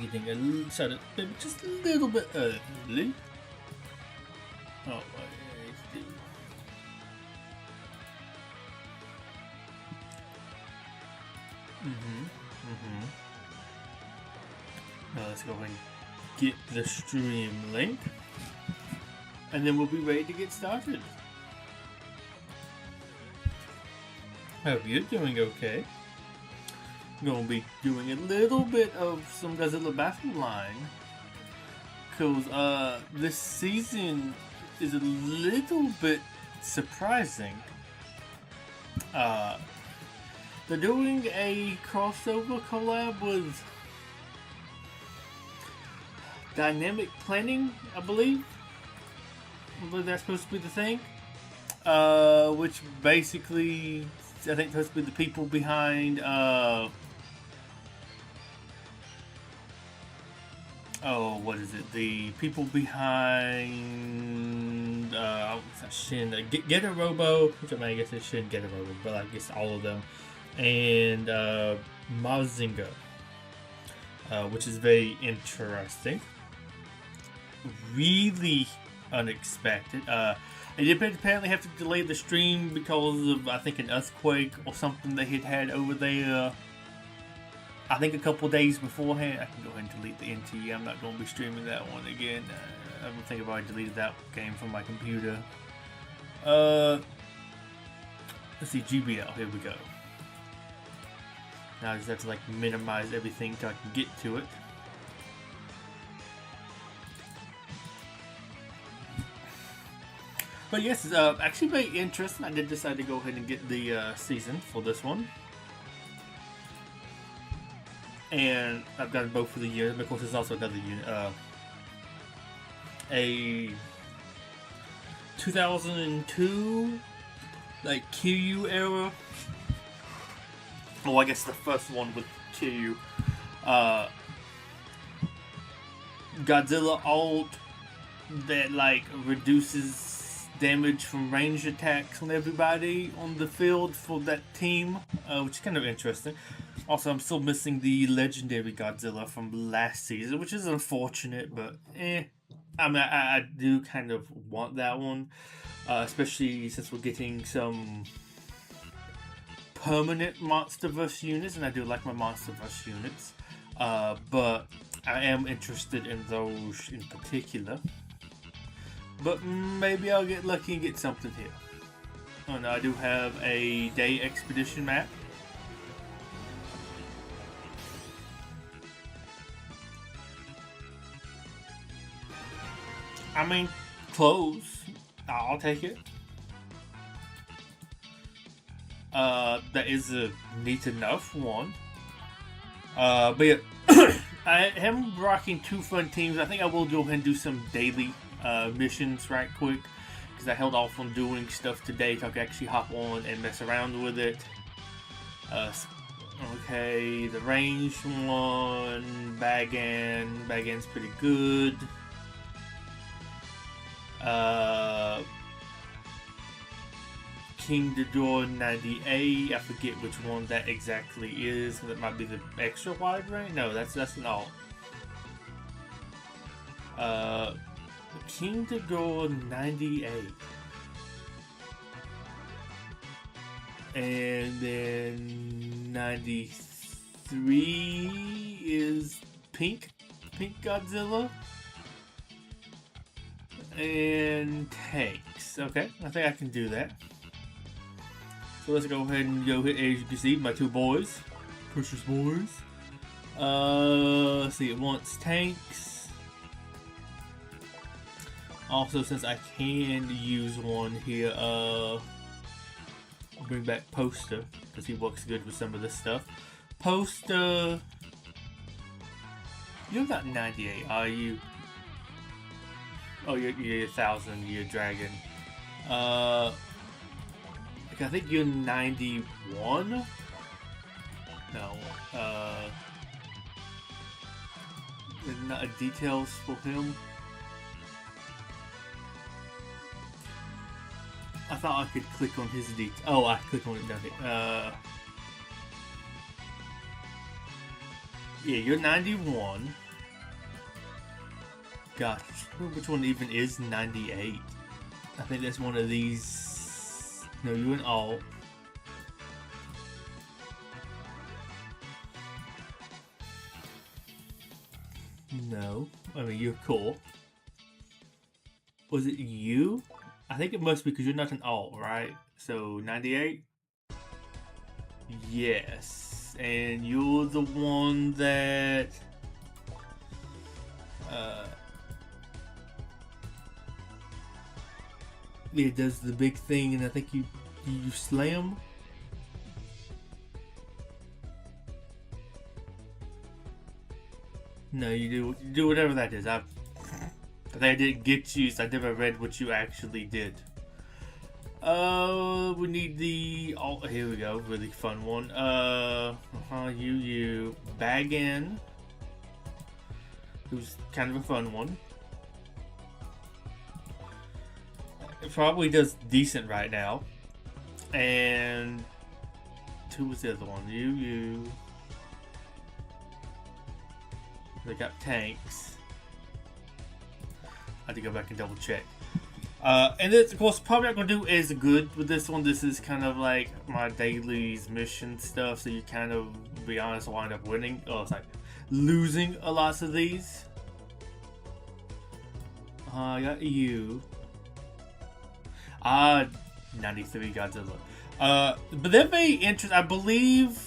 getting started just a little bit early. Oh, let's do. Now let's go ahead and get the stream link, and then we'll be ready to get started. Hope you're doing okay. Gonna be doing a little bit of some Godzilla Battle Line, cause this season is a little bit surprising. They're doing a crossover collab with Dynamic Planning, I believe. That's supposed to be the thing. Which basically, I think, supposed to be the people behind. What is it? The people behind Shin Get a Robo, which I mean, I guess it shouldn't Get a Robo, but I guess all of them, and Mazinga, which is very interesting. Really unexpected. I did apparently have to delay the stream because of, I think, an earthquake or something they had over there. I think a couple days beforehand. I can go ahead and delete the NT. I'm not going to be streaming that one again. I don't think I've already deleted that game from my computer. Let's see, GBL. Here we go. Now I just have to minimize everything so I can get to it. But yes, it's actually very interesting. I did decide to go ahead and get the season for this one. And I've got both for the year. Of course, there's also another unit. A 2002, Kiryu era. Oh, I guess the first one with Kiryu. Godzilla alt that reduces damage from ranged attacks on everybody on the field for that team, which is kind of interesting. Also, I'm still missing the legendary Godzilla from last season, which is unfortunate, but I mean, I do kind of want that one, especially since we're getting some permanent MonsterVerse units, and I do like my MonsterVerse units, but I am interested in those in particular. But maybe I'll get lucky and get something here. Oh no, I do have a day expedition map. I mean, close. I'll take it. That is a neat enough one. But yeah, I am rocking two fun teams. I think I will go ahead and do some daily missions right quick, because I held off on doing stuff today so I could actually hop on and mess around with it. Okay, the ranged one, Bagan's pretty good. King Betuor 98, I forget which one that exactly is. That might be the extra wide range. No, that's an alt. King Betuor 98, and then 93 is Pink Godzilla. And tanks. Okay, I think I can do that. So let's go ahead and go hit, as you can see, my two boys. Precious boys. Let's see, it wants tanks. Also, since I can use one here, I'll bring back Poster, because he works good with some of this stuff. Poster. You're not 98, are you? Oh, you're 1,000-year dragon. I think you're 91? No. There's not details for him. I thought I could click on his details. Oh, I click on it down here. Yeah, you're 91. gosh, which one even is 98? I think that's one of these. No, you're an alt. No, I mean you're cool. Was it you? I think it must be because you're not an alt, right? So 98? Yes. And you're the one that it does the big thing, and I think you slam. No, you do whatever that is. I think I didn't get you, so I never read what you actually did. We need the here we go, really fun one. You bag in, who's kind of a fun one. It probably does decent right now. And who was the other one? You. They got tanks. I have to go back and double check. And this, of course, probably not going to do as good with this one. This is kind of like my dailies mission stuff, so you kind of, to be honest, wind up winning. Oh, it's like losing a lot of these. I got you. 93 Godzilla. But they're very interesting. I believe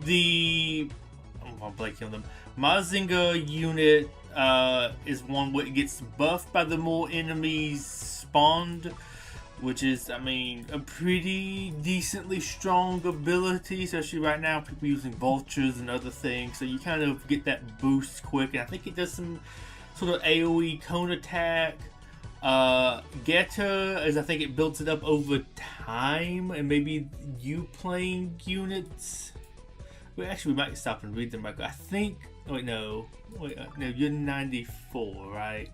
I'm blanking on them. Mazinger unit is one where it gets buffed by the more enemies spawned, which is, I mean, a pretty decently strong ability, especially right now, people using vultures and other things, so you kind of get that boost quick, and I think it does some sort of AoE cone attack. Getter, as I think it builds it up over time, and maybe you playing units. Well, actually, we might stop and read them right quick. I think. Oh, wait, no. Wait, no, you're 94, right?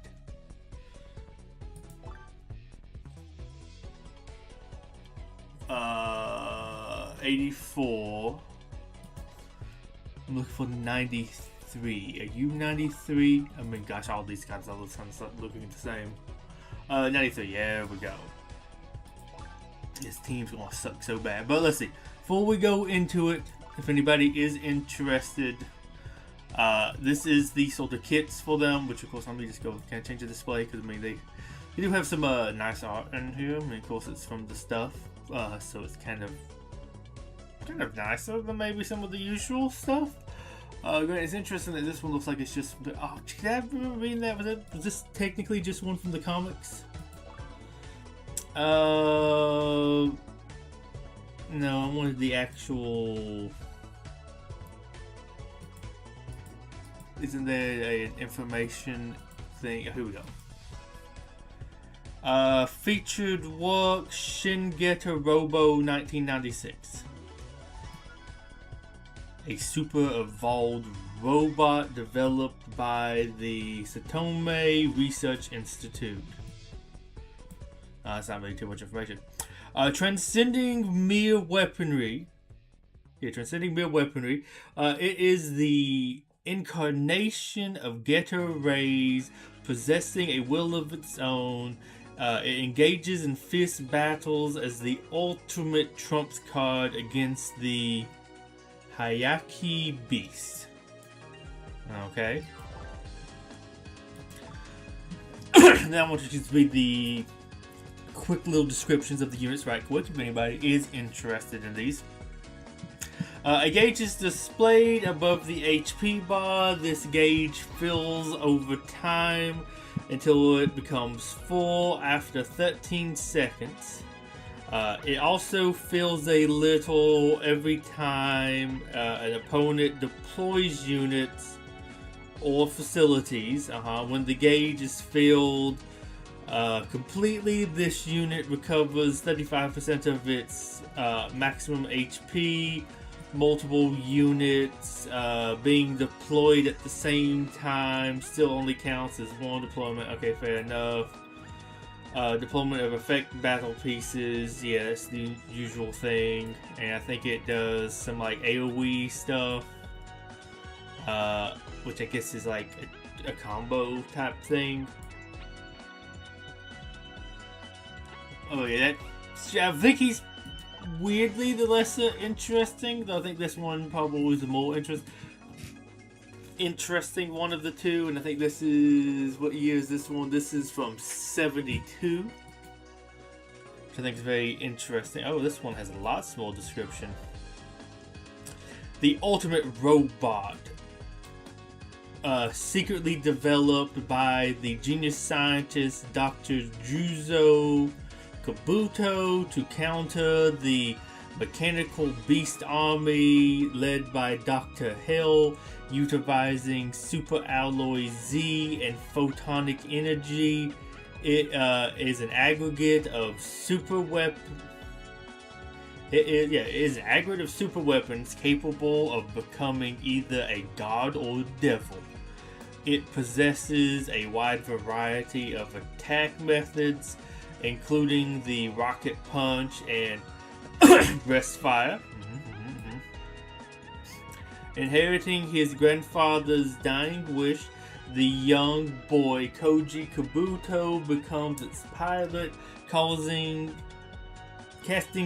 Uh, 84. I'm looking for 93. Are you 93? I mean, gosh, all these guys are looking the same. 93. There we go. This team's gonna suck so bad. But let's see. Before we go into it, if anybody is interested, this is the sort of kits for them, which of course let me just go kind of change the display, because I mean they do have some nice art in here. I mean, of course it's from the stuff, so it's kind of nicer than maybe some of the usual stuff. It's interesting that this one looks like it's just. Oh, did I ever read that? Was this technically just one from the comics? No, I wanted the actual. Isn't there an information thing? Oh, here we go. Featured work Shingeta Robo 1996. A super evolved robot developed by the Satome Research Institute. That's not really too much information. Transcending mere weaponry. Yeah, transcending mere weaponry. It is the incarnation of Getter rays possessing a will of its own. It engages in fierce battles as the ultimate trumps card against the Hayaki Beast. Okay. Now I want you to read the quick little descriptions of the units right quick if anybody is interested in these. A gauge is displayed above the HP bar. This gauge fills over time until it becomes full after 13 seconds. It also fills a little every time an opponent deploys units or facilities. When the gauge is filled completely, this unit recovers 35% of its maximum HP. Multiple units being deployed at the same time still only counts as one deployment. Okay, fair enough. Deployment of effect battle pieces, yeah, that's the usual thing. And I think it does some like AoE stuff, which I guess is like a combo type thing. Oh yeah, I think he's weirdly the lesser interesting, though I think this one probably was the more interesting one of the two. And I think this is, what year is this one? This is from 72, which I think is very interesting. Oh, this one has a lot small description. The ultimate robot, secretly developed by the genius scientist Dr. Juzo Kabuto to counter the mechanical beast army led by Dr. Hell, utilizing super alloy Z and photonic energy. It is an aggregate of super weapons. It is an aggregate of super weapons capable of becoming either a god or devil. It possesses a wide variety of attack methods, including the rocket punch and breast fire. Inheriting his grandfather's dying wish, the young boy Koji Kabuto becomes its pilot, casting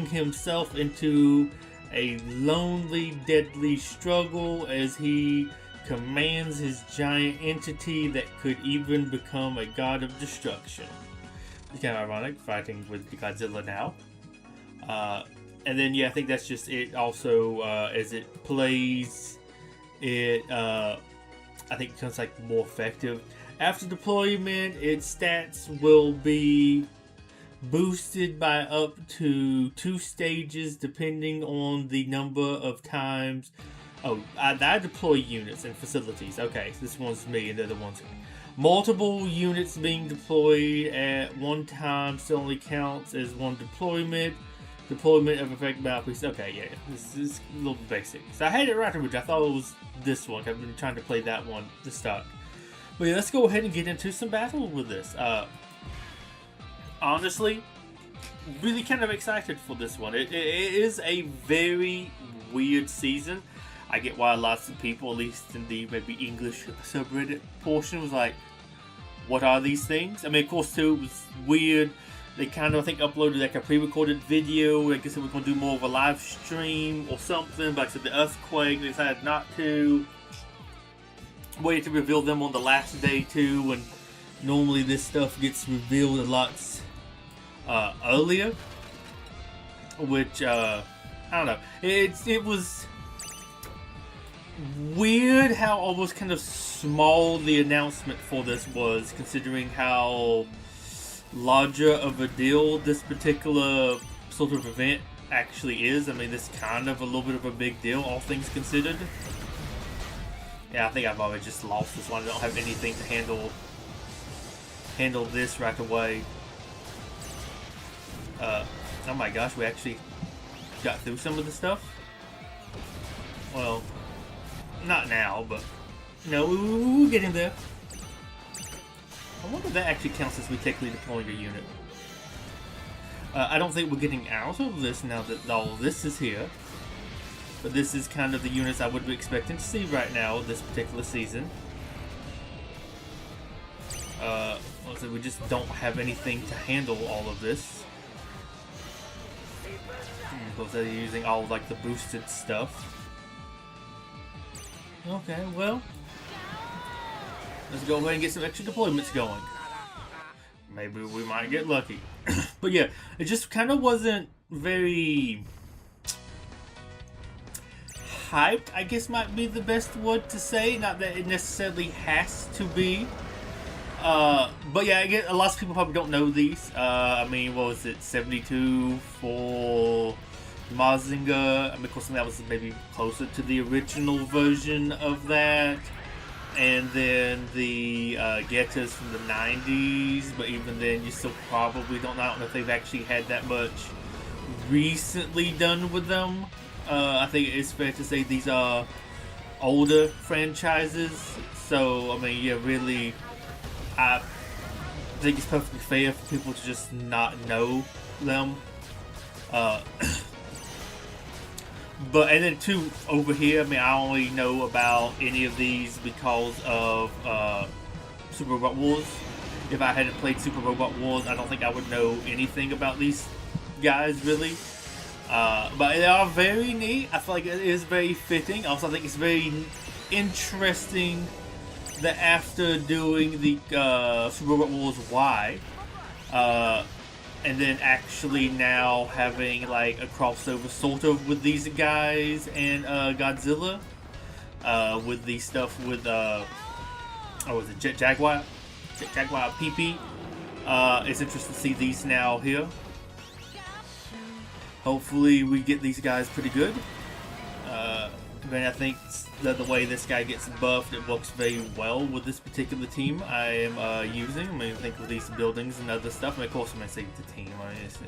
himself into a lonely, deadly struggle as he commands his giant entity that could even become a god of destruction. It's kind of ironic, fighting with Godzilla now. And then, yeah, I think that's just it. Also, as it plays, it I think it becomes like more effective. After deployment, its stats will be boosted by up to 2 stages depending on the number of times. Oh, I deploy units and facilities. Okay, so this one's me and the other one's me. Multiple units being deployed at one time still only counts as one deployment. Deployment of effect mouthpiece. Okay, yeah, this is a little basic. So I had it right, which I thought it was this one. I've been trying to play that one to start. But yeah, let's go ahead and get into some battle with this. Honestly, really kind of excited for this one. It is a very weird season. I get why lots of people, at least in the maybe English subreddit portion, was like, what are these things? I mean, of course, too, it was weird. They kind of, I think, uploaded like a pre-recorded video. I guess they were going to do more of a live stream or something. But like I said, the earthquake, they decided not to. Waited to reveal them on the last day, too. When normally this stuff gets revealed a lot earlier. Which, I don't know. It was weird how almost kind of small the announcement for this was, considering how larger of a deal this particular sort of event actually is. I mean, this kind of a little bit of a big deal, all things considered. Yeah, I think I've already just lost this one. I don't have anything to handle this right away. Oh my gosh, we actually got through some of the stuff. Well, not now, but no, we're getting there. I wonder if that actually counts as we technically deploying a unit. I don't think we're getting out of this now that all this is here. But this is kind of the units I would be expecting to see right now this particular season. So we just don't have anything to handle all of this. Because they're using all of, like, the boosted stuff. Okay, well, let's go ahead and get some extra deployments going. Maybe we might get lucky. But yeah, it just kind of wasn't very hyped, I guess might be the best word to say. Not that it necessarily has to be. But yeah, again, a lot of people probably don't know these. I mean, what was it, 72 for Mazinger? I mean, of course, that was maybe closer to the original version of that. And then the Getters from the 90s, but even then, you still probably don't know. I don't know if they've actually had that much recently done with them. I think it's fair to say these are older franchises. So, I mean, yeah, really, I think it's perfectly fair for people to just not know them. But, and then too, over here, I mean, I only know about any of these because of Super Robot Wars. If I hadn't played Super Robot Wars, I don't think I would know anything about these guys really. But they are very neat. I feel like it is very fitting. Also, I think it's very interesting that after doing the Super Robot Wars Y, and then actually now having like a crossover sort of with these guys and Godzilla, with the stuff with was it Jaguar PP. It's interesting to see these now here. Hopefully we get these guys pretty good. But I think that the way this guy gets buffed, it works very well with this particular team I am using. I mean, I think with these buildings and other stuff. I mean, of course, I'm going to say the team. I mean, it's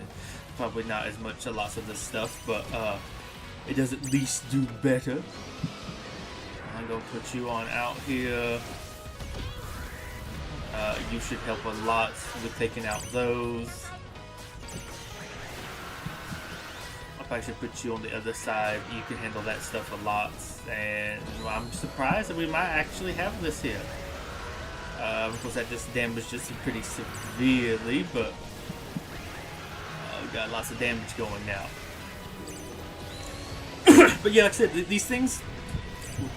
probably not as much lots of this stuff, but it does at least do better. I'm going to put you on out here. You should help a lot with taking out those. I should put you on the other side. You can handle that stuff a lot, and I'm surprised that we might actually have this here. Of course, that just damaged us pretty severely, but we've got lots of damage going now. But yeah, like I said, these things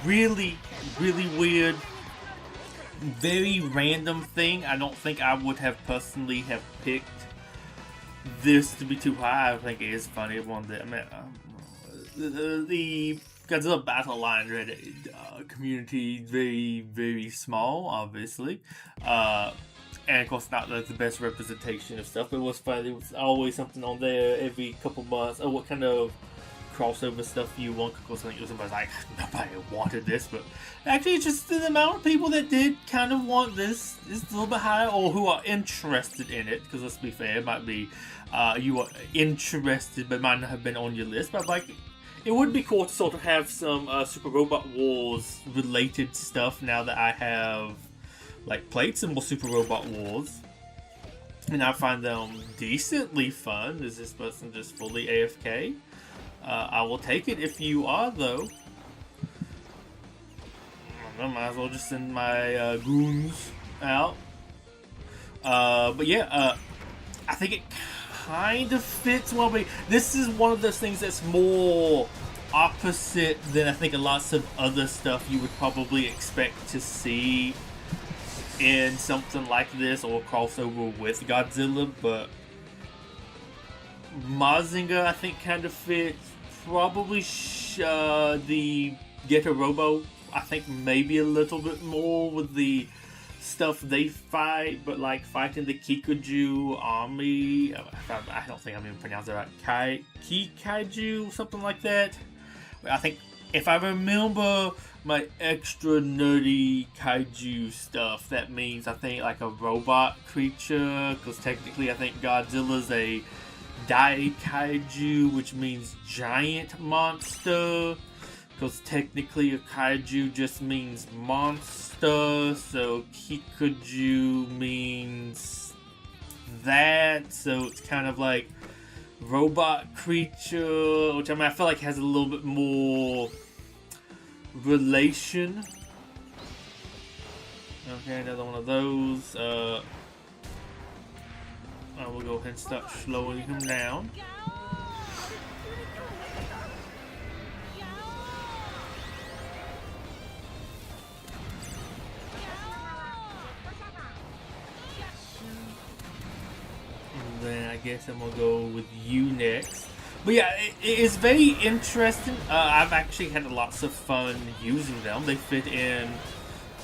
really, really weird, very random thing. I don't think I would have personally have picked this to be too high. I think it is funny. One that I mean, the Godzilla Battle Line community very, very small, obviously, and of course not like the best representation of stuff. But it was fun. There was always something on there every couple months. Oh, what kind of crossover stuff you want? Of course, I think somebody's like, nobody wanted this, but actually, it's just the amount of people that did kind of want this is a little bit higher, or who are interested in it. Because let's be fair, it might be you are interested, but might not have been on your list. But like, it would be cool to sort of have some Super Robot Wars related stuff now that I have like played some more Super Robot Wars, and I find them decently fun. Is this person just fully AFK? I will take it if you are, though. I might as well just send my goons out. But yeah, I think it kind of fits well. But this is one of those things that's more opposite than I think lots of other stuff you would probably expect to see in something like this or crossover with Godzilla. But Mazinger, I think, kind of fits. Probably the Getter Robo, I think maybe a little bit more with the stuff they fight, but like fighting the Kikuju army, I don't think I'm even pronouncing it right, Kikaiju, something like that. I think if I remember my extra nerdy kaiju stuff, that means I think like a robot creature, because technically I think Godzilla's a Dai Kaiju, which means giant monster, because technically a kaiju just means monster, so Kikuju means that, so it's kind of like robot creature, which I mean I feel like has a little bit more relation. Okay, another one of those. I will go ahead and start slowing him down. And then I guess I'm gonna go with you next. But yeah, it is very interesting. I've actually had lots of fun using them. They fit in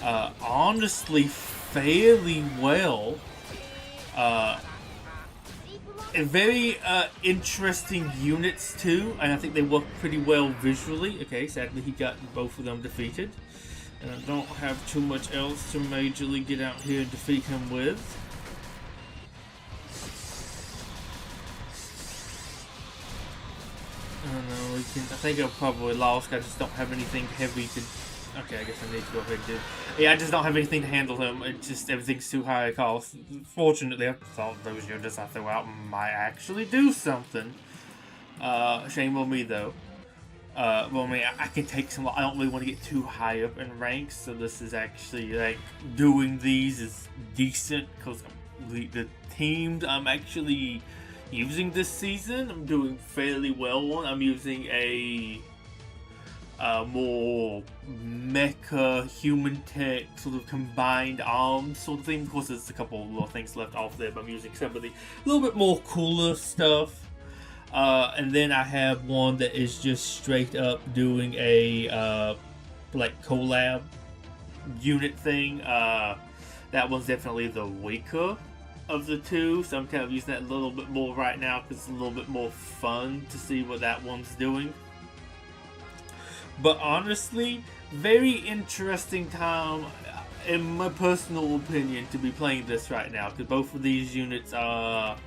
honestly fairly well. Very interesting units too, and I think they work pretty well visually. Okay, sadly he got both of them defeated, and I don't have too much else to majorly get out here and defeat him with. I don't know, I think I'll probably lost. I just don't have anything heavy to. Okay, I guess I need to go ahead and do. Yeah, I just don't have anything to handle him. It just, everything's too high a cost. Fortunately, I thought those units I threw out might actually do something. Shame on me, though. Well, I mean, I can take some. I don't really want to get too high up in ranks, so this is actually like doing these is decent because the teams I'm actually using this season, I'm doing fairly well on. I'm using a more mecha human tech sort of combined arms sort of thing. Of course, there's a couple of little things left off there, but I'm using some of the little bit more cooler stuff. And then I have one that is just straight up doing a like collab unit thing. That one's definitely the weaker of the two, so I'm kind of using that a little bit more right now because it's a little bit more fun to see what that one's doing. But honestly, very interesting time, in my personal opinion, to be playing this right now because both of these units are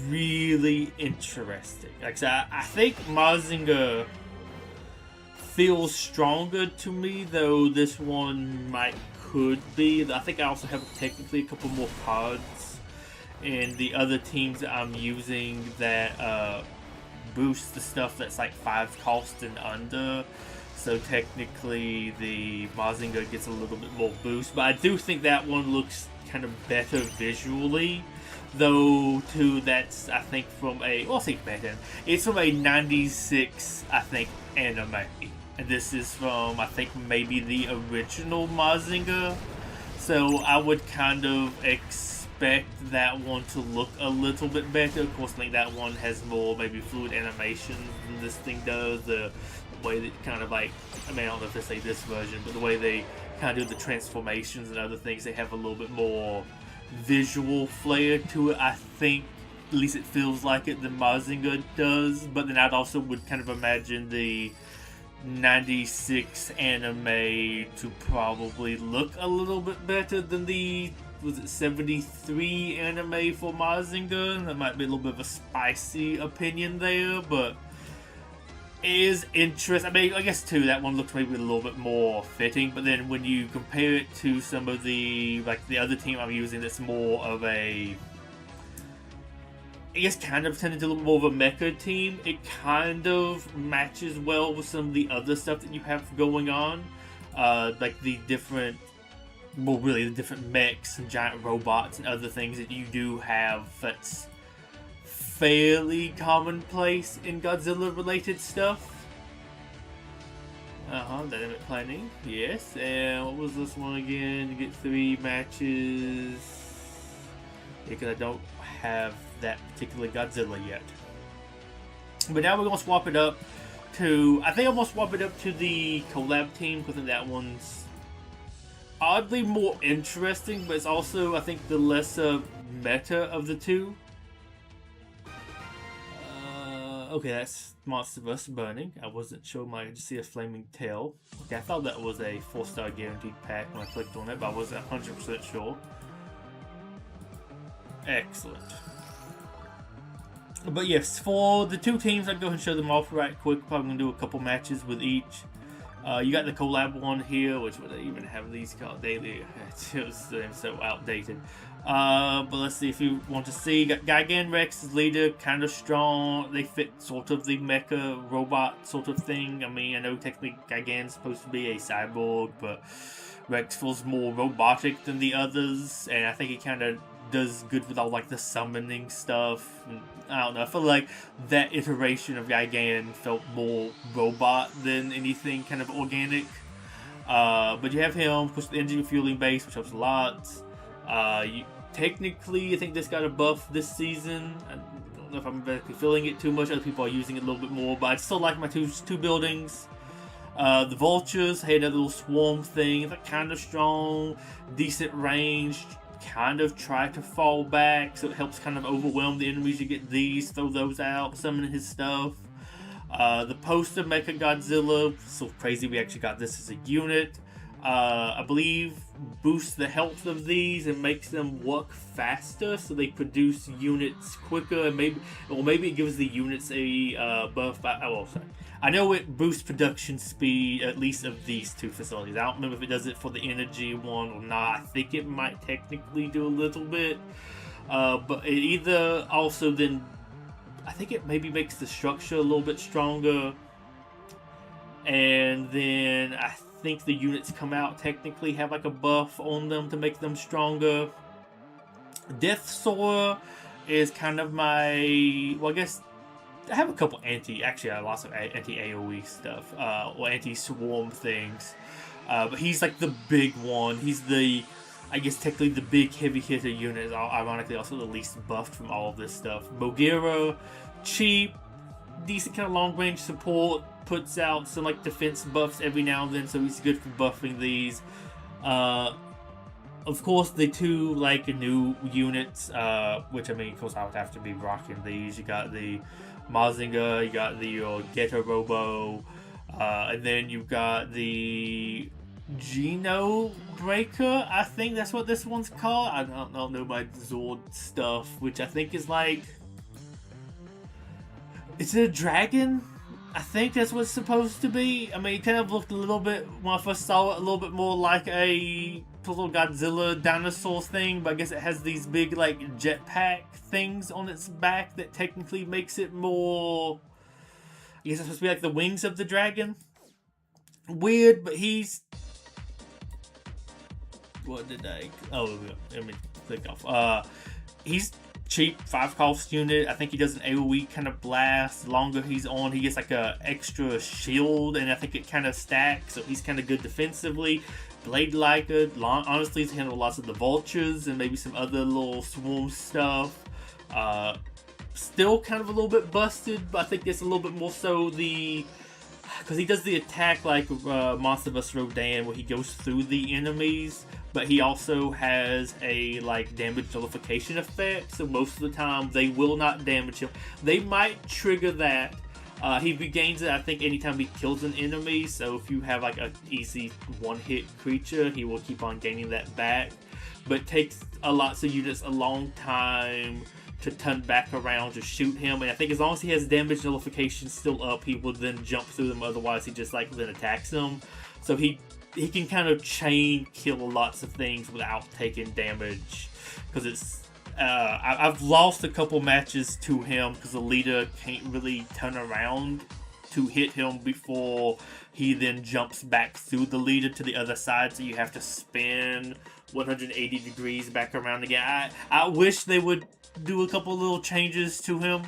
really interesting. Like I said, I think Mazinger feels stronger to me, though this one could be. I think I also have technically a couple more cards in the other teams that I'm using that boost the stuff that's like 5 cost and under. So technically the Mazinger gets a little bit more boost, but I do think that one looks kind of better visually. Though, too, that's, I think, from a, well, I'll say better. It's from a 96, I think, anime. And this is from, I think, maybe the original Mazinger. So I would kind of expect that one to look a little bit better. Of course, I think that one has more, maybe, fluid animations than this thing does. The way that kind of like, I mean, I don't know if they say this version, but the way they kind of do the transformations and other things, they have a little bit more visual flair to it. I think, at least it feels like it, than Mazinger does. But then I'd also would kind of imagine the 96 anime to probably look a little bit better than the, was it 73 anime for Mazinger? That might be a little bit of a spicy opinion there, but it is interesting. I mean, I guess too, that one looks maybe a little bit more fitting, but then when you compare it to some of the, like the other team I'm using that's more of a, I guess kind of tended to look more of a mecha team, it kind of matches well with some of the other stuff that you have going on. Like the different, well really the different mechs and giant robots and other things that you do have that's fairly commonplace in Godzilla related stuff. Dynamic planning, yes. And what was this one again? You get 3 matches. Because I don't have that particular Godzilla yet. But now we're gonna swap it up to, I think I'm gonna swap it up to the collab team because that one's oddly more interesting, but it's also, I think, the lesser meta of the two. Okay, that's Monsterverse burning. I wasn't sure I could see a flaming tail. Okay, I thought that was a 4-star guaranteed pack when I clicked on it, but I wasn't 100% sure. Excellent. But yes, for the two teams, I'll go ahead and show them off right quick. Probably going to do a couple matches with each. You got the collab one here, which would even have these called daily. It's just so outdated. But let's see if you want to see. Got Gigan Rex as leader, kind of strong. They fit sort of the mecha robot sort of thing. I mean, I know technically Gigan's supposed to be a cyborg, but Rex feels more robotic than the others, and I think he kind of does good with all like the summoning stuff. And I don't know, I feel like that iteration of Gigan felt more robot than anything kind of organic. But you have him, push the engine fueling base, which helps a lot. Technically, I think this got a buff this season. I don't know if I'm basically feeling it too much. Other people are using it a little bit more, but I still like my two buildings. The vultures had a little swarm thing, like kind of strong, decent range. Kind of try to fall back, so it helps kind of overwhelm the enemies. You get these, throw those out, summon his stuff. The poster Mecha Godzilla, so crazy we actually got this as a unit. I believe boosts the health of these and makes them work faster, so they produce units quicker, and maybe it gives the units a buff. I know it boosts production speed, at least of these two facilities. I don't remember if it does it for the energy one or not. I think it might technically do a little bit, but it either also then, I think it maybe makes the structure a little bit stronger. And then I think the units come out technically have like a buff on them to make them stronger. Death Sora is kind of my, well, I guess I have a couple actually lots of anti-AoE stuff, or anti-swarm things. But he's like the big one. He's the, I guess technically the big heavy hitter unit is ironically also the least buffed from all of this stuff. Bogira, cheap, decent kind of long range support, puts out some like defense buffs every now and then, so he's good for buffing these. Of course, the two like new units, which I mean, of course, I would have to be rocking these. You got the Mazinger, you got the Getter Robo, and then you've got the Geno Breaker. I think that's what this one's called. I don't know my Zord stuff, which I think is like, is it a dragon? I think that's what it's supposed to be. I mean, it kind of looked a little bit, when I first saw it, a little bit more like a little Godzilla dinosaur thing, but I guess it has these big, like, jetpack things on its back that technically makes it more, I guess it's supposed to be like the wings of the dragon. Weird, but he's, what did I, oh, let me click off. He's cheap, 5 cost unit. I think he does an AoE kind of blast. The longer he's on, he gets like a extra shield, and I think it kind of stacks, so he's kind of good defensively. Blade Liker, honestly, he's handled lots of the vultures and maybe some other little swarm stuff. Still kind of a little bit busted, but I think it's a little bit more so the, because he does the attack like Monster vs. Rodan, where he goes through the enemies, but he also has a like damage nullification effect, so most of the time they will not damage him. They might trigger that. He regains it, I think, anytime he kills an enemy, so if you have like an easy one-hit creature, he will keep on gaining that back. But it takes lots of units a long time to turn back around to shoot him, and I think as long as he has damage nullification still up, he will then jump through them, otherwise he just like then attacks them. So he can kind of chain kill lots of things without taking damage, because it's I've lost a couple matches to him because the leader can't really turn around to hit him before he then jumps back through the leader to the other side, so you have to spin 180 degrees back around again. I wish they would do a couple little changes to him.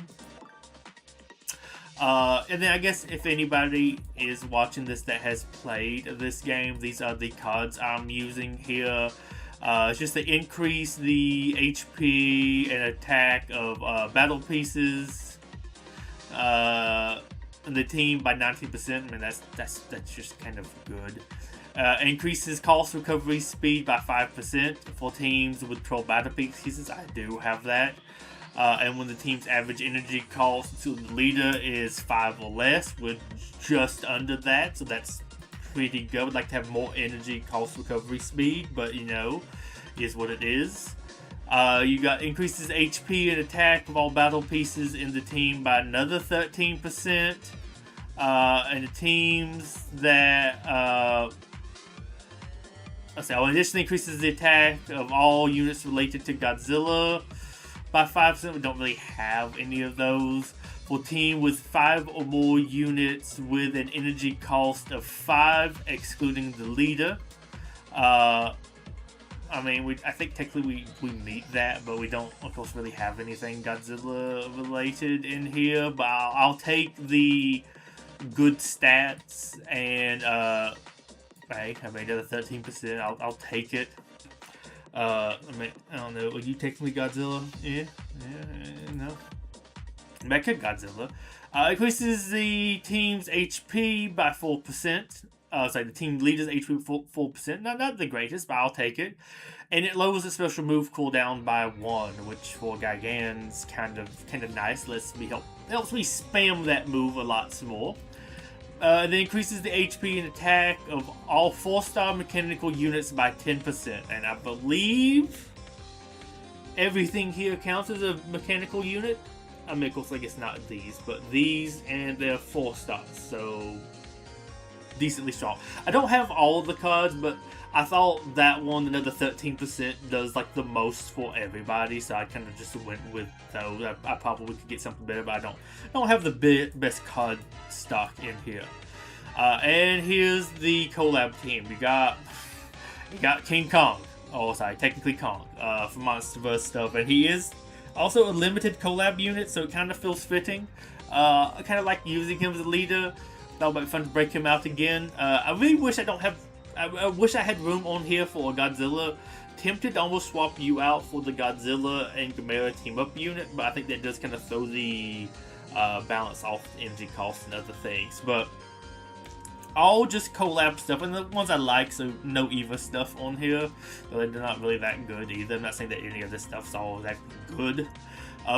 And then I guess if anybody is watching this that has played this game, these are the cards I'm using here. It's just to increase the HP and attack of battle pieces, the team by 19%. I mean, that's just kind of good. Increases cost recovery speed by 5% for teams with 12 battle pieces. I do have that. And when the team's average energy cost to the leader is 5 or less, we're just under that, so that's pretty good. I'd like to have more energy cost recovery speed, but you know, is what it is. You got increases HP and attack of all battle pieces in the team by another 13%. And the teams that additionally increases the attack of all units related to Godzilla by 5%. We don't really have any of those. For team with 5 or more units with an energy cost of 5, excluding the leader. I mean, I think technically we meet that, but we don't, of course, really have anything Godzilla related in here. But I'll take the good stats and right, I made it a 13%. I'll take it. I mean, I don't know. Are you technically Godzilla? Yeah, no. Mecha Godzilla increases the team's HP by 4%. The team leader's HP by 4%. Not the greatest, but I'll take it. And it lowers the special move cooldown by 1, which for Gigan's kind of nice. Helps me spam that move a lot more. It increases the HP and attack of all 4-star mechanical units by 10%. And I believe everything here counts as a mechanical unit. I mean, of course, I guess not these, but these, and they're 4 stars, so decently strong. I don't have all of the cards, but I thought that one, another 13%, does like the most for everybody, so I kind of just went with those. I probably could get something better, but I don't have the best card stock in here. And here's the collab team. You got King Kong. Oh, sorry, technically Kong. For MonsterVerse stuff, and he is also a limited collab unit, so it kind of feels fitting. I kind of like using him as a leader. That would be fun to break him out again. I really wish I wish I had room on here for a Godzilla. Tempted to almost swap you out for the Godzilla and Gamera team up unit, but I think that does kind of throw the balance off energy costs and other things. But all just collab stuff, and the ones I like, so no EVA stuff on here. But they're not really that good either. I'm not saying that any of this stuff's all that good.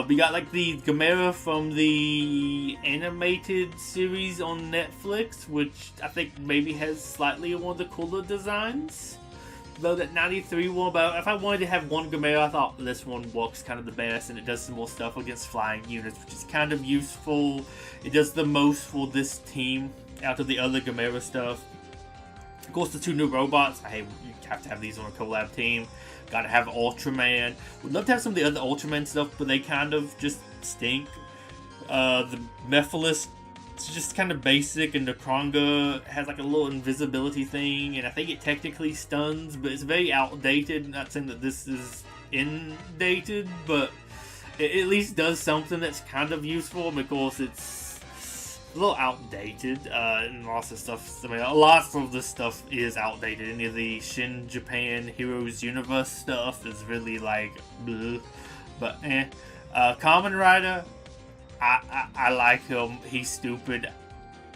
We got like the Gamera from the animated series on Netflix, which I think maybe has slightly one of the cooler designs. Though that 93 one, but if I wanted to have one Gamera, I thought this one works kind of the best, and it does some more stuff against flying units, which is kind of useful. It does the most for this team out of the other Gamera stuff. Of course, the two new robots. Hey, you have to have these on a collab team. Gotta have Ultraman. Would love to have some of the other Ultraman stuff, but they kind of just stink. The Mephiles, it's just kind of basic, and the Kronga has like a little invisibility thing, and I think it technically stuns, but it's very outdated. Not saying that this is indated, but it at least does something that's kind of useful. And of course, it's a little outdated, and lots of stuff. I mean, a lot of this stuff is outdated. Any of the Shin Japan Heroes Universe stuff is really like, bleh. But Kamen Rider, I like him. He's stupid.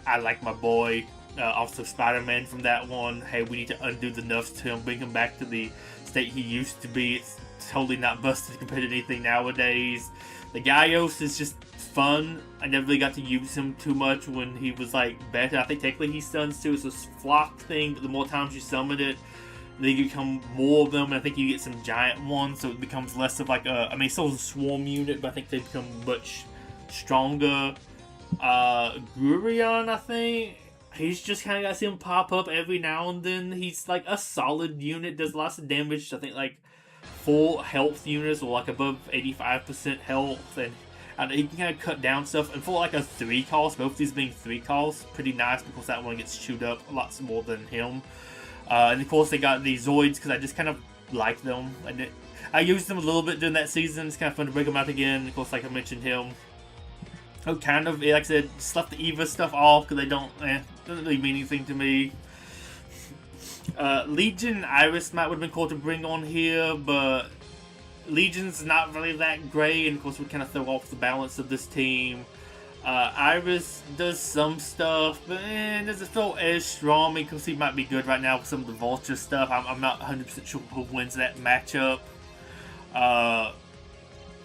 I like my boy. Also Spider-Man from that one. Hey, we need to undo the nerfs to him, bring him back to the state he used to be. It's totally not busted compared to anything nowadays. The Gaios is just fun. I never really got to use him too much when he was like better. I think technically he stuns too. It's a flock thing, but the more times you summon it, they become more of them, and I think you get some giant ones, so it becomes less of like a, I mean, it's still a swarm unit, but I think they become much stronger. Gurion, I think, he's just kind of got to see him pop up every now and then. He's like a solid unit, does lots of damage. I think like 4 health units, or like above 85% health, and he can kind of cut down stuff. And for like a 3 cost, both these being 3 costs, pretty nice, because that one gets chewed up lots more than him. And of course they got the Zoids, because I just kind of like them. I used them a little bit during that season. It's kind of fun to break them out again. Of course, like I mentioned him. Oh, kind of, like I said, just left the EVA stuff off, because they doesn't really mean anything to me. Legion and Iris would have been cool to bring on here, but Legion's not really that great, and of course we kind of throw off the balance of this team. Iris does some stuff, but doesn't feel as strong, because he might be good right now with some of the Vulture stuff. I'm not 100% sure who wins that matchup.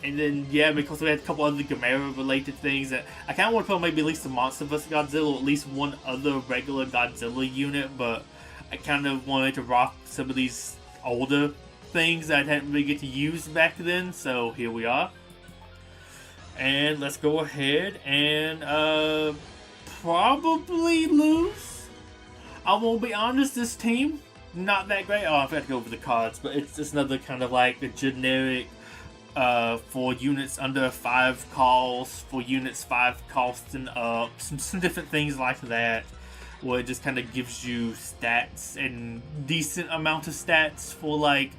And then, yeah, because we had a couple other Gamera-related things, that I kind of want to put maybe at least a MonsterVerse Godzilla, or at least one other regular Godzilla unit, but I kind of wanted to rock some of these older things that I didn't really get to use back then, so here we are. And let's go ahead and probably lose. I will be honest, this team, not that great. Oh, I forgot to go over the cards, but it's just another kind of like a generic for units under 5 calls, for units 5 costs and up, some different things like that, where it just kind of gives you stats and decent amount of stats for like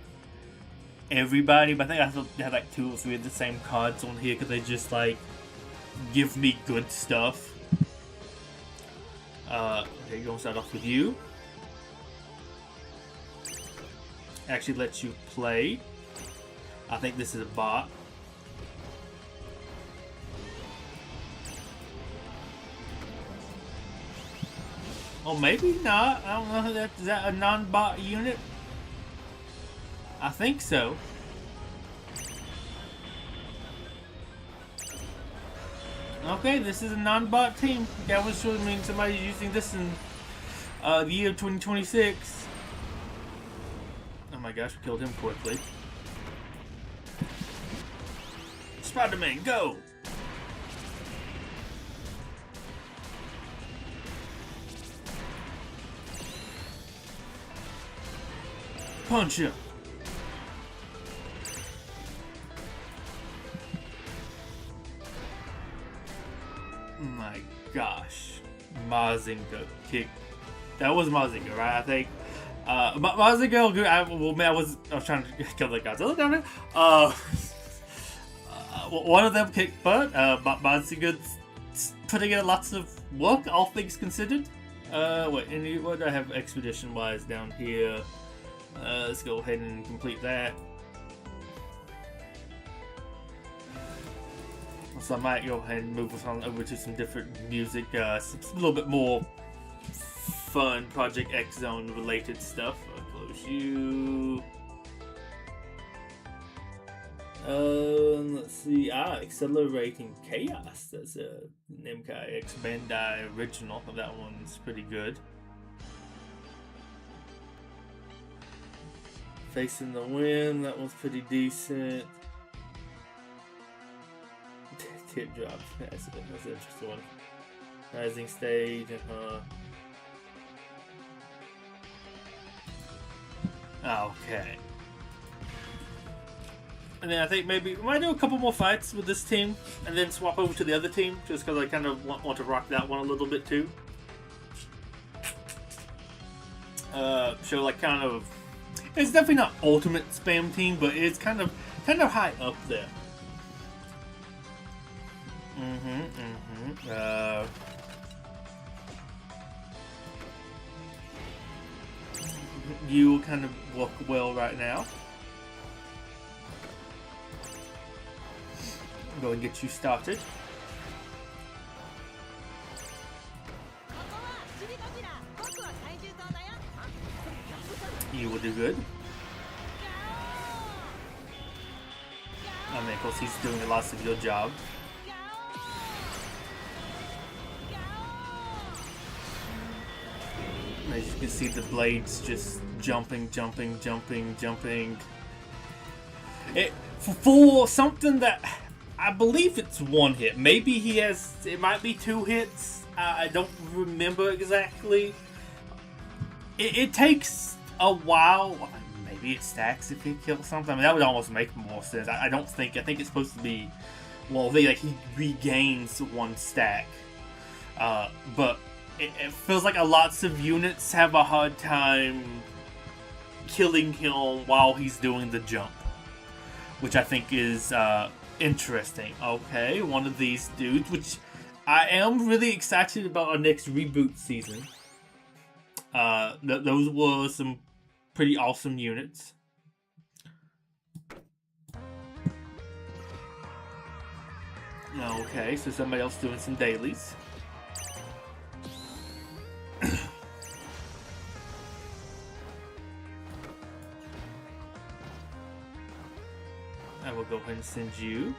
everybody. But I think I have to have like 2 or 3 of the same cards on here, because they just like give me good stuff. Okay, you're gonna start off with you. Actually lets you play. I think this is a bot. Or maybe not. I don't know. Is that a non-bot unit? I think so. Okay, this is a non-bot team. That was sure mean somebody's using this in the year 2026. Oh my gosh, we killed him quickly. Spider-Man, go! Punch him! My gosh. Mazinga kick. That was Mazinga, right? I think. Mazinga. I was trying to kill the Godzilla down there. One of them kicked butt. Mazinga's putting in lots of work, all things considered. What do I have expedition wise down here? Let's go ahead and complete that. So I might go ahead and move us on over to some different music, some a little bit more fun Project X Zone related stuff. Close you. Let's see. Accelerating Chaos. That's a Namco X Bandai original. That one's pretty good. Facing the Wind. That one's pretty decent. Teardrops. That's an interesting one. Rising Stage. Okay. And then I think maybe we might do a couple more fights with this team and then swap over to the other team just because I kind of want to rock that one a little bit too. Show like kind of, it's definitely not ultimate spam team, but it's kind of high up there. You kind of work well right now. Go and get you started. You will do good. I mean, of course, he's doing lots of your job. As you can see, the blades just jumping. For something that I believe it's one hit. Maybe it might be 2 hits. I don't remember exactly. It takes a while. Maybe it stacks if he kills something. I mean, that would almost make more sense. I think it's supposed to be, well, he regains 1 stack. But it feels like lots of units have a hard time killing him while he's doing the jump, which I think is interesting. Okay, one of these dudes, which I am really excited about our next reboot season. Those were some pretty awesome units. Okay, so somebody else doing some dailies. I will go ahead and send you.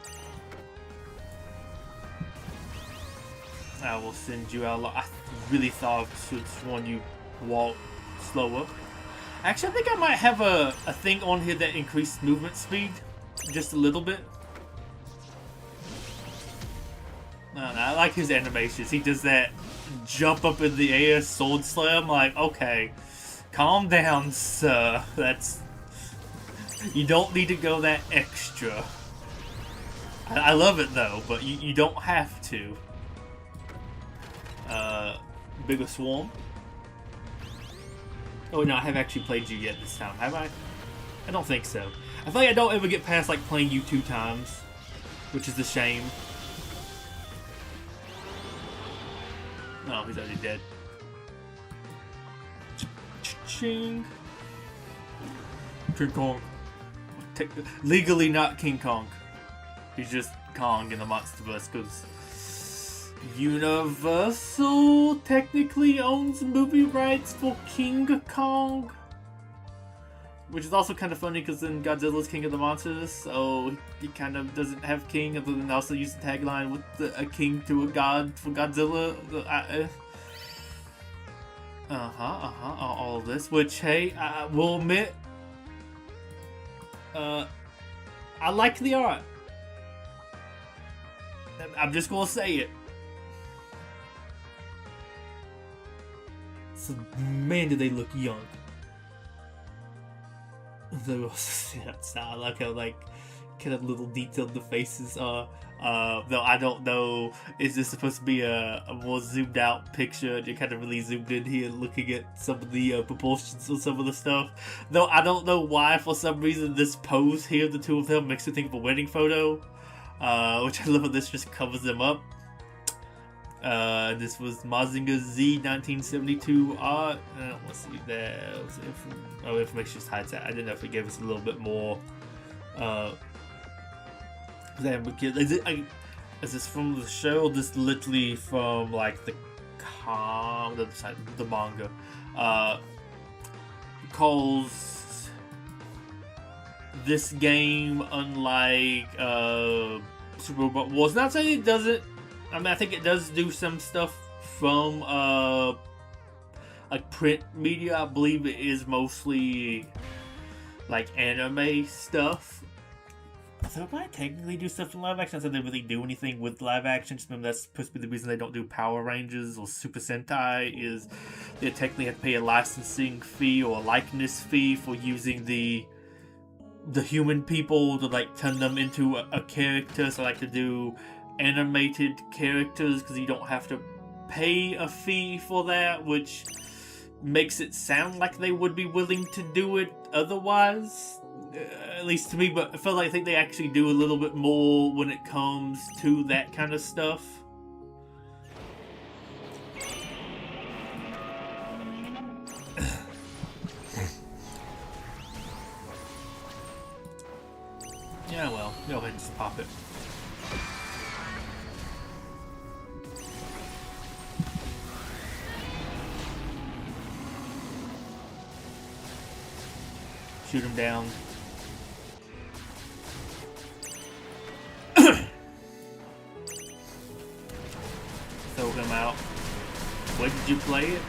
I will send you out. I really thought this one you walk slower. Actually, I think I might have a thing on here that increased movement speed just a little bit. I like his animations. He does that jump up in the air, sword slam. Like, okay, calm down, sir. You don't need to go that extra. I love it though, but you don't have to. Bigger Swarm. Oh no, I haven't actually played you yet this time, have I? I don't think so. I feel like I don't ever get past like playing you 2 times, which is a shame. Oh, he's already dead. Ching. King Kong. Legally not King Kong. He's just Kong in the Monsterverse because Universal technically owns movie rights for King Kong. Which is also kind of funny because then Godzilla's King of the Monsters, so he kind of doesn't have king other than also use the tagline with a king to a god for Godzilla. All of this, which, hey, I will admit, I like the art. I'm just gonna say it. So, man, do they look young. I like how, like, kind of little detailed the faces are. Though I don't know, is this supposed to be a more zoomed out picture? You're kind of really zoomed in here looking at some of the proportions of some of the stuff. Though I don't know why, for some reason, this pose here, the two of them, makes me think of a wedding photo. Which I love that this just covers them up. This was Mazinger Z 1972 art. Let's see, there was information just hides that. I didn't know if it gave us a little bit more. Is this from the show? Or this literally from like the manga? Because this game, unlike Super Robot Wars, not saying it doesn't. I mean, I think it does do some stuff from like print media. I believe it is mostly like anime stuff. So it might technically do stuff in live action. So they really do anything with live action. Remember, that's supposed to be the reason they don't do Power Rangers or Super Sentai, is they technically have to pay a licensing fee or a likeness fee for using the human people to like turn them into a character. So I like to do animated characters because you don't have to pay a fee for that, which makes it sound like they would be willing to do it otherwise, at least to me. But I feel like I think they actually do a little bit more when it comes to that kind of stuff. Yeah, well, go ahead and just pop it. Shoot him down. Throw him out. When did you play it?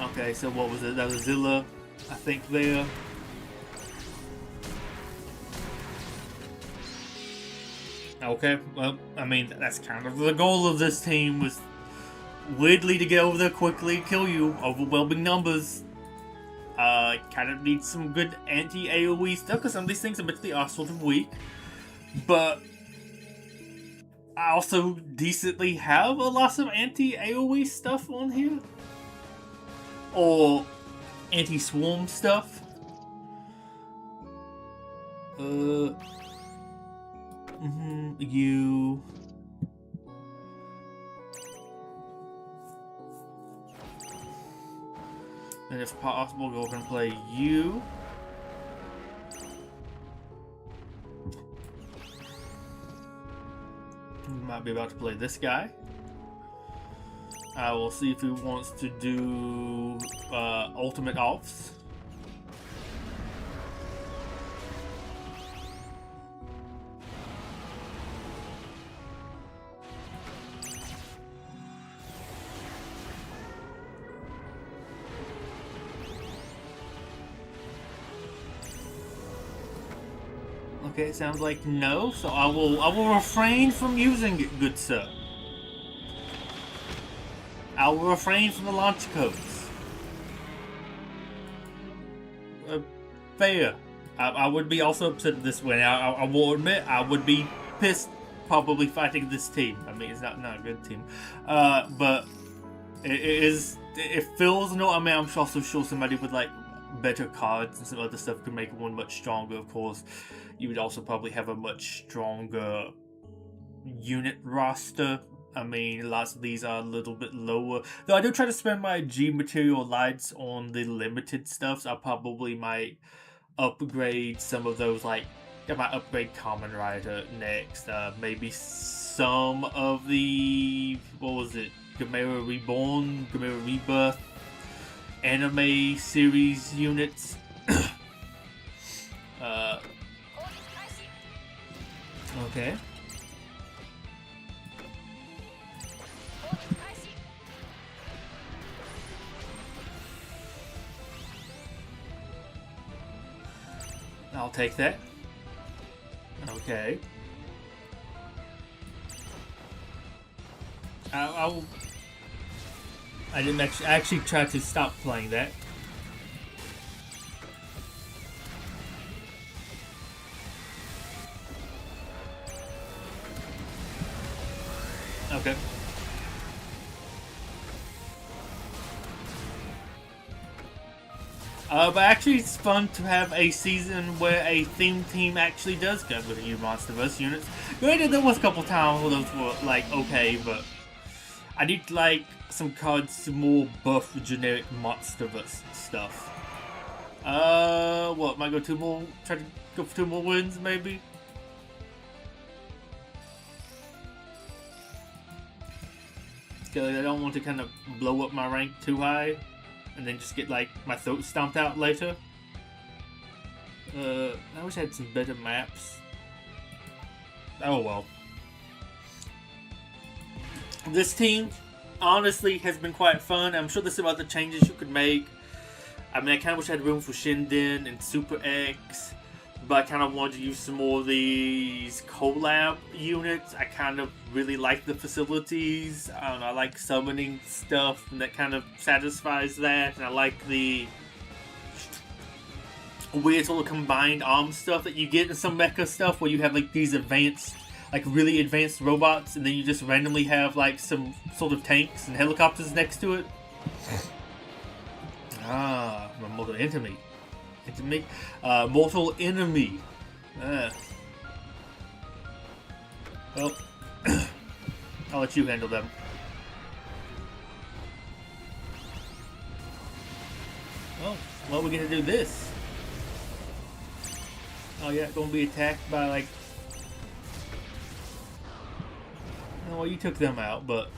Okay, so what was it? That was Godzilla, I think, there. Okay, well, I mean, that's kind of the goal of this team, was weirdly to get over there quickly, kill you, overwhelming numbers. Kind of need some good anti-AoE stuff, because some of these things admittedly are sort of weak. But I also decently have a lot of anti-AoE stuff on here. Or anti-swarm stuff. You... And if possible, go ahead and play you. We might be about to play this guy. I will see if he wants to do ultimate offs. Okay, it sounds like no, so I will refrain from using it, good sir. I will refrain from the launch codes. Fair. I would be also upset at this way. I will admit, I would be pissed probably fighting this team. I mean, it's not a good team. But it feels, no, I mean, I'm also sure somebody with like better cards and some other stuff could make one much stronger. Of course, you would also probably have a much stronger unit roster. I mean, lots of these are a little bit lower. Though I do try to spend my G material lights on the limited stuff, so I probably might upgrade some of those, like, I might upgrade Common Rider next. Maybe some of the, what was it, Gamera Reborn, Gamera Rebirth anime series units. Okay. I'll take that. Okay. I didn't actually try to stop playing that. Okay. But actually, it's fun to have a season where a theme team actually does go with new Monsterverse units. Granted, there was a couple times where those were like okay, but I need like some cards to more buff generic Monsterverse stuff. What? Might go 2 more? Try to go for 2 more wins, maybe. Because I don't want to kind of blow up my rank too high. And then just get like my throat stomped out later. I wish I had some better maps. Oh well. This team honestly has been quite fun. I'm sure there's some other changes you could make. I mean, I kind of wish I had room for Shinden and Super X, but I kind of wanted to use some more of these collab units. I kind of really like the facilities. I don't know, I like summoning stuff, and that kind of satisfies that. And I like the weird sort of combined arm stuff that you get in some mecha stuff, where you have like these advanced, like really advanced robots, and then you just randomly have like some sort of tanks and helicopters next to it. Ah, my mortal enemy. Mortal enemy. Well, I'll let you handle them. Oh, well, we're gonna do this. Oh yeah, gonna be attacked by like. Oh, well, you took them out, but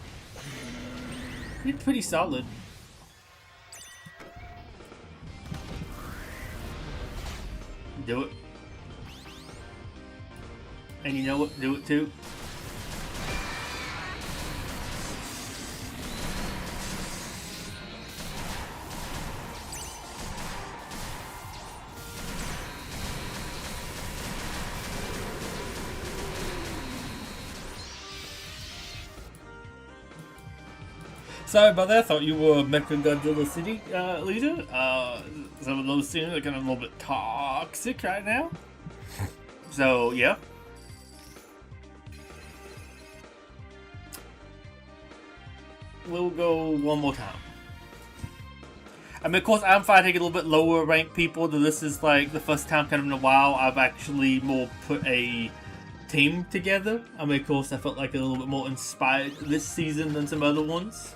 you're pretty solid. Do it. And you know what? Do it too. Sorry about that. I thought you were Mecha Godzilla City leader. Some of those scenes are kind of a little bit toxic right now. So, yeah. We'll go one more time. I mean, of course, I'm fighting a little bit lower ranked people. This is like the first time kind of in a while I've actually more put a team together. I mean, of course, I felt like a little bit more inspired this season than some other ones.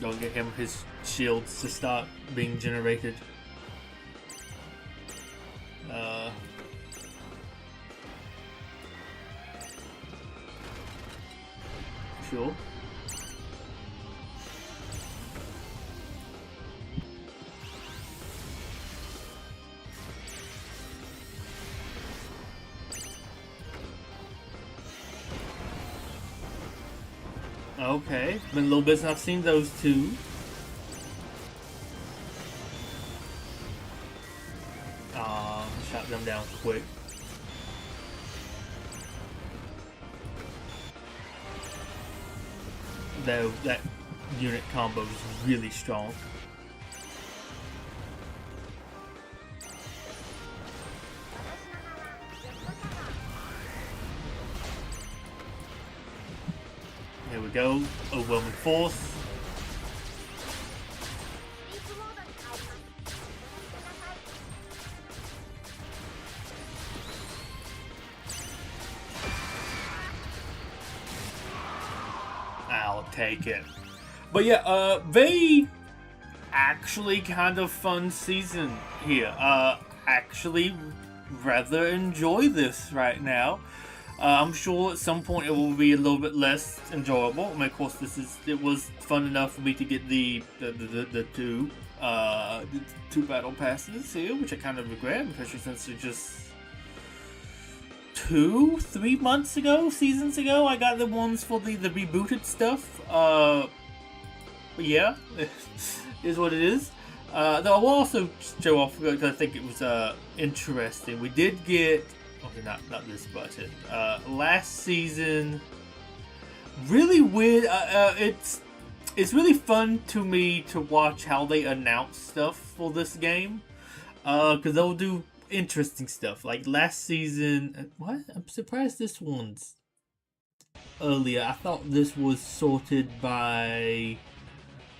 Don't get him his shields to start being generated. Sure. Okay, been a little bit since I've seen those two. Shot them down quick. Though that unit combo is really strong. Here we go, overwhelming force. I'll take it. But yeah, very actually kind of fun season here. Actually rather enjoy this right now. I'm sure at some point it will be a little bit less enjoyable. I mean, of course, it was fun enough for me to get the two battle passes here, which I kind of regret, especially since it's just 2-3 months ago, seasons ago, I got the ones for the rebooted stuff. But yeah, is what it is. Though I will also show off because I think it was interesting. We did get. Okay, not this button. Last season, really weird. it's really fun to me to watch how they announce stuff for this game. Because they'll do interesting stuff. Like last season, what? I'm surprised this one's earlier. I thought this was sorted by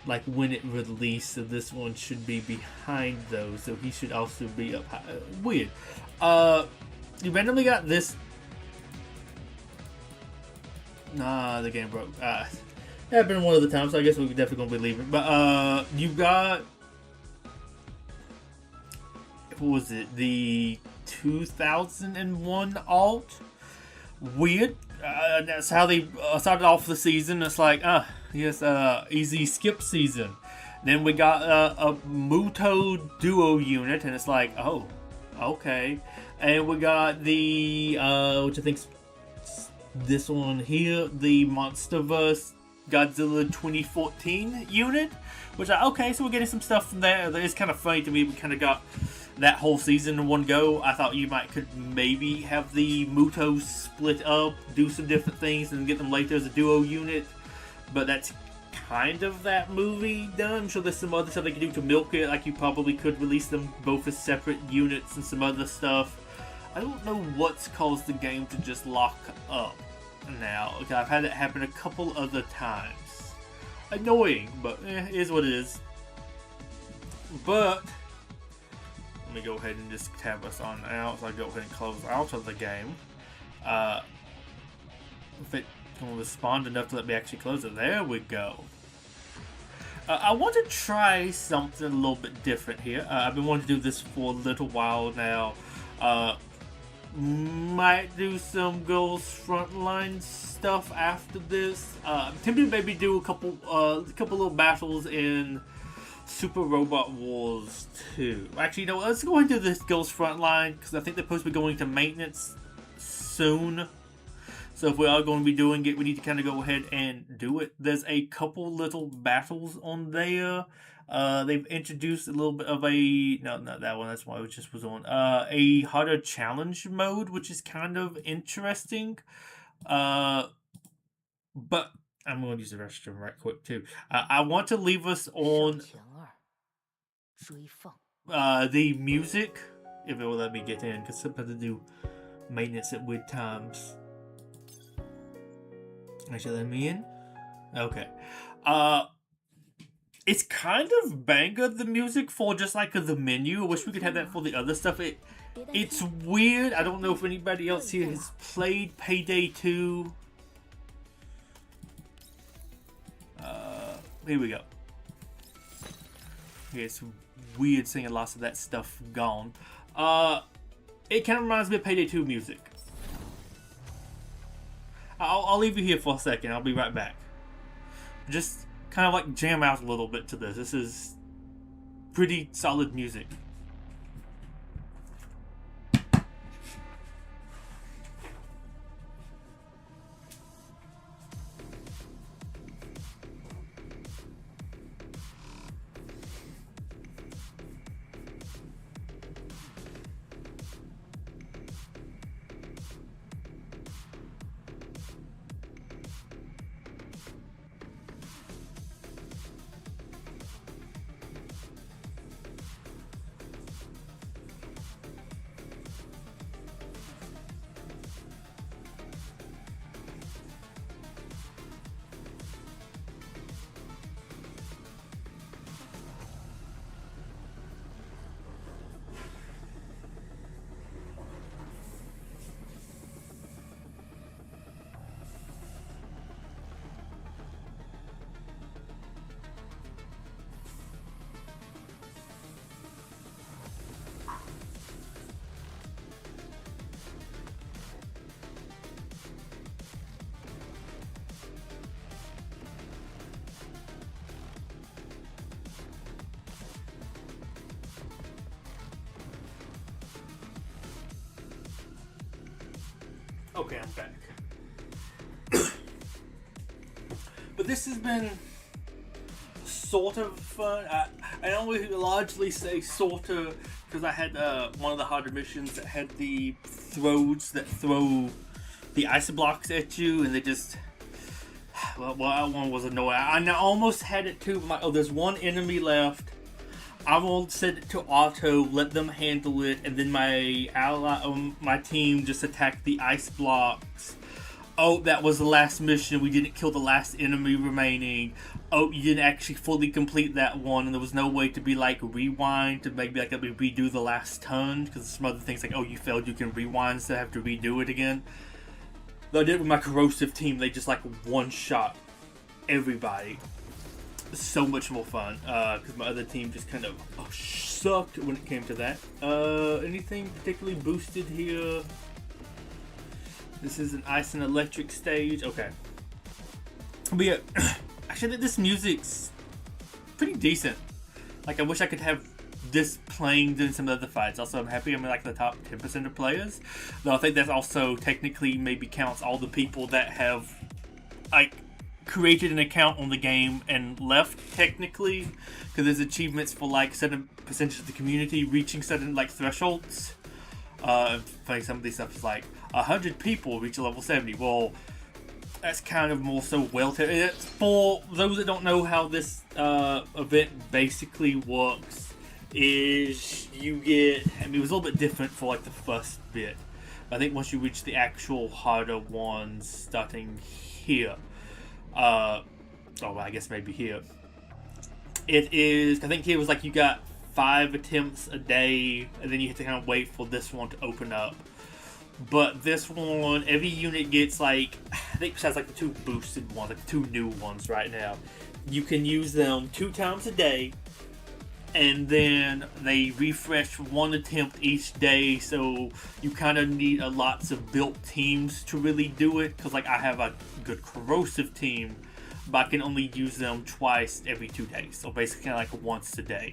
like when it released, so this one should be behind those. So he should also be up high. Weird. You randomly got this. Nah, the game broke. Happened one of the times, so I guess we're definitely gonna be leaving. But you got, what was it? The 2001 alt. Weird. That's how they started off the season. It's like, yes, easy skip season. Then we got a Muto duo unit, and it's like, oh, okay. And we got the, which I think's this one here, the Monsterverse Godzilla 2014 unit, which okay, so we're getting some stuff from there. It's kind of funny to me. We kind of got that whole season in one go. I thought you could maybe have the Mutos split up, do some different things, and get them later as a duo unit. But that's kind of that movie done. I'm sure there's some other stuff they could do to milk it. Like you probably could release them both as separate units and some other stuff. I don't know what's caused the game to just lock up now. Okay, I've had it happen a couple other times. Annoying, but it is what it is. But let me go ahead and just tab us on out. So I go ahead and close out of the game. If it will respond enough to let me actually close it, there we go. I want to try something a little bit different here. I've been wanting to do this for a little while now. Might do some Girls Frontline stuff after this. Tempted to maybe do a couple little battles in Super Robot Wars 2. Actually, no, let's go into this Girls Frontline because I think they're supposed to be going to maintenance soon. So if we are going to be doing it, we need to kind of go ahead and do it. There's a couple little battles on there. They've introduced a little bit of a... No, not that one. That's why it just was on. A harder challenge mode, which is kind of interesting. But I'm going to use the restroom right quick, too. I want to leave us on the music, if it will let me get in, because sometimes I do maintenance at weird times. Actually, let me in? Okay. It's kind of banger, the music, for just like the menu. I wish we could have that for the other stuff. It's weird. I don't know if anybody else here has played Payday 2. Here we go. Yeah, it's weird seeing lots of that stuff gone. It kind of reminds me of Payday 2 music. I'll leave you here for a second. I'll be right back. Just kind of like jam out a little bit to this. This is pretty solid music. Okay, I'm back. But this has been sort of fun. I only largely say sort of because I had one of the harder missions that had the throws that throw the ice blocks at you, and they just well, that one was annoying. I almost had it too. I'm like, oh, there's one enemy left. I will set it to auto, let them handle it, and then my my team just attacked the ice blocks. Oh, that was the last mission. We didn't kill the last enemy remaining. Oh, you didn't actually fully complete that one, and there was no way to be like rewind to maybe like redo the last turn, because some other things like, oh, you failed, you can rewind instead of have to redo it again. Though I did it with my corrosive team, they just like one shot everybody. So much more fun, because my other team just kind of sucked when it came to that. Anything particularly boosted here? This is an ice and electric stage. Okay. But yeah, actually this music's pretty decent. Like, I wish I could have this playing during some other fights. Also, I'm happy I'm in like the top 10% of players. Though I think that also technically maybe counts all the people that have like created an account on the game and left, technically, because there's achievements for like certain percentage of the community reaching certain like thresholds. Funny, some of these stuff is like 100 people reach a level 70. Well, that's kind of more so it's for those that don't know how this event basically works. Is you get, I mean, it was a little bit different for like the first bit. I think once you reach the actual harder ones, starting here, I guess maybe here, it is, I think here was like you got 5 attempts a day, and then you have to kind of wait for this one to open up. But this one, every unit gets like, I think besides like the 2 boosted ones, like 2 new ones right now, you can use them 2 times a day, and then they refresh 1 attempt each day, so you kind of need lots of built teams to really do it, because like I have a good corrosive team, but I can only use them twice every 2 days, so basically kind of like once a day.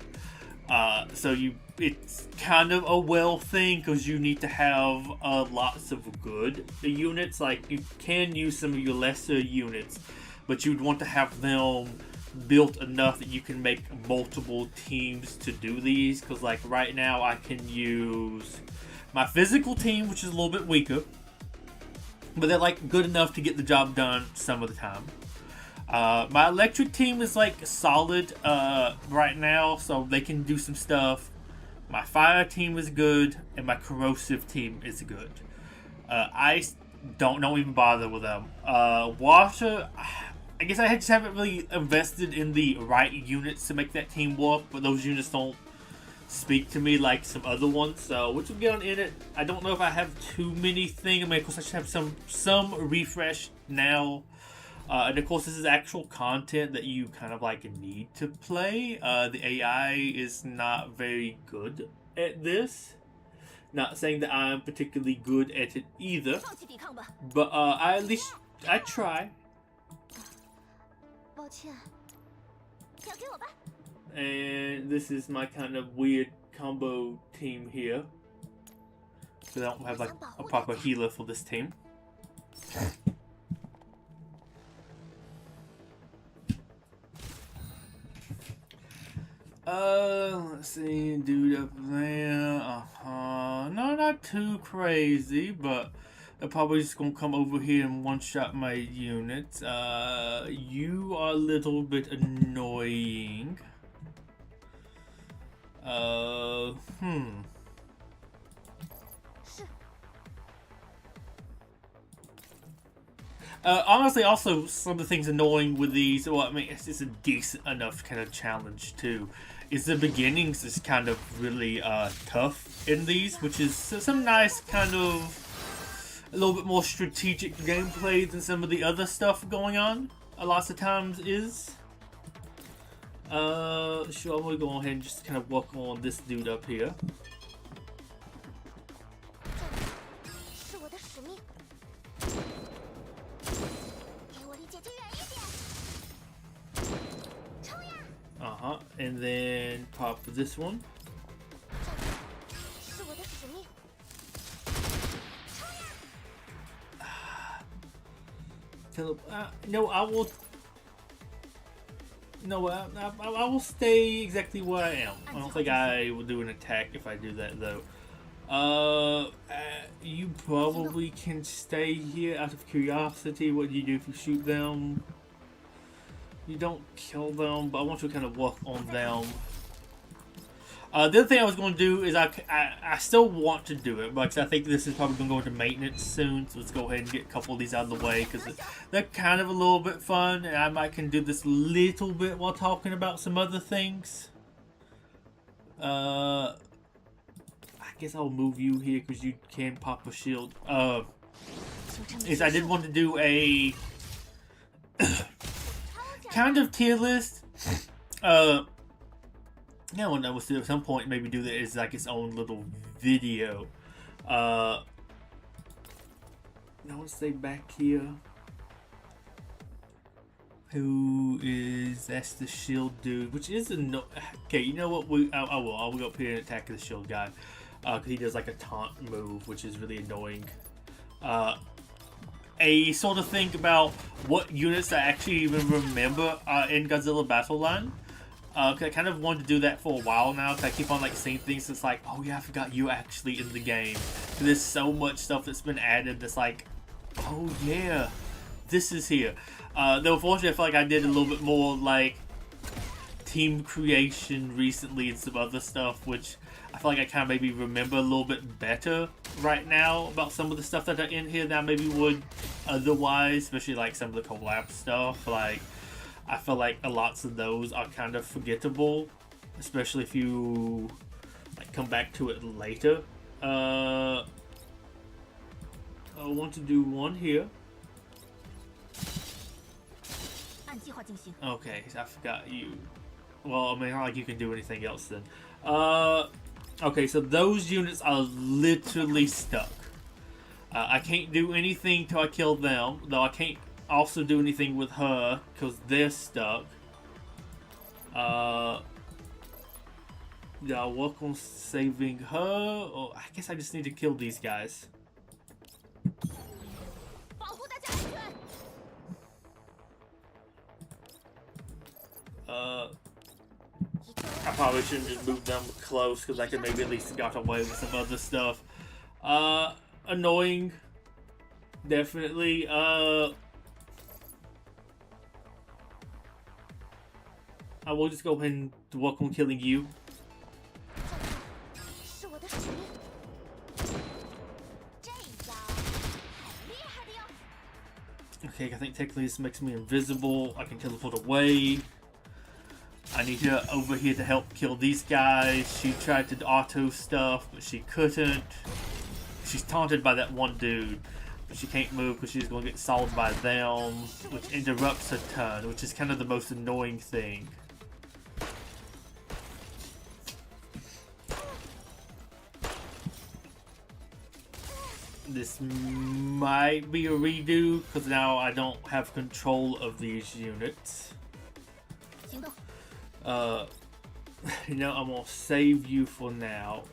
So it's kind of a well thing, because you need to have lots of good units. Like, you can use some of your lesser units, but you'd want to have them built enough that you can make multiple teams to do these. Because like right now I can use my physical team, which is a little bit weaker, but they're like good enough to get the job done some of the time. My electric team is like solid right now, so they can do some stuff. My fire team is good, and my corrosive team is good. Ice, don't even bother with them. Water, I guess I just haven't really invested in the right units to make that team work, but those units don't speak to me like some other ones, so which will get on in it. I don't know if I have too many things. I mean, of course I should have some refresh now. And of course, this is actual content that you kind of like need to play. The AI is not very good at this. Not saying that I'm particularly good at it either, but I try. And this is my kind of weird combo team here, because I don't have like a proper healer for this team. Let's see, dude up there. No, not too crazy, but they're probably just gonna come over here and one-shot my units. You are a little bit annoying. Honestly, also, some of the things annoying with these, well, I mean, it's a decent enough kind of challenge, too, is the beginnings is kind of really tough in these, which is some nice kind of, a little bit more strategic gameplay than some of the other stuff going on, lots of times is. Sure, I'm gonna go ahead and just kind of work on this dude up here. And then pop for this one. No, I will. No, I will stay exactly where I am. I don't think I will do an attack if I do that, though. You probably can stay here out of curiosity. What do you do if you shoot them? you don't kill them, but I want you to kind of work on them. The other thing I was going to do is I still want to do it, but I think this is probably going to go into maintenance soon. So let's go ahead and get a couple of these out of the way because they're kind of a little bit fun, and I might can do this a little bit while talking about some other things. I guess I'll move you here because you can pop a shield. Is I did want to do a kind of tier list. Yeah, well, I will at some point maybe do that as like its own little video. Now let's say back here. That's the shield dude, which is a okay. You know what? I'll go up here and attack the shield guy, because he does like a taunt move, which is really annoying. A sort of think about what units I actually even remember in Godzilla Battle Line. I kind of wanted to do that for a while now, because I keep on like seeing things that's like, oh yeah, I forgot you're actually in the game. There's so much stuff that's been added that's like, oh yeah, this is here. Though unfortunately I feel like I did a little bit more like team creation recently and some other stuff, which I feel like I kind of maybe remember a little bit better right now about some of the stuff that are in here that I maybe would otherwise, especially like some of the collab stuff. Like, I feel like a lots of those are kind of forgettable, especially if you like come back to it later. I want to do one here. Okay, I forgot you. Well, I mean, not like you can do anything else then. Okay, so those units are literally stuck. I can't do anything till I kill them, though I can't also do anything with her because they're stuck. Yeah, I'll work on saving her. Or I guess I just need to kill these guys. I probably shouldn't just move them close because I could maybe at least got away with some other stuff. Annoying. Definitely. I will just go ahead and work on killing you. Okay, I think technically this makes me invisible. I can teleport away. I need her over here to help kill these guys. She tried to auto stuff, but she couldn't. She's taunted by that one dude, but she can't move because she's going to get solved by them, which interrupts her turn, which is kind of the most annoying thing. This might be a redo because now I don't have control of these units. You know, I'm gonna save you for now.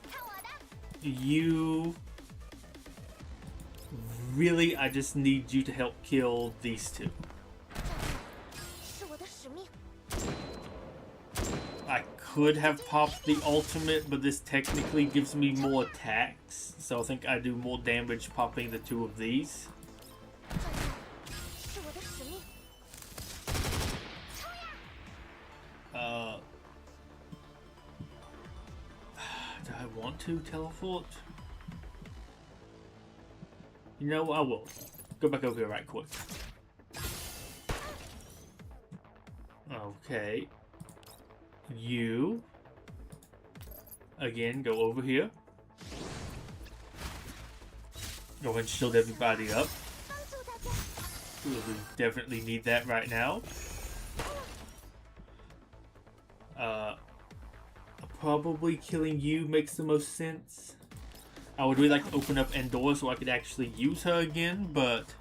You really, I just need you to help kill these two. I could have popped the ultimate, but this technically gives me more attacks, so I think I do more damage popping the two of these. Do I want to teleport? You know, I will. Go back over here right quick. Okay. You. Again, go over here. Go ahead and shield everybody up. We definitely need that right now. Probably killing you makes the most sense. I would really like to open up Endor so I could actually use her again, but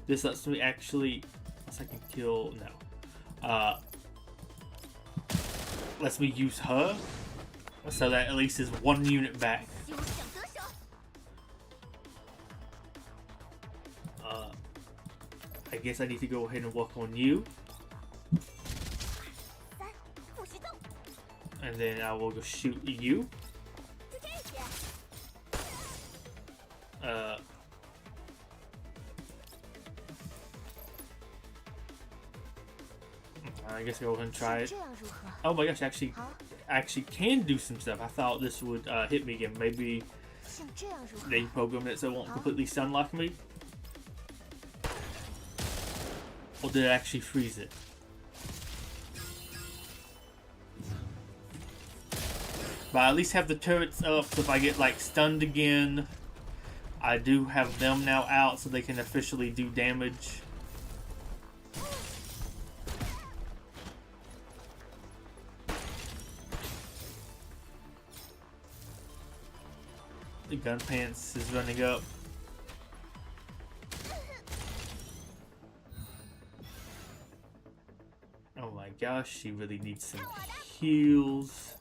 this lets me actually, unless I can kill, no. Lets me use her, so that at least is one unit back. I guess I need to go ahead and work on you. And then I will go shoot you. I guess I'll go ahead and try it. Oh my gosh, actually can do some stuff. I thought this would hit me again. Maybe they programmed it so it won't completely stun lock me. Or did it actually freeze it? But I at least have the turrets up, so if I get like stunned again, I do have them now out so they can officially do damage. The gun pants is running up. Oh my gosh, she really needs some heals.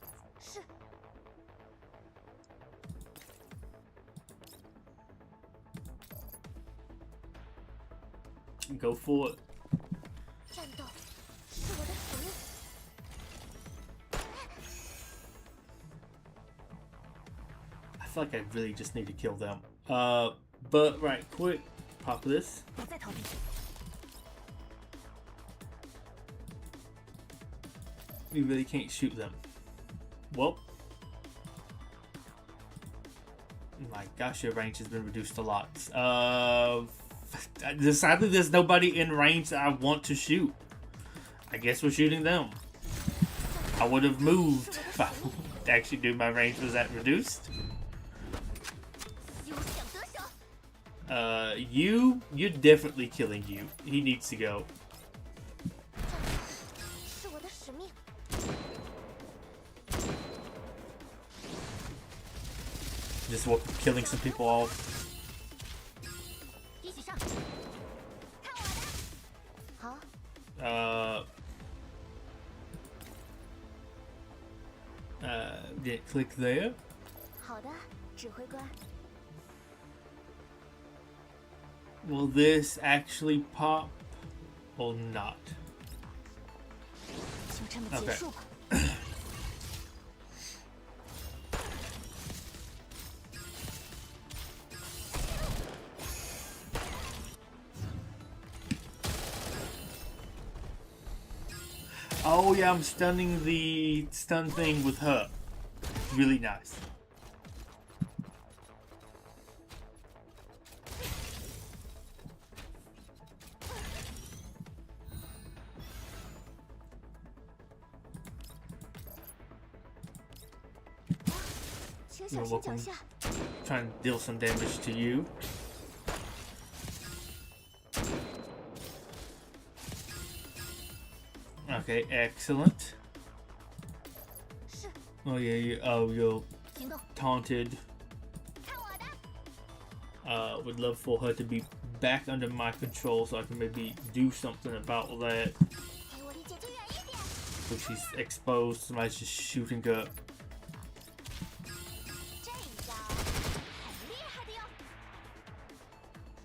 Go for it. I feel like I really just need to kill them. But right quick, pop this. We really can't shoot them. Well, my gosh, your range has been reduced a lot. Sadly, there's nobody in range that I want to shoot. I guess we're shooting them. I would have moved if I actually knew my range was that reduced. You're definitely killing you. He needs to go. Just killing some people off. Didn't click there. Will this actually pop or not? Okay. Oh yeah, I'm stunning the stun thing with her. Really nice. You're welcome. Trying to deal some damage to you. Okay, excellent. Oh yeah, you're taunted. Would love for her to be back under my control so I can maybe do something about that. So she's exposed, somebody's just shooting her.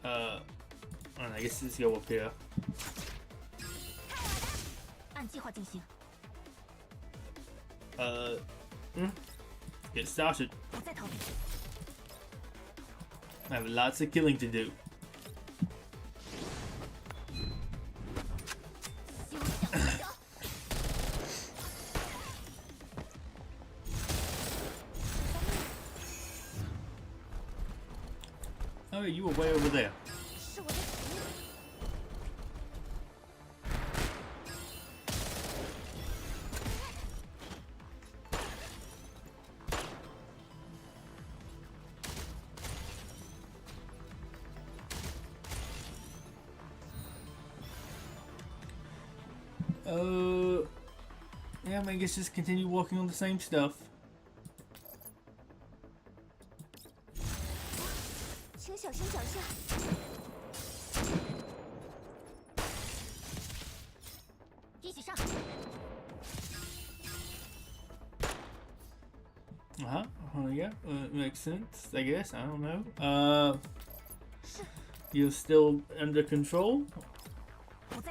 I guess let's go up here. Get started. I have lots of killing to do. Oh, you were way over there. Yeah, I guess just continue working on the same stuff. Yeah, makes sense, I guess. I don't know. You're still under control? It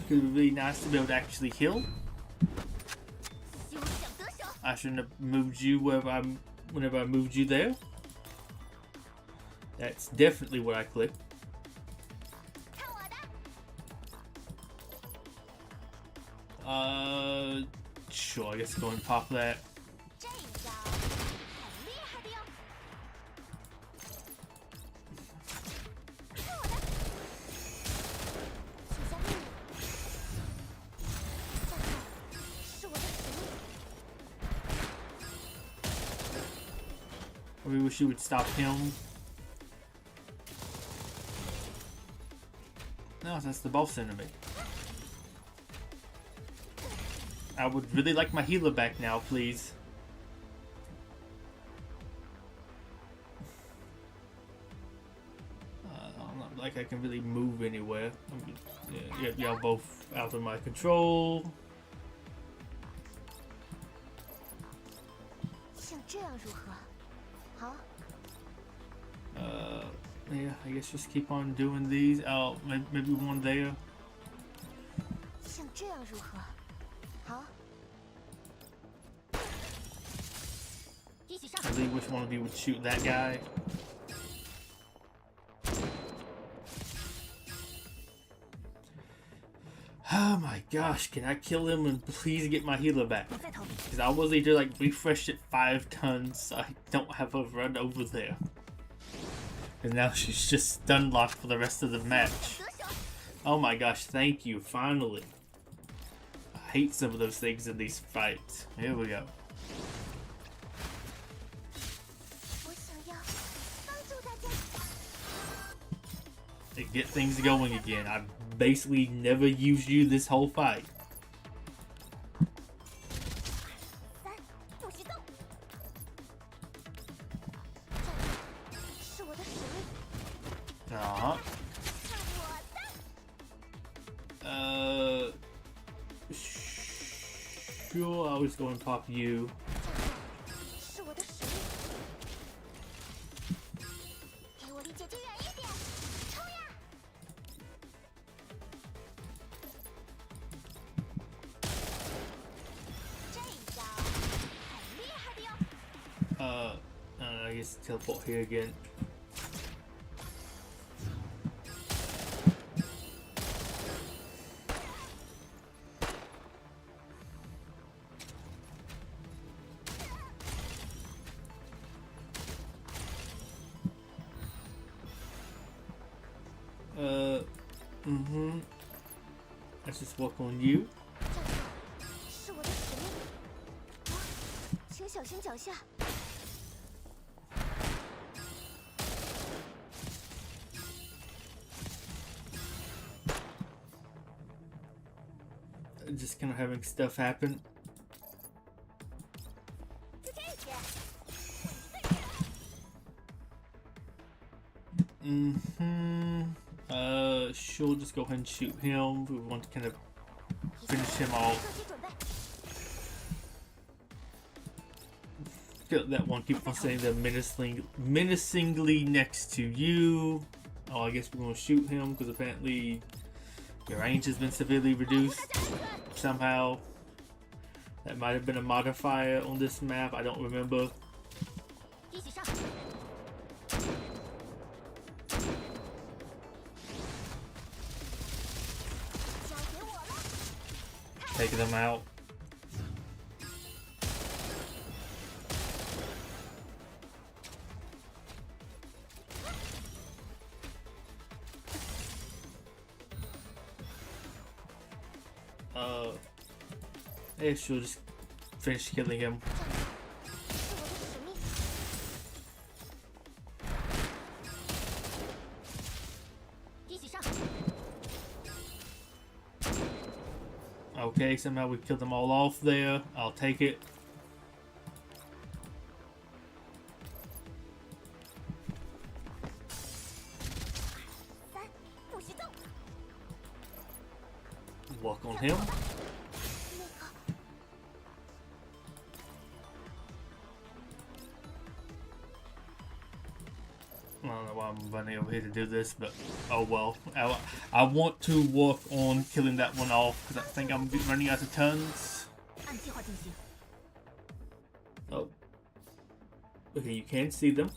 could be really nice to be able to actually heal. I shouldn't have moved you whenever I moved you there. That's definitely what I clicked. Sure, I guess go and pop that. I really wish you would stop him. No, that's the boss enemy. I would really like my healer back now, please. Not like I can really move anywhere. Yeah, y'all both out of my control. Yeah, I guess just keep on doing these. Oh, maybe one there. I really wish one of you would shoot that guy. Oh my gosh, can I kill him and please get my healer back? Because I was able to like refresh it 5 tons, so I don't have a run over there. And now she's just stun locked for the rest of the match. Oh my gosh, thank you, finally. I hate some of those things in these fights. Here we go. To get things going again. I've basically never used you this whole fight. Sure, I'll just go and pop you. I guess teleport here again. Let's just work on you. Just kind of having stuff happen. Sure, just go ahead and shoot him. We want to kind of finish him off. That one keep on saying they're menacingly next to you. Oh, I guess we're going to shoot him because apparently your range has been severely reduced somehow. That might have been a modifier on this map. I don't remember. Taking them out. Yeah, she'll just finish killing him. Okay, somehow we killed them all off there. I'll take it. Walk on him. I don't know why I'm running over here to do this, but oh well. I want to work on killing that one off because I think I'm running out of tons. Oh. Okay, you can see them.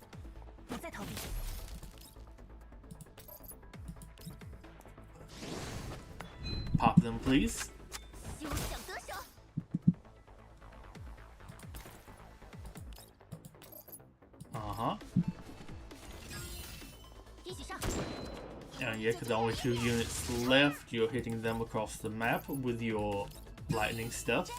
Pop them, please. Yeah, because the only 2 units left, you're hitting them across the map with your lightning stuff.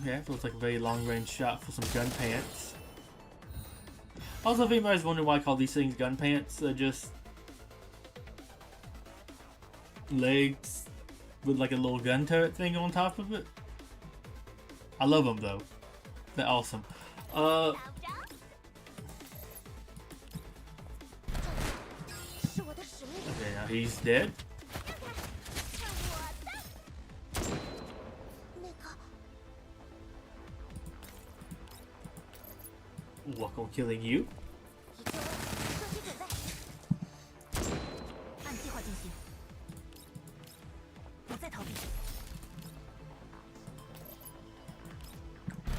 Yeah, looks like a very long-range shot for some gun pants. Also, if anybody's wondering why I call these things gun pants, they're just legs with like a little gun turret thing on top of it. I love them though. They're awesome. Okay, now he's dead. Work on killing you.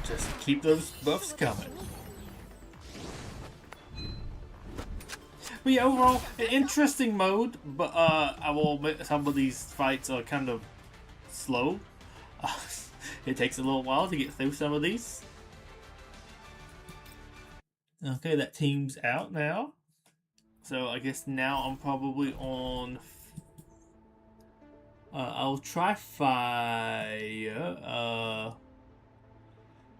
Just keep those buffs coming. But yeah, overall, an interesting mode, but I will admit some of these fights are kind of slow. It takes a little while to get through some of these. Okay, that team's out now. So I guess now I'm probably on... I'll try fire.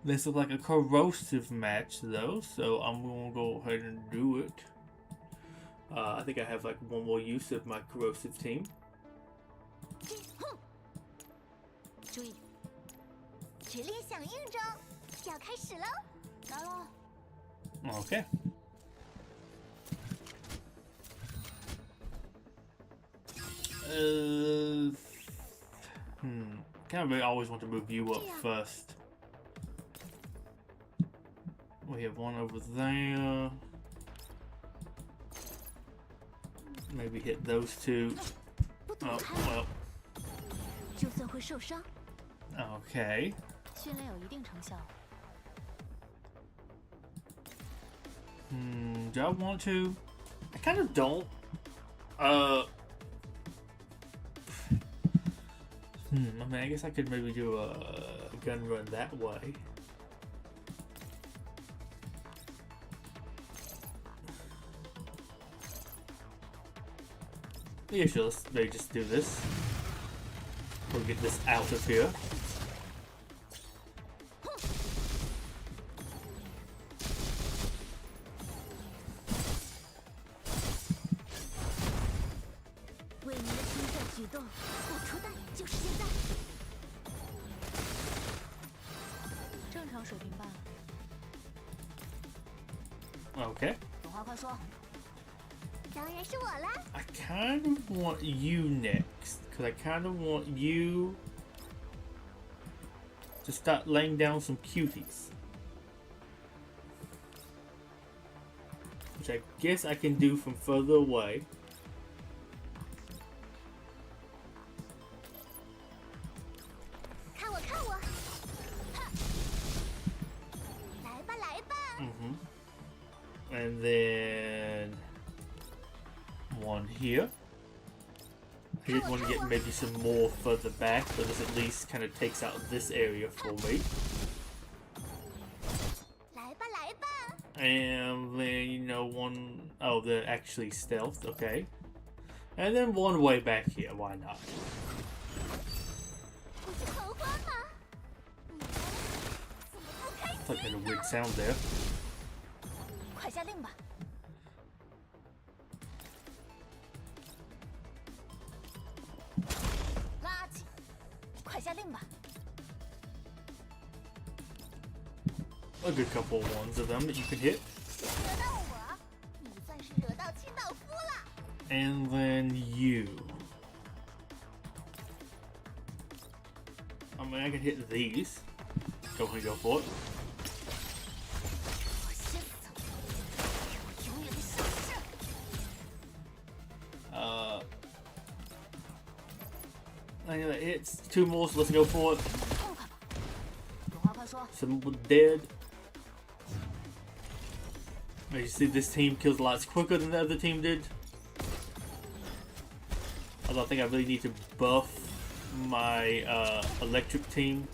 This looks like a corrosive match though, so I'm gonna go ahead and do it. I think I have like one more use of my corrosive team. Okay. Kind of really always want to move you up first. We have one over there. Maybe hit those 2. Oh, well. Okay. Do I want to? I kind of don't. I mean, I guess I could maybe do a gun run that way. Yeah, sure, let's maybe just do this. We'll get this out of here. Okay. I kind of want you next, because I kind of want you to start laying down some cuties. Which I guess I can do from further away. And then one here. I did want to get maybe some more further back, but this at least kind of takes out this area for me. And then, you know, one... Oh, they're actually stealthed, okay. And then one way back here, why not? It's like a weird sound there. A good couple of ones of them that you can hit. And then you. I mean, I can hit these. Go ahead and go for it. It's 2 more, so let's go for it. Some dead. As you see, this team kills lots quicker than the other team did. Although I think I really need to buff my electric team.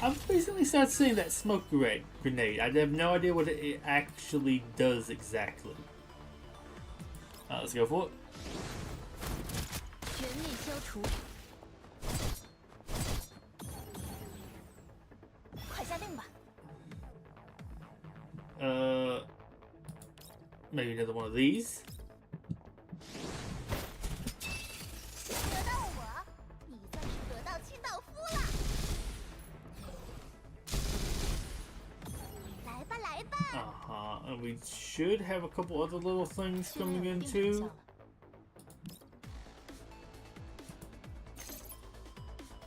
I've recently started seeing that smoke grenade. I have no idea what it actually does exactly. Let's go for it. Maybe another one of these. And we should have a couple other little things coming in too.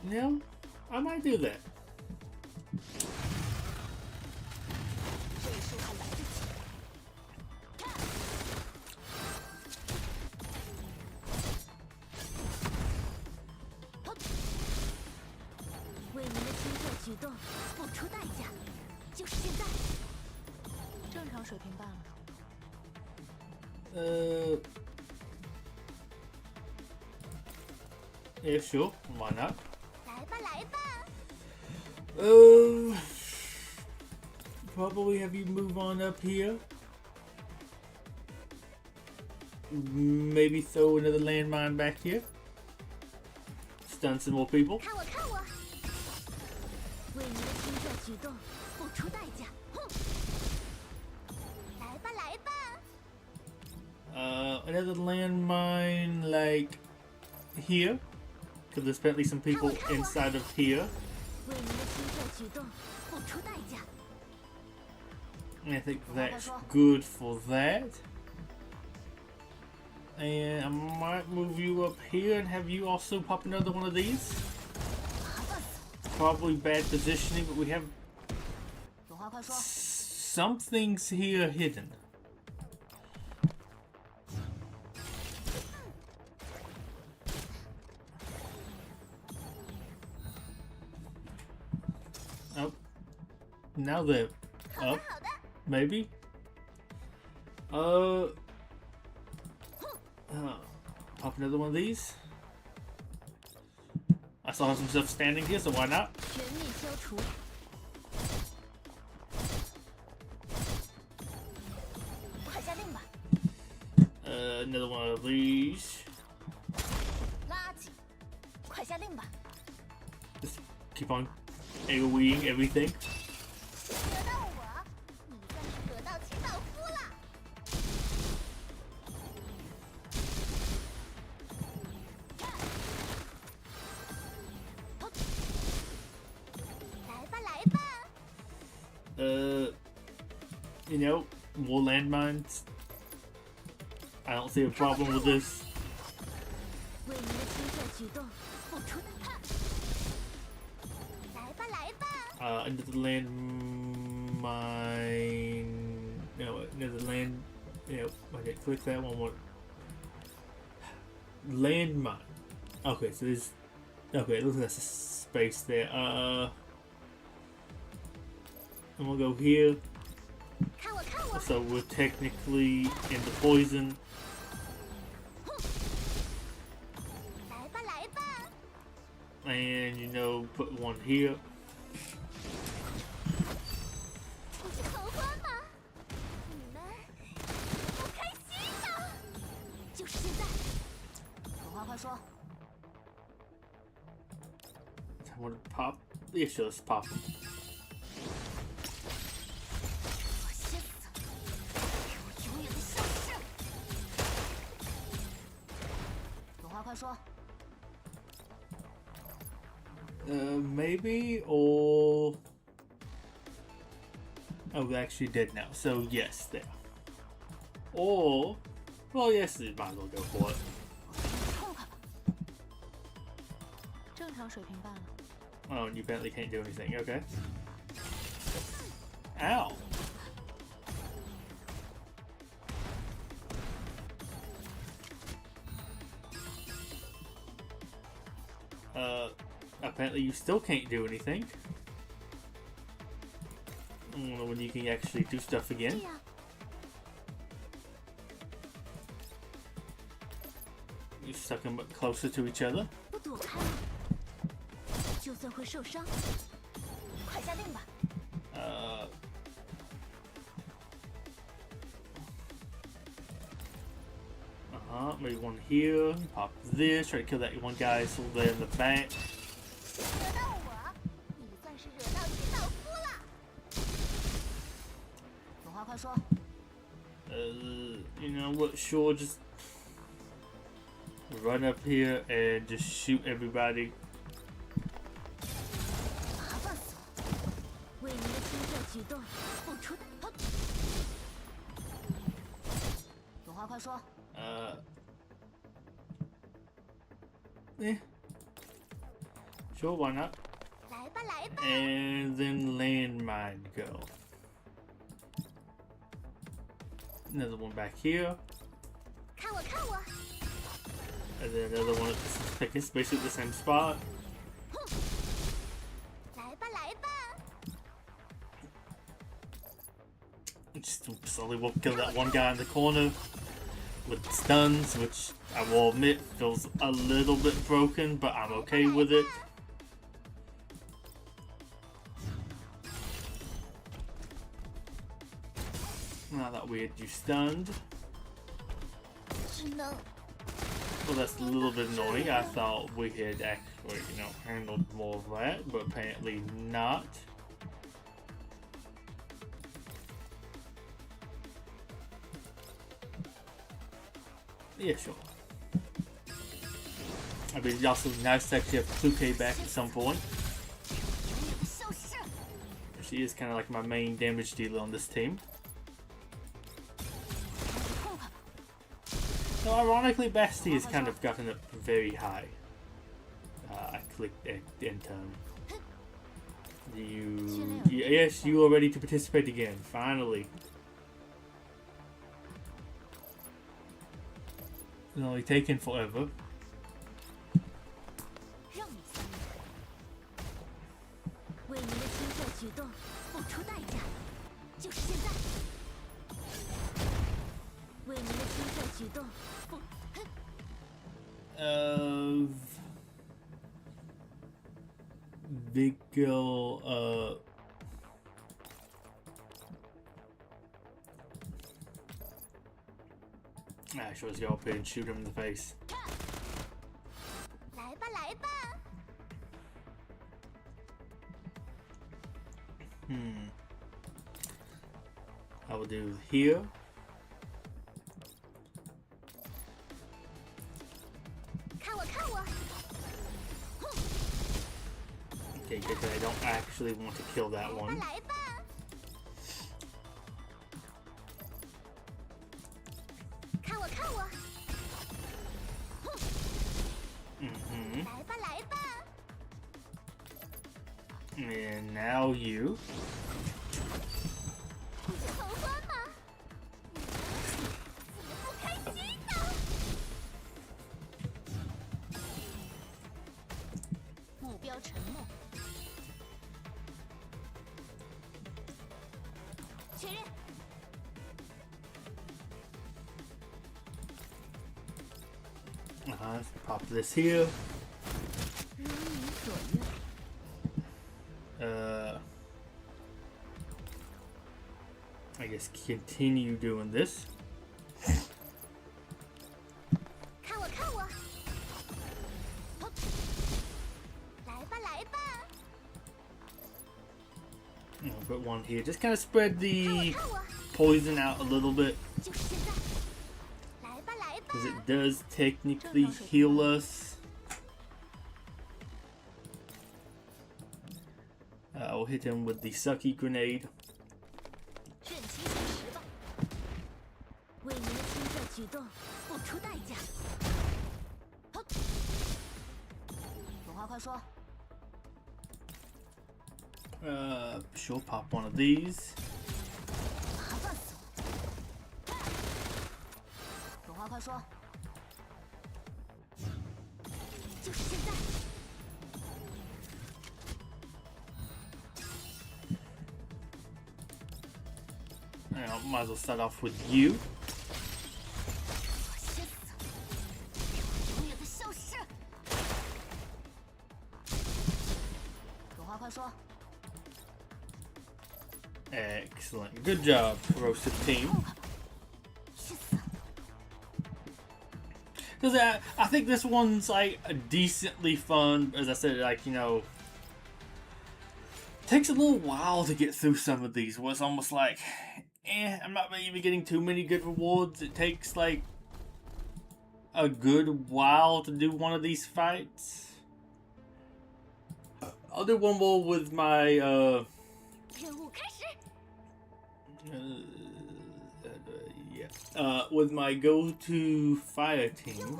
Yeah, I might do that. Yeah, sure. Why not? Probably have you move on up here. Maybe throw another landmine back here. Stun some more people. Another landmine like here. Because there's apparently some people inside of here. I think that's good for that. And I might move you up here and have you also pop another one of these. Probably bad positioning, but we have some things here hidden. Oh, now they're up. Maybe. Pop another one of these. I still have some stuff standing here, so why not? Another one of these. Just keep on AoEing everything. You know, more landmines. I don't see a problem with this. Another landmine. No, another land. You know, okay, click that one more. Landmine. Okay, so there's. Okay, it looks like there's a space there. And we'll go here. So we're technically in the poison. And you know, put one here. I want to pop. Yeah, sure, let's pop them. Maybe, or... Oh, we actually did now. So, yes, there. Or... Well, yes, it might as well go for it. Oh, you apparently can't do anything. Okay. Ow! Apparently you still can't do anything. I don't know when you can actually do stuff again. You stuck them closer to each other. Maybe one here. Pop this. Try to kill that one guy still there in the back. You know what? Sure, just run up here and just shoot everybody. Yeah. Sure, why not? And then landmine go. Another one back here. And then another one at this, basically the same spot. Just slowly will kill that one guy in the corner with stuns, which I will admit feels a little bit broken, but I'm okay with it. Now that we had you stunned. Well, that's a little bit annoying. I thought we had actually, you know, handled more of that, but apparently not. Yeah, sure. I mean, it's also nice to actually have 2K back at some point. She is kind of like my main damage dealer on this team. So ironically, Basti has kind of gotten up very high. I clicked enter. Yes, you are ready to participate again. Finally. It's only taken forever. Big girl, I should just go up here and shoot him in the face. I will do here. Okay, good that I don't actually want to kill that one. And now you. Let's pop this here. I guess continue doing this. I'll put one here. Just kind of spread the poison out a little bit. Because it does technically heal us. I'll hit him with the sucky grenade. Sure, pop one of these. might as well start off with you. Excellent. Good job, Roasted Team. Because I think this one's like decently fun. As I said, like, you know, takes a little while to get through some of these. Where it's almost like, I'm not even getting too many good rewards. It takes like a good while to do one of these fights. I'll do one more with my with my go-to fire team.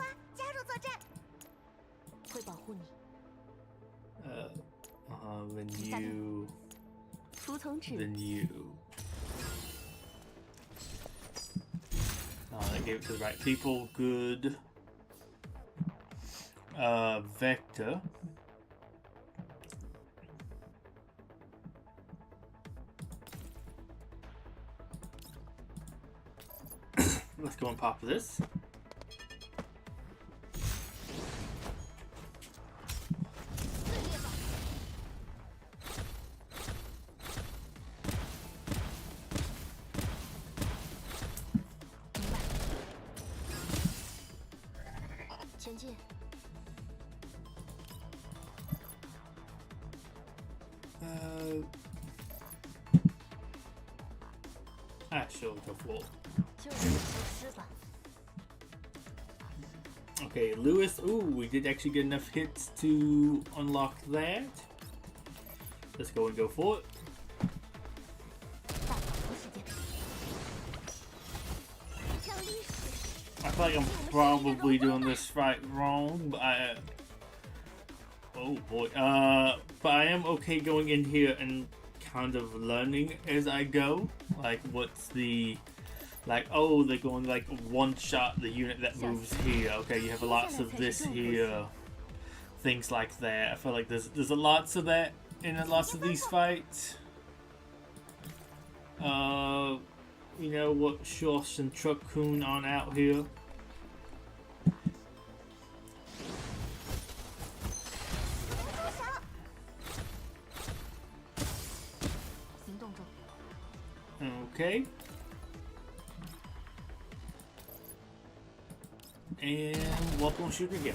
Then you. I gave it to the right people. Good. Vector. Let's go and pop this. Sure, go for it. Okay, Lewis. Ooh, we did actually get enough hits to unlock that. Let's go and go for it. I feel like I'm probably doing this fight wrong, but oh boy. But I am okay going in here and kind of learning as I go. Like, what's the, like, oh, they're going like one shot the unit that moves here. Okay, you have lots of this here. Things like that. I feel like there's lots of that in lots of these fights. You know what, Shosh and Truck-kun on out here. Okay. And welcome shoot again.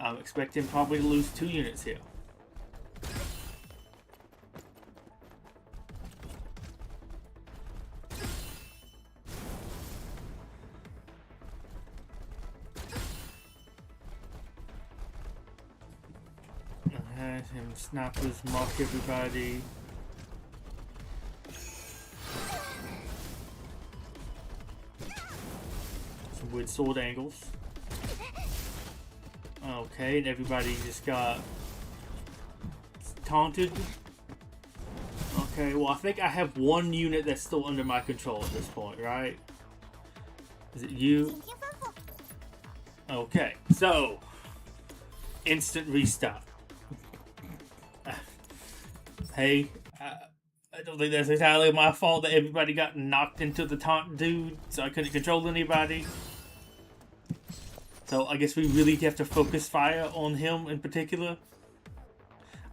I'm expecting probably to lose 2 units here. Him snappers mark everybody. Some weird sword angles. Okay, and everybody just got taunted. Okay, well I think I have 1 unit that's still under my control at this point, right? Is it you? Okay, so instant restart. Hey, I don't think that's entirely my fault that everybody got knocked into the taunt dude, so I couldn't control anybody. So I guess we really have to focus fire on him in particular.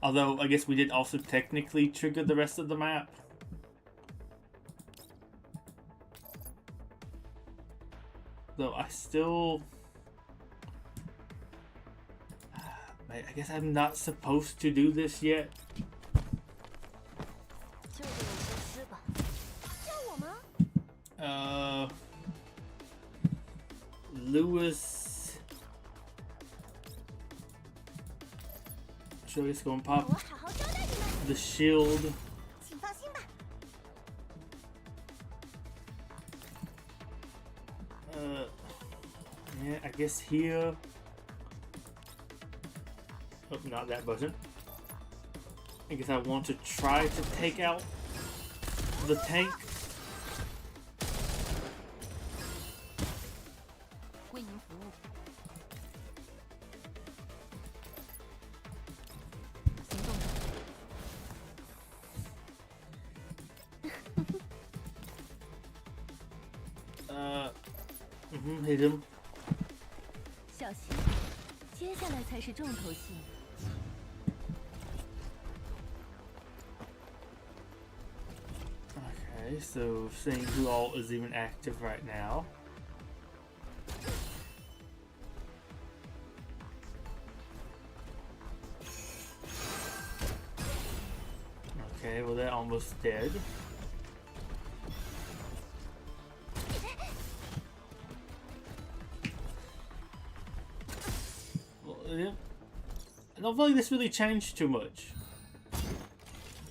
Although I guess we did also technically trigger the rest of the map. Though I still... I guess I'm not supposed to do this yet. Lewis. Should we just go and pop the shield? Yeah, I guess here. Oh, not that button. I guess I want to try to take out the tank. hit him. 小心，接下来才是重头戏。 Okay, so seeing who all is even active right now. Okay, well they're almost dead. Well, yeah. I don't feel like this really changed too much.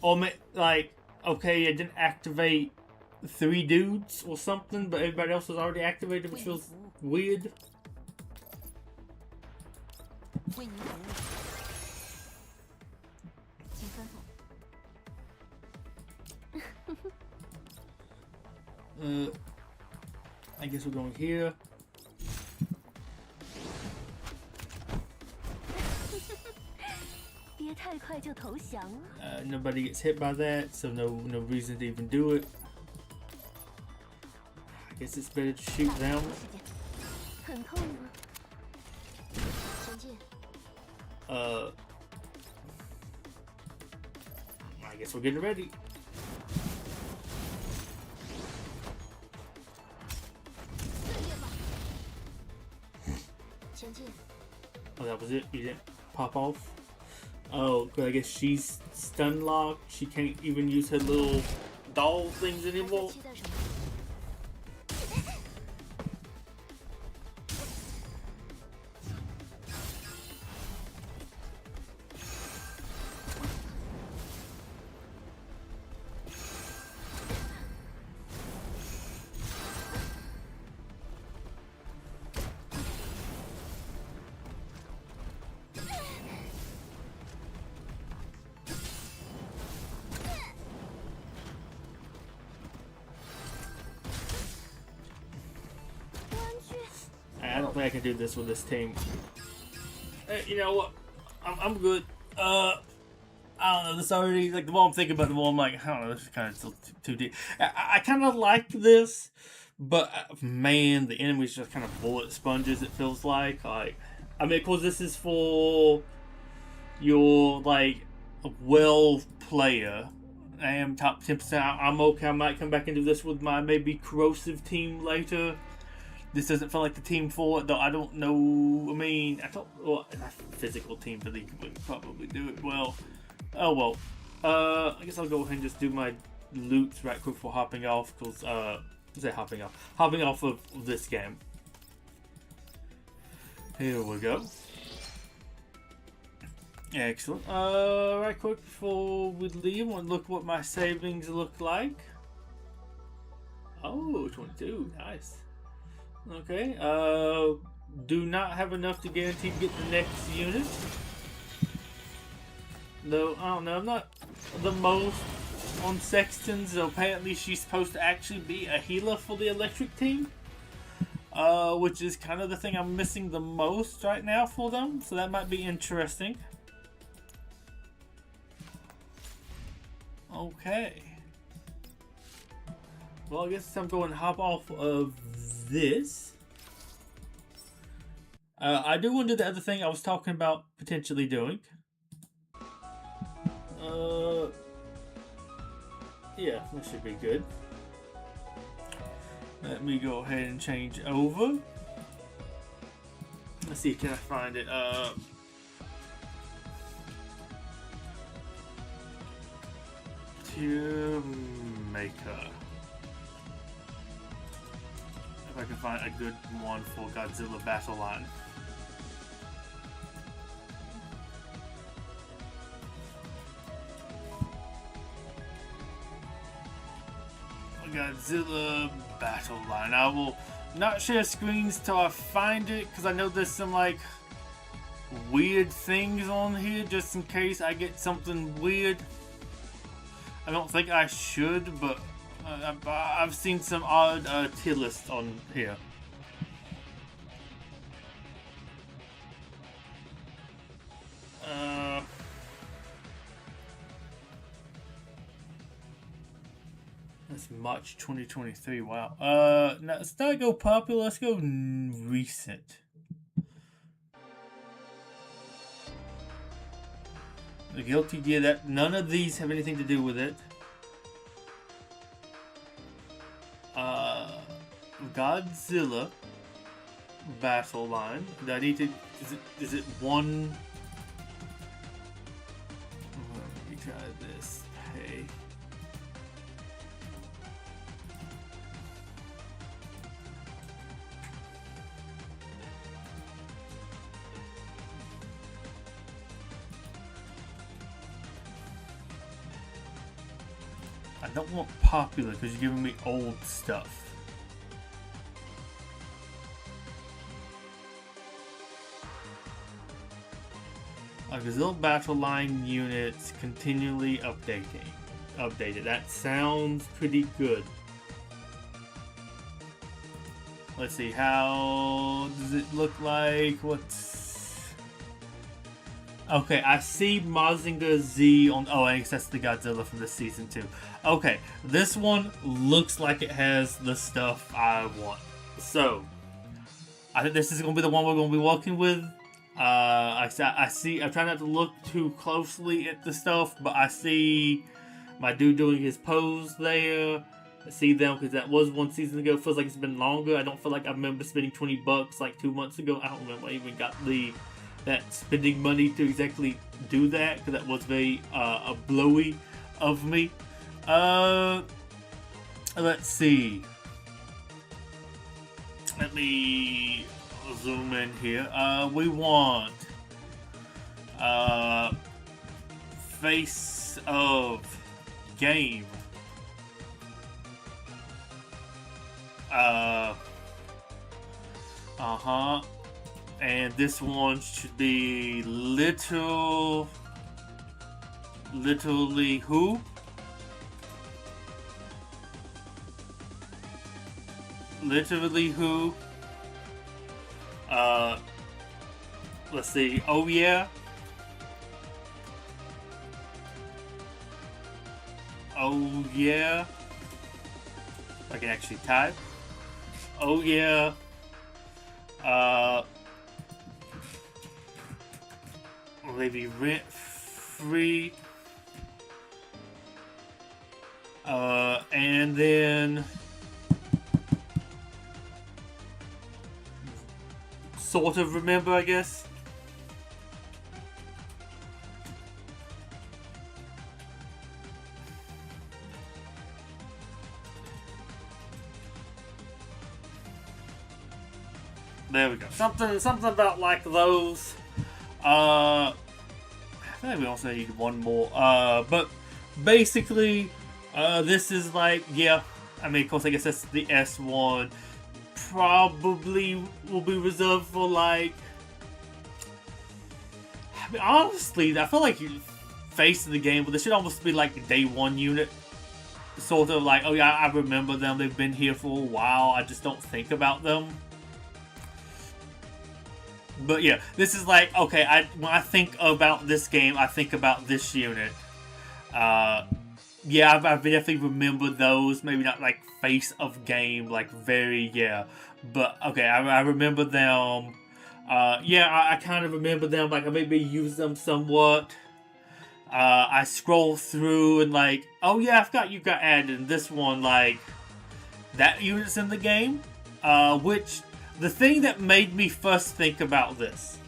Or like, okay, I didn't activate 3 dudes or something, but everybody else was already activated, which feels weird. 为您服务，请吩咐。 I guess we're going here. Nobody gets hit by that, so no reason to even do it. I guess it's better to shoot them. 很痛吗？前进。I guess we're getting ready. Oh, that was it? You didn't pop off? Oh, but I guess she's stun locked. She can't even use her little doll things anymore. I don't think I can do this with this team. You know what? I'm good. I don't know. This already, like, the more I'm thinking about it, the more I'm like, I don't know. This is kind of still too deep. I kind of like this, but man, the enemies just kind of bullet sponges. It feels like I mean, of course, this is for your like well player. I am top 10%. I'm okay. I might come back and do this with my maybe corrosive team later. This doesn't feel like the team for it, though. I don't know. I mean, I don't. Well, a physical team, but they could probably do it well. Oh well. I guess I'll go ahead and just do my loots right quick before hopping off. Cause hopping off of this game. Here we go. Excellent. Right quick before we leave, I want to look what my savings look like. Oh, 22. Nice. Okay, do not have enough to guarantee to get the next unit. Though, I don't know, I'm not the most on Sextons, so apparently she's supposed to actually be a healer for the electric team. Which is kind of the thing I'm missing the most right now for them, so that might be interesting. Okay. Well, I guess I'm going to hop off of this. I do want to do the other thing I was talking about potentially doing. Yeah, that should be good. Let me go ahead and change over. Let's see, can I find it? Tier maker. If I can find a good one for Godzilla Battle Line. Godzilla Battle Line. I will not share screens till I find it, because I know there's some like weird things on here just in case I get something weird. I don't think I should, but I've seen some odd tier lists on here. That's March 2023. Wow. Now let's not go popular. Let's go recent. The Guilty Gear. That none of these have anything to do with it. Godzilla battle line. Do I need to? Is it one? Let me try this. Hey. I don't want popular because you're giving me old stuff. Godzilla battle line units continually updated. That sounds pretty good. Let's see, how does it look like? Okay, I see Mazinger Z on. Oh, I guess that's the Godzilla from the season 2. Okay, this one looks like it has the stuff I want. So, I think this is going to be the one we're going to be working with. I see. I'm trying not to look too closely at the stuff, but I see my dude doing his pose there. I see them because that was one season ago. It feels like it's been longer. I don't feel like I remember spending $20 like 2 months ago. I don't remember I even got that spending money to exactly do that because that was very blowy of me. Let's see. Let me zoom in here. We want face of game. And this one should be literally who? Literally who? Let's see. Oh yeah. Oh yeah. I can actually type. Oh yeah. Maybe rent free. And then sort of remember, I guess. There we go. Something about like those. I think we also need one more. But basically, this is like, yeah. I mean, of course, I guess that's the S1. Probably will be reserved for like. I mean, honestly, I feel like face of the game, but this should almost be like a day one unit. Sort of like, oh yeah, I remember them. They've been here for a while. I just don't think about them. But yeah, this is like, okay, when I think about this game, I think about this unit. Yeah, I definitely remember those. Maybe not like face of game, like very, yeah. But okay, I remember them. Yeah, I kind of remember them. Like I maybe use them somewhat. I scroll through and like, oh yeah, I forgot you got added in this one. Like that unit's in the game, which. The thing that made me first think about this,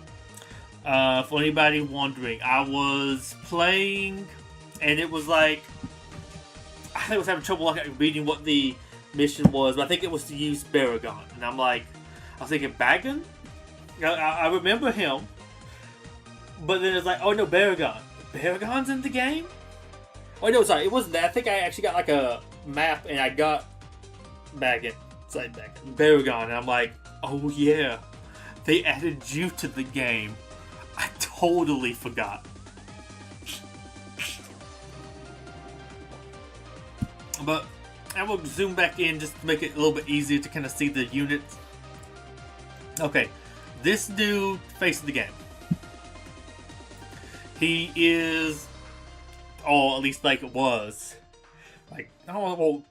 for anybody wondering, I was playing, and it was like, I think I was having trouble like reading what the mission was, but I think it was to use Baragon, and I'm like, I was thinking, Bagon? I remember him, but then it's like, oh no, Baragon. Baragon's in the game? Oh no, sorry, it wasn't that. I think I actually got like a map, and I got Bagon, Baragon, and I'm like, oh yeah, they added you to the game. I totally forgot. But I will zoom back in just to make it a little bit easier to kind of see the units. Okay, this dude face of the game. He is, or at least like it was, like, oh well,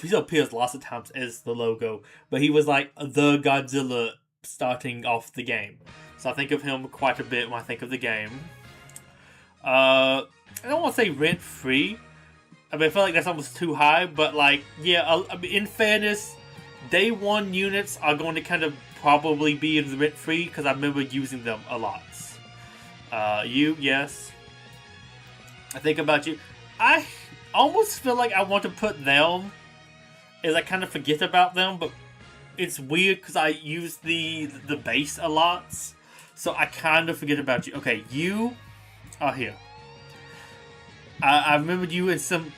he appears lots of times as the logo, but he was like the Godzilla starting off the game. So I think of him quite a bit when I think of the game. I don't want to say rent free. I mean, I feel like that's almost too high, but like, yeah. I mean, in fairness, day one units are going to kind of probably be in rent free because I remember using them a lot. Yes. I think about you. I almost feel like I want to put them as I kind of forget about them, but it's weird because I use the base a lot, so I kind of forget about you. Okay, you are here. I remembered you in some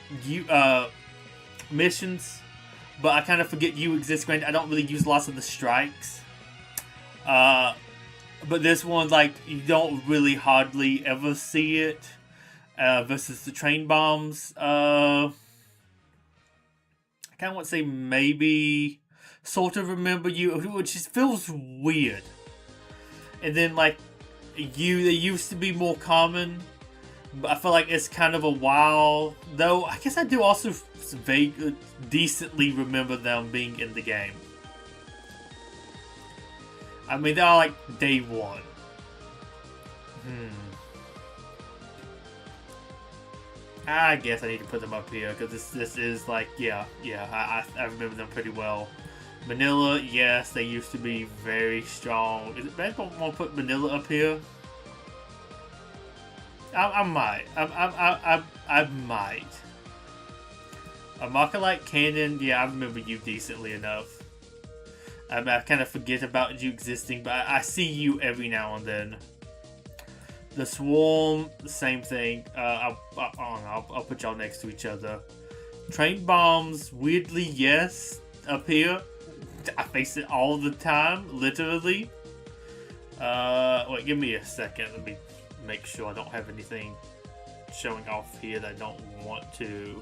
missions, but I kind of forget you exist. Granted, I don't really use lots of the strikes. But this one, like, you don't really hardly ever see it. Versus the train bombs. I kind of want to say maybe sort of remember you, which just feels weird. And then, like, they used to be more common. But I feel like it's kind of a while. Though, I guess I do also decently remember them being in the game. I mean, they're like day one. I guess I need to put them up here because this is like, yeah, I remember them pretty well. Manila, yes, they used to be very strong. Is it bad if I want to put Manila up here? I might. I might. A Markalite Cannon, yeah, I remember you decently enough. I kind of forget about you existing, but I see you every now and then. The Swarm, the same thing. I'll put y'all next to each other. Train bombs, weirdly, yes, up here. I face it all the time, literally. Wait, give me a second. Let me make sure I don't have anything showing off here that I don't want to.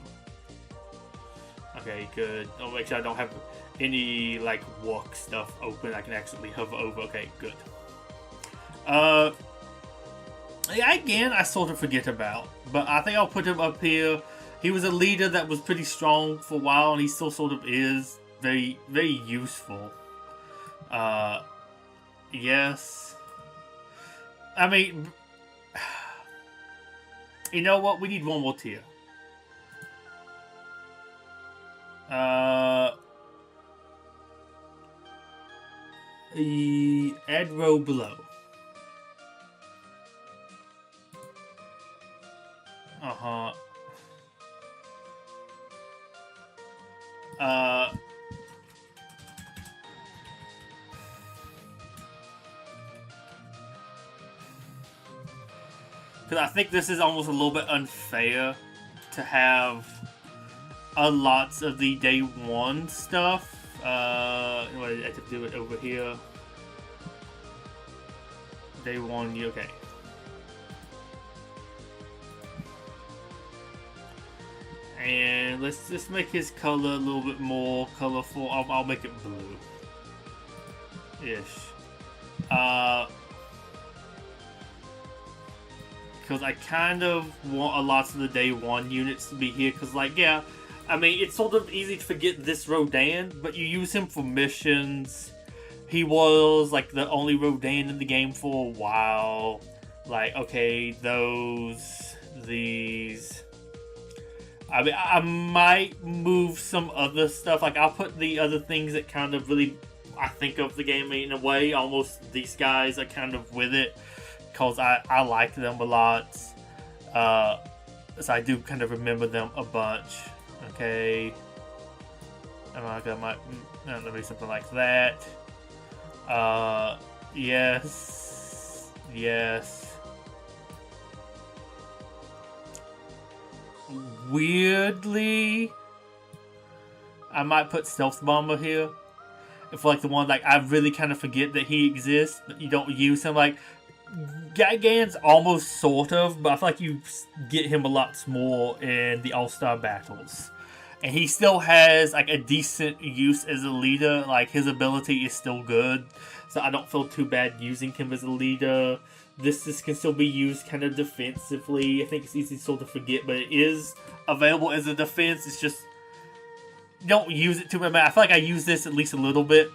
Okay, good. I'll make sure I don't have any, like, walk stuff open I can actually hover over. Okay, good. Yeah, again, I sort of forget about. But I think I'll put him up here. He was a leader that was pretty strong for a while, and he still sort of is. Very, very useful. Yes. I mean, you know what? We need one more tier. Add row below. Because I think this is almost a little bit unfair to have lots of the day one stuff. I have to do it over here. Day one, okay. And let's just make his color a little bit more colorful. I'll make it blue-ish. Because I kind of want a lot of the day one units to be here. Because, like, yeah, I mean, it's sort of easy to forget this Rodan, but you use him for missions. He was, like, the only Rodan in the game for a while. Like, okay, these. I mean, I might move some other stuff. Like, I'll put the other things that kind of really, I think of the game in a way. Almost these guys are kind of with it. Because I like them a lot. So I do kind of remember them a bunch. Okay. I might be something like that. Yes. Weirdly, I might put Stealth Bomber here. If like the one, like, I really kind of forget that he exists, but you don't use him. Like, Gigan's almost sort of, but I feel like you get him a lot more in the All-Star battles. and he still has like a decent use as a leader. Like his ability is still good, so I don't feel too bad using him as a leader. This can still be used kind of defensively. I think it's easy sort of forget, but it is available as a defense. It's just don't use it too much. I feel like I use this at least a little bit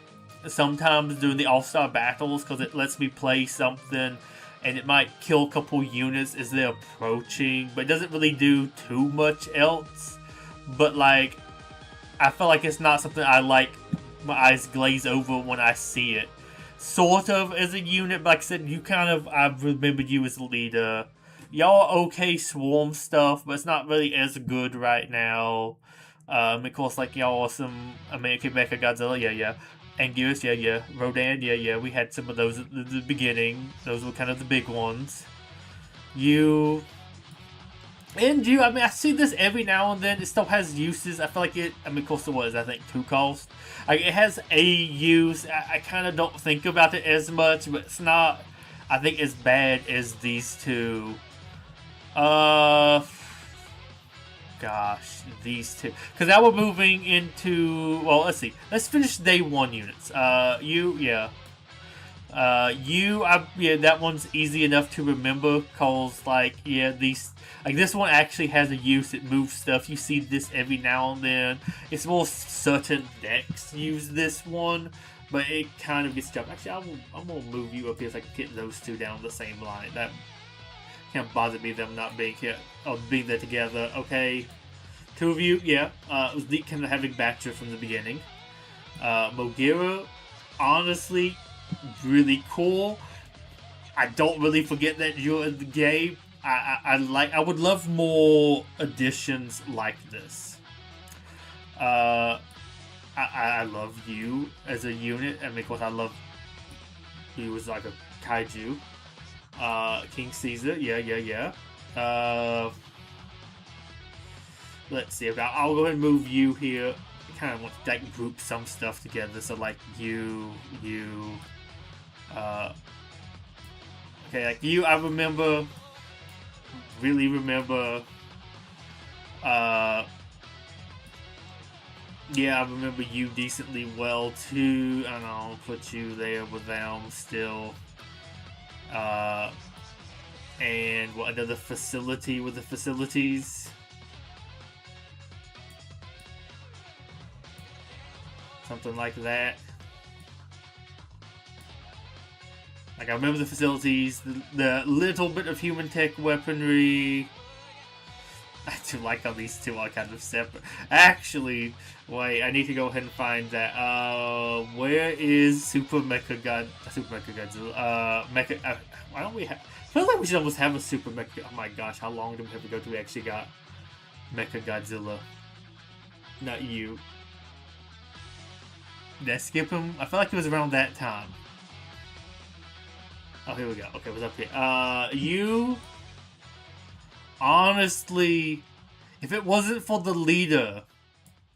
sometimes during the All-Star battles because it lets me play something and it might kill a couple units as they're approaching, but it doesn't really do too much else. But like, I feel like it's not something I like my eyes glaze over when I see it. Sort of as a unit, but like I said, I remembered you as a leader. Y'all are okay swarm stuff, but it's not really as good right now. Of course, like y'all are some American Mecha Godzilla, yeah. Anguirus, yeah. Rodan, yeah. We had some of those at the beginning. Those were kind of the big ones. I see this every now and then. It still has uses. I feel like of course it was, I think, 2 cost. Like, it has a use. I kind of don't think about it as much, but it's not, I think, as bad as these two. Gosh, these two. Because now we're moving into, well, let's see. Let's finish day 1 units. That one's easy enough to remember, because, this one actually has a use. It moves stuff. You see this every now and then. It's more certain decks use this one, but it kind of gets jumped. Actually, I'm going to move you up here so I can get those two down the same line. That can't bother me, them not being here, or being there together. Okay. 2 of you, yeah. It was neat kind of having Betuor from the beginning. Mogira, honestly, really cool. I don't really forget that you're in the game. I would love more additions like this. I love you as a unit, and of course I love you as like a kaiju. King Caesar, yeah. Let's see. I'll go ahead and move you here. I kind of want to like group some stuff together. So like you. Okay, like you. I really remember. Yeah, I remember you decently well too. And I'll put you there with them still. And what, another facility with the facilities? Something like that. Like, I remember the facilities, the little bit of human tech weaponry. I do like how these two are kind of separate. Actually, wait, I need to go ahead and find that. Where is Super Mecha Godzilla? Why don't we have... I feel like we should almost have a Super Mecha... Oh my gosh, how long do we have to go till we actually got Mecha Godzilla? Not you. Did I skip him? I feel like it was around that time. Oh, here we go. Okay, what's up here? You... Honestly, if it wasn't for the leader,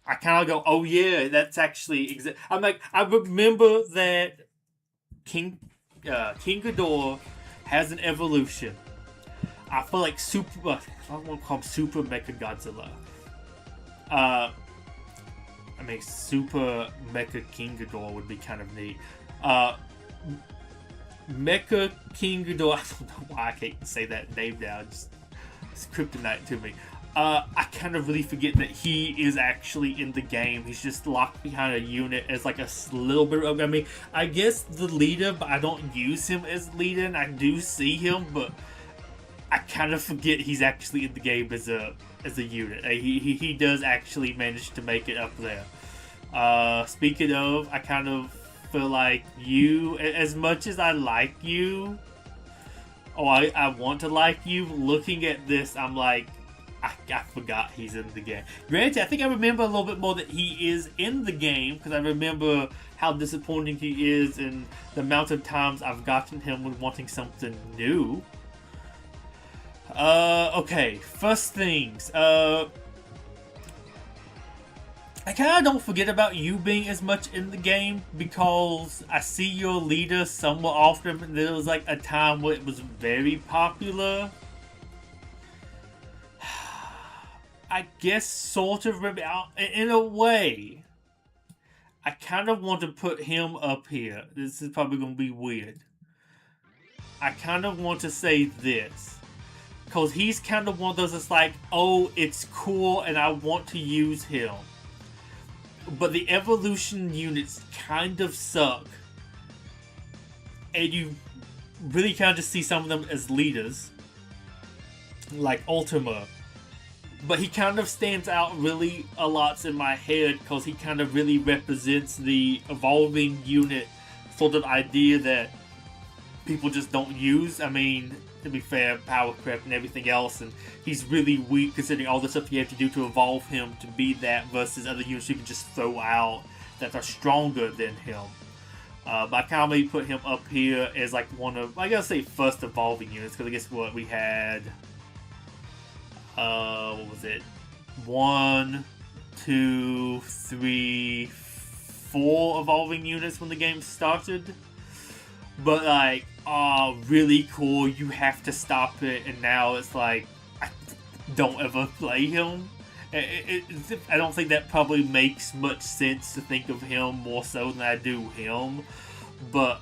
I kind of go, oh yeah, that's actually... I'm like, I remember that King Ghidorah has an evolution. I feel like I want to call him Super Mecha Godzilla. Super Mecha King Ghidorah would be kind of neat. Mecha King Ghidorah, I don't know why I can't say that name now, it's kryptonite to me. I kind of really forget that he is actually in the game. He's just locked behind a unit as like a little bit of, I guess the leader, but I don't use him as leader, and I do see him, but I kind of forget he's actually in the game as a unit. He does actually manage to make it up there. Speaking of, I kind of feel like you, as much as I like you, I want to like you, looking at this, I'm like, I forgot he's in the game. Granted, I think I remember a little bit more that he is in the game, because I remember how disappointing he is and the amount of times I've gotten him with wanting something new. Okay, first things, I kind of don't forget about you being as much in the game, because I see your leader somewhat often, and there was like a time where it was very popular. I guess sort of in a way. I kind of want to put him up here. This is probably going to be weird. I kind of want to say this. Because he's kind of one of those that's like, oh, it's cool and I want to use him. But the evolution units kind of suck. And you really kind of just see some of them as leaders. Like Ultima. But he kind of stands out really a lot in my head because he kind of really represents the evolving unit sort of idea that people just don't use. I mean, to be fair, power creep and everything else, and he's really weak considering all the stuff you have to do to evolve him to be that versus other units you can just throw out that are stronger than him. But I kind of maybe put him up here as like one of, I gotta say, first evolving units because I guess what we had. What was it? 1, 2, 3, 4 evolving units when the game started. But like, oh, really cool. You have to stop it, and now it's like, I don't ever play him. I don't think that probably makes much sense to think of him more so than I do him. But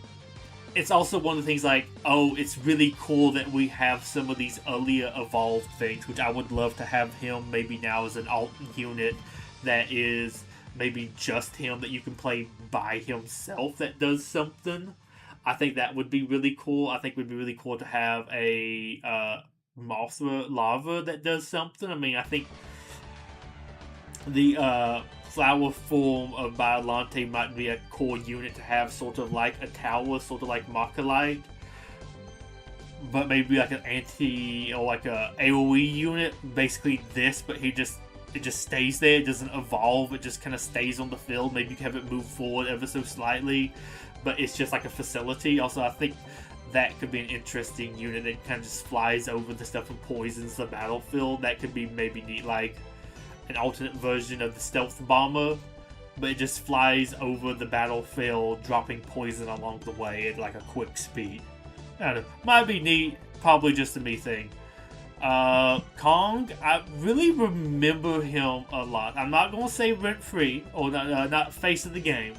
it's also one of the things like, oh, it's really cool that we have some of these earlier evolved things, which I would love to have him maybe now as an alt unit that is maybe just him that you can play by himself that does something. I think that would be really cool. I think it would be really cool to have a Mothra Lava that does something. I mean, I think the flower form of Biolante might be a core unit to have, sort of like a tower, sort of like Machilite, but maybe like an anti or like a AoE unit, basically this, but it just stays there. It doesn't evolve. It just kind of stays on the field. Maybe you can have it move forward ever so slightly, but it's just like a facility. Also, I think that could be an interesting unit that kind of just flies over the stuff and poisons the battlefield. That could be maybe neat, like an alternate version of the stealth bomber, but it just flies over the battlefield, dropping poison along the way at like a quick speed. I don't know. Might be neat. Probably just a me thing. Kong, I really remember him a lot. I'm not going to say rent-free, or not face of the game,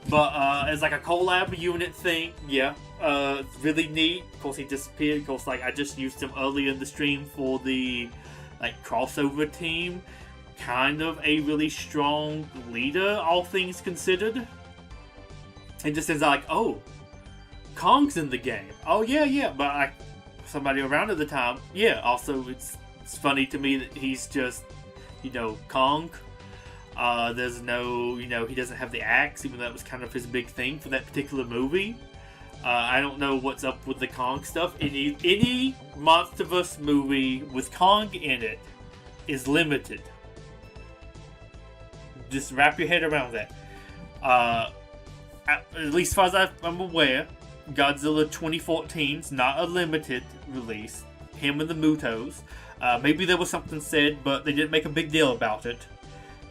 but as like a collab unit thing, yeah. It's really neat. Of course, he disappeared. Of course, like I just used him earlier in the stream for the like crossover team. Kind of a really strong leader, all things considered. It just seems like, oh, Kong's in the game. Oh yeah, but somebody around at the time, yeah. Also, it's funny to me that he's just, Kong. There's no, he doesn't have the axe, even though that was kind of his big thing for that particular movie. I don't know what's up with the Kong stuff. Any MonsterVerse movie with Kong in it is limited. Just wrap your head around that. At least as far as I'm aware, Godzilla 2014's not a limited release. Him and the Mutos. Maybe there was something said, but they didn't make a big deal about it.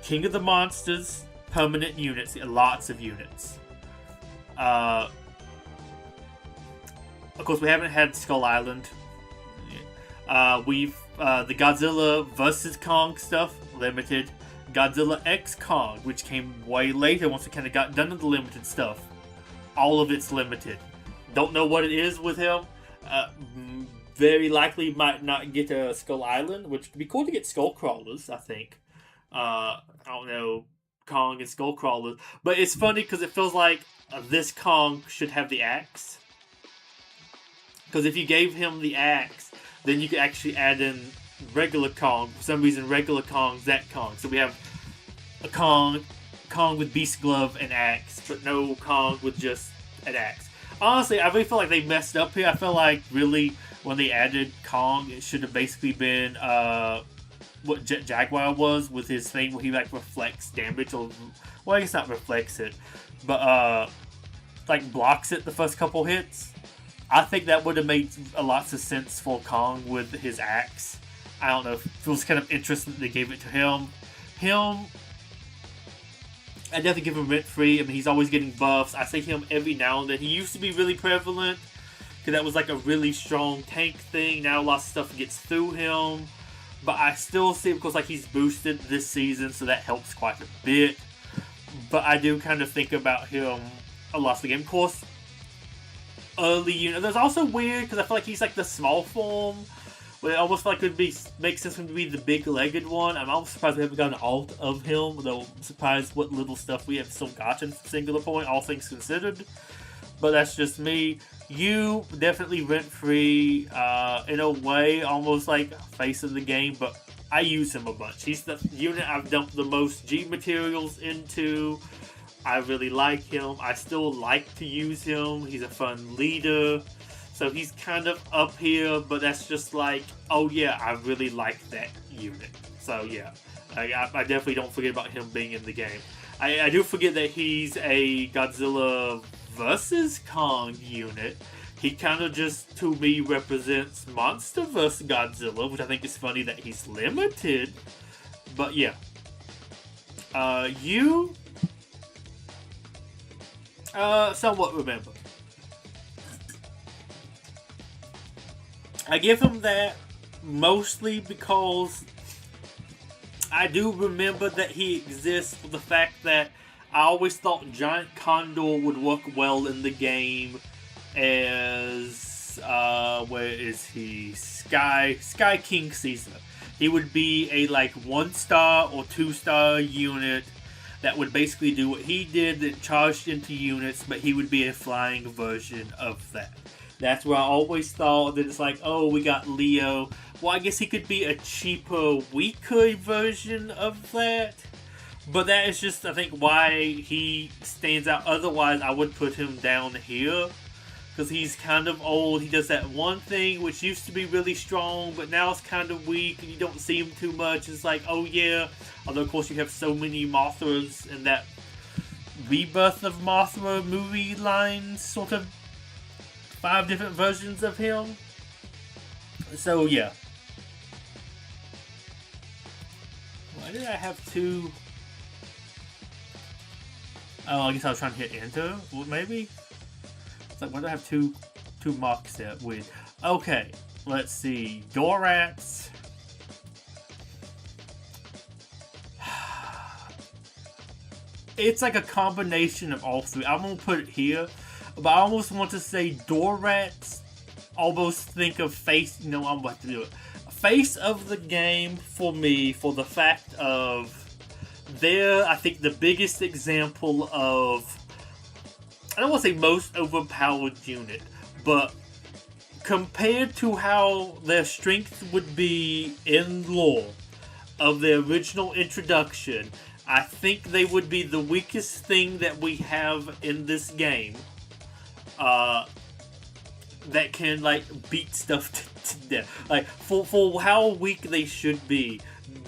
King of the Monsters, permanent units, lots of units. Of course, we haven't had Skull Island. We've the Godzilla vs. Kong stuff, limited. Godzilla X Kong, which came way later once we kind of got done with the limited stuff. All of it's limited. Don't know what it is with him. Very likely might not get a Skull Island, which would be cool to get Skull Crawlers, I think. I don't know, Kong and Skull Crawlers. But it's funny because it feels like this Kong should have the axe. Because if you gave him the axe, then you could actually add in regular Kong. For some reason, regular Kong's that Kong. So we have a Kong with Beast Glove and axe, but no Kong with just an axe. Honestly, I really feel like they messed up here. I feel like really when they added Kong, it should have basically been what Jaguar was with his thing where he like reflects damage, or well, I guess not reflects it, but like blocks it the first couple hits. I think that would have made a lot of sense for Kong with his axe. I don't know, it was kind of interesting that they gave it to him. I'd definitely give him rent-free. I mean, he's always getting buffs. I see him every now and then. He used to be really prevalent, because that was like a really strong tank thing. Now lots of stuff gets through him. but I still see, because like he's boosted this season, so that helps quite a bit. But I do kind of think about him a lot of the game. Of course, early unit. There's also weird because I feel like he's like the small form, where it almost feel like it would make sense for him to be the big-legged one. I'm almost surprised we haven't gotten an alt of him, though I'm surprised what little stuff we have still gotten from Singular Point, all things considered. But that's just me. You definitely rent-free, in a way, almost like face of the game, but I use him a bunch. He's the unit I've dumped the most G materials into. I really like him. I still like to use him. He's a fun leader. So he's kind of up here, but that's just like, oh yeah, I really like that unit. So yeah, I definitely don't forget about him being in the game. I do forget that he's a Godzilla versus Kong unit. He kind of just, to me, represents Monster vs. Godzilla, which I think is funny that he's limited. But yeah. You somewhat remember. I give him that mostly because I do remember that he exists for the fact that I always thought Giant Condor would work well in the game as, where is he? Sky King Caesar. He would be a like 1-star or 2-star unit that would basically do what he did, that charged into units, but he would be a flying version of that. That's where I always thought that it's like, oh, we got Leo. Well, I guess he could be a cheaper, weaker version of that. But that is just, I think, why he stands out. Otherwise, I would put him down here. Because he's kind of old. He does that one thing which used to be really strong, but now it's kind of weak, and you don't see him too much. It's like, oh yeah. Although, of course, you have so many Mothras in that Rebirth of Mothra movie line, sort of 5 different versions of him. So, yeah. Why did I have 2? Oh, I guess I was trying to hit enter. Well, maybe? It's like, why do I have two marks there? Weird. Okay, let's see. Dorats. It's like a combination of all 3. I'm gonna put it here, but I almost want to say Dorats. Almost think of face. You know, I'm about to do it. Face of the game for me, for the fact of they're, I think, the biggest example of, I don't want to say most overpowered unit, but compared to how their strength would be in lore of the original introduction, I think they would be the weakest thing that we have in this game. That can, like, beat stuff to death. Like, for how weak they should be,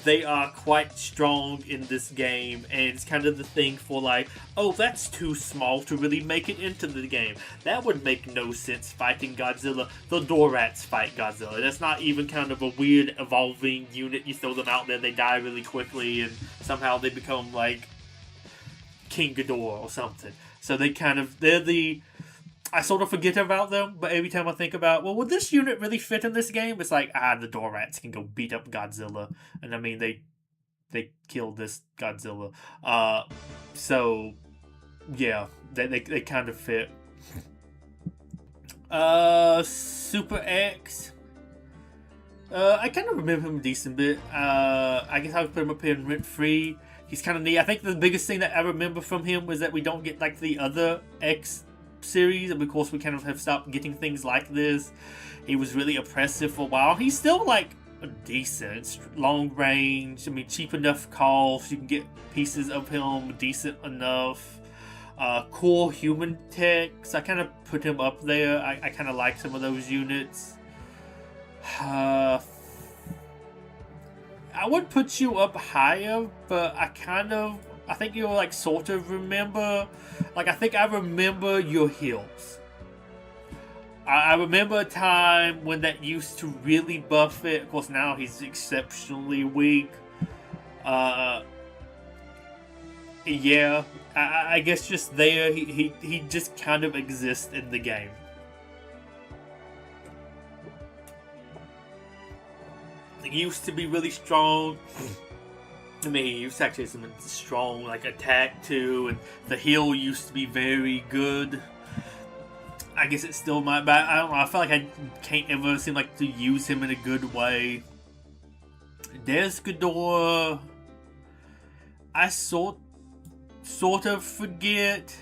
they are quite strong in this game, and it's kind of the thing for like, oh, that's too small to really make it into the game. That would make no sense fighting Godzilla. The Dorats fight Godzilla. That's not even kind of a weird evolving unit. You throw them out there, they die really quickly, and somehow they become like King Ghidorah or something. So they're the, I sort of forget about them, but every time I think about, well, would this unit really fit in this game? It's like, the Dorats can go beat up Godzilla. And I mean, they killed this Godzilla. So, yeah, they kind of fit. Super X. I kind of remember him a decent bit. I guess I would put him up here in Rent Free. He's kind of neat. I think the biggest thing that I remember from him was that we don't get like the other X series, and of course we kind of have stopped getting things like this. He was really oppressive for a while. He's still like decent, long range. I mean, cheap enough calls. You can get pieces of him decent enough. Cool human tech. So I kind of put him up there. I kind of like some of those units. I would put you up higher, but I think you'll like sort of remember, like I think I remember your heals. I remember a time when that used to really buff it. Of course now he's exceptionally weak. Yeah, I guess just there, he just kind of exists in the game. He used to be really strong. I mean, he used to actually have some strong like attack too, and the heal used to be very good. I guess it still might, but I don't know. I feel like I can't ever seem like to use him in a good way. There's Ghidorah. I sort of forget.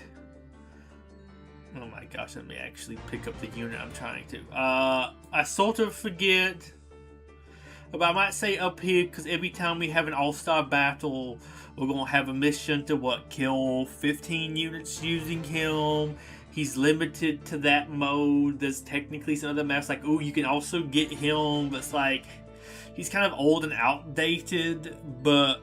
Oh my gosh, let me actually pick up the unit I'm trying to. I sort of forget. But I might say up here, because every time we have an all-star battle, we're going to have a mission to, kill 15 units using him. He's limited to that mode. There's technically some other maps like, ooh, you can also get him, but it's like, he's kind of old and outdated, but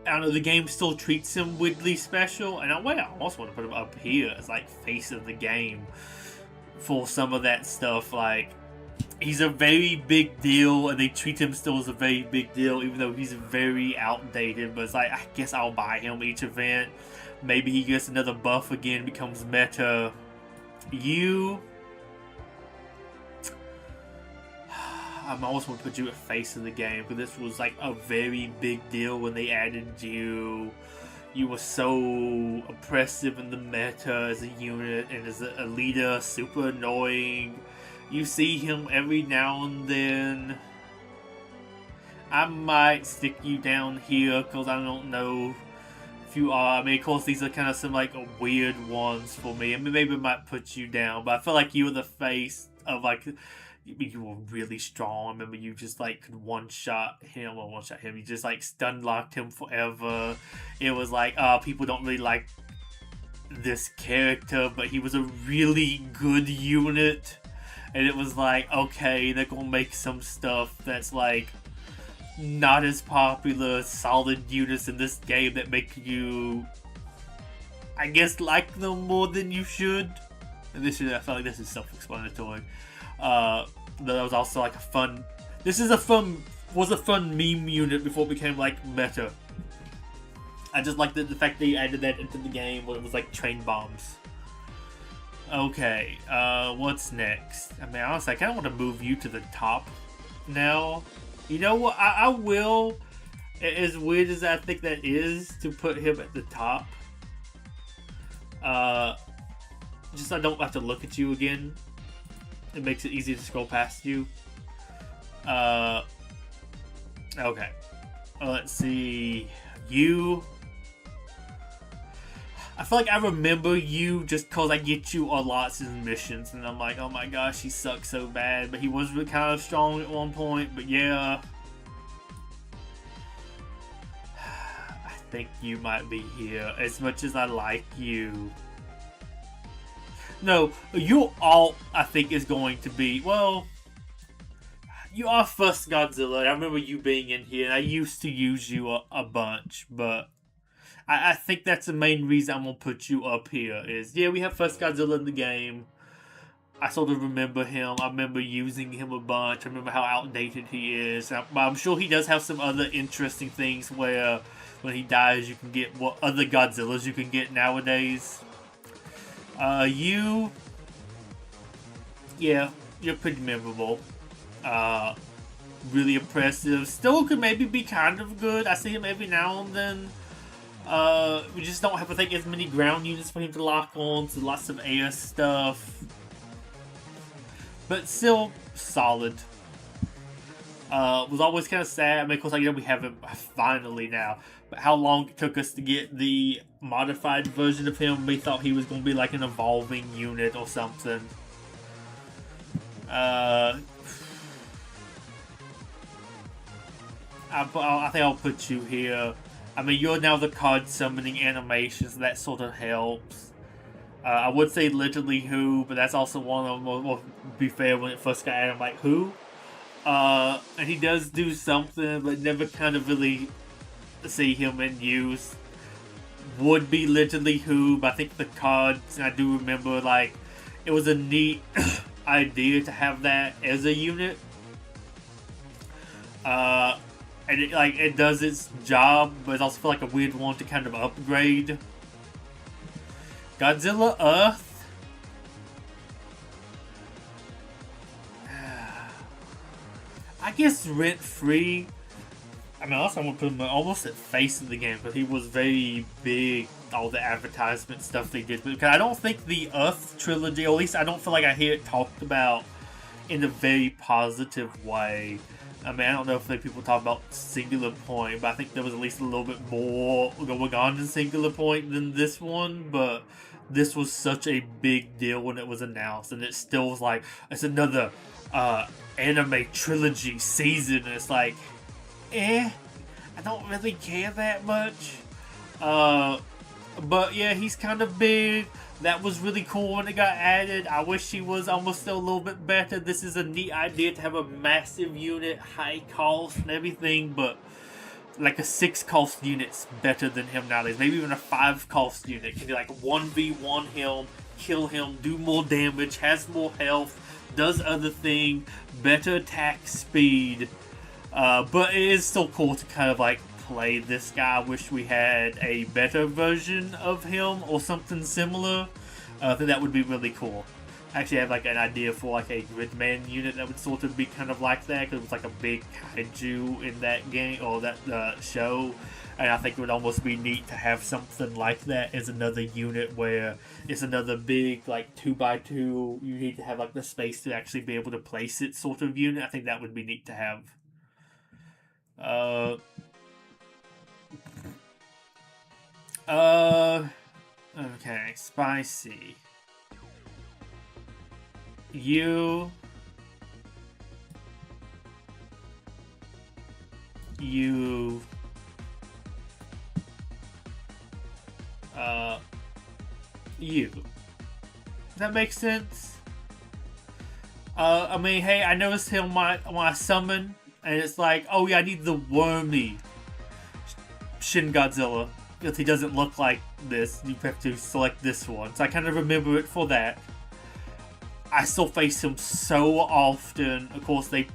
I don't know, the game still treats him weirdly special. And I almost want to put him up here as like face of the game for some of that stuff. Like, he's a very big deal, and they treat him still as a very big deal, even though he's very outdated. But it's like, I guess I'll buy him each event. Maybe he gets another buff again, becomes meta. I almost want to put you at face of the game, because this was like a very big deal when they added you. You were so oppressive in the meta as a unit, and as a leader, super annoying. You see him every now and then. I might stick you down here, because I don't know if you are. I mean, of course, these are kind of some like weird ones for me. I mean, maybe I might put you down, but I feel like you were the face of like, you were really strong. I remember you just like could one-shot him. You just like stun-locked him forever. It was like, people don't really like this character, but he was a really good unit. And it was like, okay, they're gonna make some stuff that's like not as popular, solid units in this game that make you, I guess, like them more than you should. And I feel like this is self-explanatory. That was also like a fun. Was a fun meme unit before it became like meta. I just like the fact that you added that into the game when it was like train bombs. Okay, what's next? I mean, honestly, I kind of want to move you to the top now. You know what? I will. As weird as I think that is, to put him at the top. Just so I don't have to look at you again. It makes it easy to scroll past you. Okay. Let's see. You. I feel like I remember you just because I get you on lots of missions, and I'm like, oh my gosh, he sucks so bad. But he was really kind of strong at one point, but yeah. I think you might be here, as much as I like you. No, your alt, I think, is going to be, well, you are first Godzilla. I remember you being in here, and I used to use you a bunch, but I think that's the main reason I'm going to put you up here is, yeah, we have first Godzilla in the game. I sort of remember him. I remember using him a bunch. I remember how outdated he is. But I'm sure he does have some other interesting things where when he dies, you can get what other Godzillas you can get nowadays. Yeah, you're pretty memorable. Really impressive. Still could maybe be kind of good. I see him every now and then. We just don't have, I think, as many ground units for him to lock on, so lots of air stuff. But still solid. Was always kind of sad. I mean, of course, we have him finally now. But how long it took us to get the modified version of him, we thought he was going to be like an evolving unit or something. I think I'll put you here. I mean, you're now the card summoning animations, so that sort of helps. I would say literally who, but that's also one of them. Well, be fair, when it first got added, I'm like, who? And he does do something, but never kind of really see him in use. Would be literally who, but I think the cards, and I do remember, like, it was a neat idea to have that as a unit. And it does its job, but it's also feel like a weird one to kind of upgrade. Godzilla Earth. I I guess rent-free. I mean, also I want to put him almost at face of the game, but he was very big, all the advertisement stuff they did. Because I don't think the Us trilogy, or at least I don't feel like I hear it talked about in a very positive way. I mean, I don't know if people talk about Singular Point, but I think there was at least a little bit more going on in Singular Point than this one, but this was such a big deal when it was announced, and it still was like, it's another anime trilogy season, and it's like, I don't really care that much. But yeah, he's kind of big. That was really cool when it got added. I wish he was almost still a little bit better. This is a neat idea to have a massive unit, high cost and everything, but like a 6 cost unit's better than him nowadays. Maybe even a 5 cost unit. Can be like 1v1 him, kill him, do more damage, has more health, does other thing, better attack speed. But it is still cool to kind of like play this guy. I wish we had a better version of him or something similar. I think that would be really cool. I actually have like an idea for like a Gridman unit that would sort of be kind of like that, because it was like a big kaiju in that game or that show. And I think it would almost be neat to have something like that as another unit where it's another big like 2x2. You need to have like the space to actually be able to place it sort of unit. I think that would be neat to have. Okay, spicy. You, Does that make sense? I mean, hey, I noticed him when I summon, and it's like, oh yeah, I need the wormy Shin Godzilla, because he doesn't look like this. You have to select this one. So I kind of remember it for that. I still face him so often. Of course, they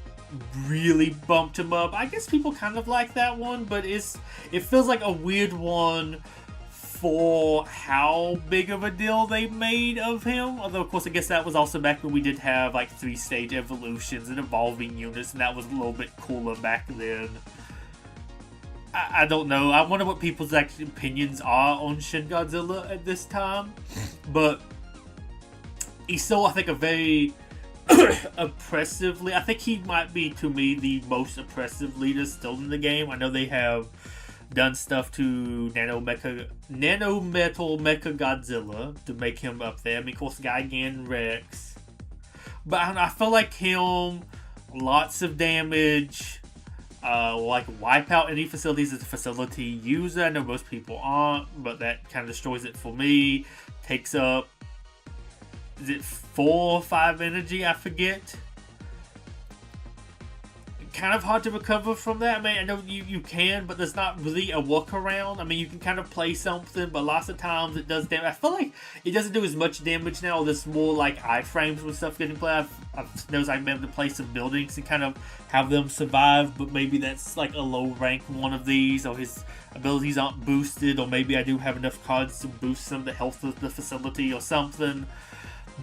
really bumped him up. I guess people kind of like that one, but it feels like a weird one for how big of a deal they made of him. Although, of course, I guess that was also back when we did have like 3-stage evolutions and evolving units, and that was a little bit cooler back then. I don't know. I wonder what people's actual opinions are on Shin Godzilla at this time. But he's still, I think, a very oppressive leader. I think he might be, to me, the most oppressive leader still in the game. I know they have done stuff to Nanometal Mecha Godzilla to make him up there. I mean, of course, Gigan Rex. But I feel like him, lots of damage. Like wipe out any facilities as a facility user. I know most people aren't, but that kind of destroys it for me. Takes up, is it 4 or 5 energy? I forget. Kind of hard to recover from that. I mean, I know you can, but there's not really a workaround. I mean, you can kind of play something, but lots of times it does damage. I feel like it doesn't do as much damage now. There's more like iframes with stuff getting played. I've noticed I've been able to play some buildings and kind of have them survive, but maybe that's like a low rank one of these, or his abilities aren't boosted, or maybe I do have enough cards to boost some of the health of the facility or something.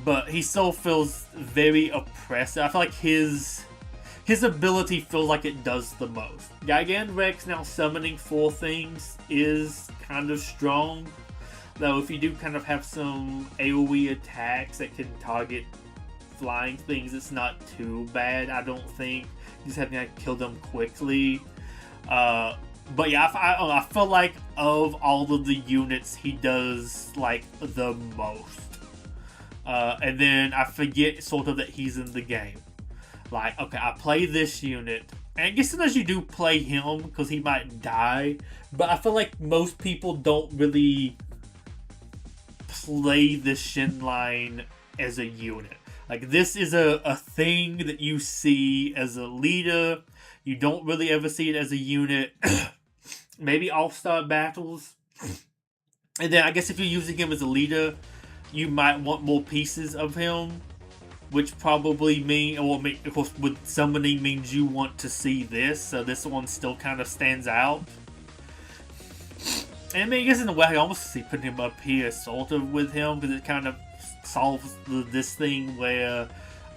But he still feels very oppressive. I feel like his ability feels like it does the most. Gigan Rex now summoning 4 things is kind of strong. Though if you do kind of have some AoE attacks that can target flying things, it's not too bad, I don't think. You just have to kill them quickly. But yeah, I feel like of all of the units, he does like the most. And then I forget sort of that he's in the game. Like, okay, I play this unit, and I guess sometimes you do play him because he might die, but I feel like most people don't really play the Shin line as a unit. Like, this is a thing that you see as a leader. You don't really ever see it as a unit. Maybe all-star battles. And then I guess if you're using him as a leader, you might want more pieces of him. Which probably mean, well, of course, with summoning means you want to see this, so this one still kind of stands out. And I mean, I guess in a way, I almost see putting him up here, sort of, with him, because it kind of solves this thing where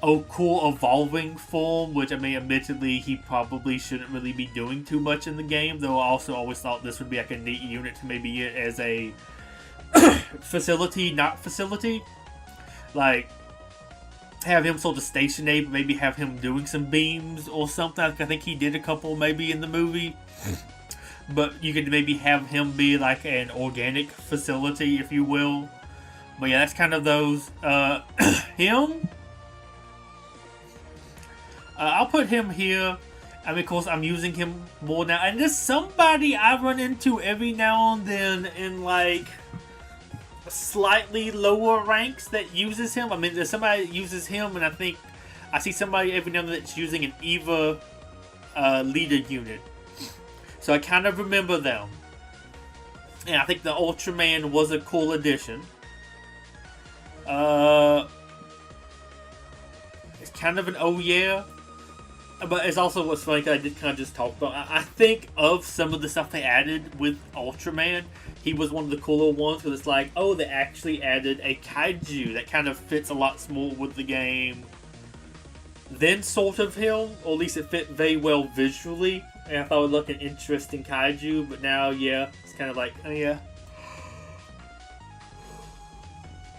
cool evolving form, which I mean, admittedly, he probably shouldn't really be doing too much in the game. Though I also always thought this would be like a neat unit to maybe get as a facility, not facility, like have him sort of stationary, but maybe have him doing some beams or something. I think he did a couple maybe in the movie. But you could maybe have him be like an organic facility, if you will. But yeah, that's kind of those. Him. I'll put him here. I mean, of course, I'm using him more now. And there's somebody I run into every now and then in like slightly lower ranks that uses him. I mean, there's somebody that uses him, and I think I see somebody every now and then that's using an Eva leader unit. So I kind of remember them. And I think the Ultraman was a cool addition. It's kind of an oh yeah. But it's also what's funny, I did kind of just talk about. I think of some of the stuff they added with Ultraman. He was one of the cooler ones because it's like, oh, they actually added a kaiju that kind of fits a lot more with the game than sort of him, or at least it fit very well visually. And I thought it would look an interesting kaiju, but now, yeah, it's kind of like, oh yeah.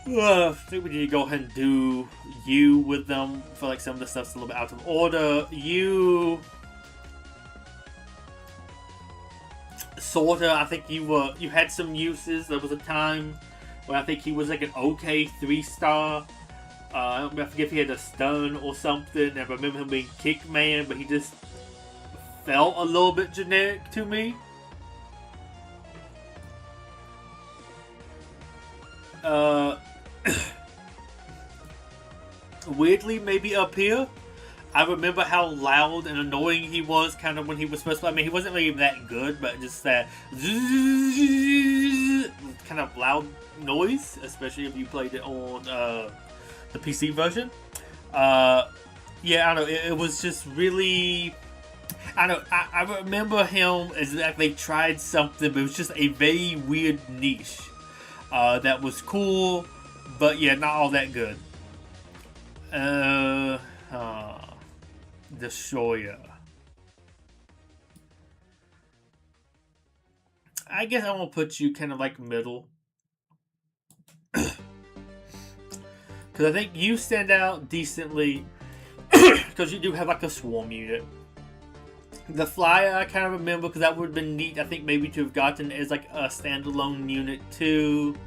I think we need to go ahead and do you with them. I feel like some of the stuff's a little bit out of order. You, sorta. I think you had some uses. There was a time where I think he was like an okay 3-star. I forget if he had a stun or something. I remember him being Kickman, but he just felt a little bit generic to me. Weirdly, maybe up here, I remember how loud and annoying he was kind of when he was supposed to. I mean, he wasn't really that good, but just that kind of loud noise, especially if you played it on the PC version. Yeah, I don't know. It was just really. I don't know. I remember him as like they tried something, but it was just a very weird niche that was cool, but yeah, not all that good. Destroyer. I guess I'm gonna put you kind of like middle. Because I think you stand out decently. Because you do have like a swarm unit. The Flyer I kind of remember because that would have been neat. I think maybe to have gotten as like a standalone unit too.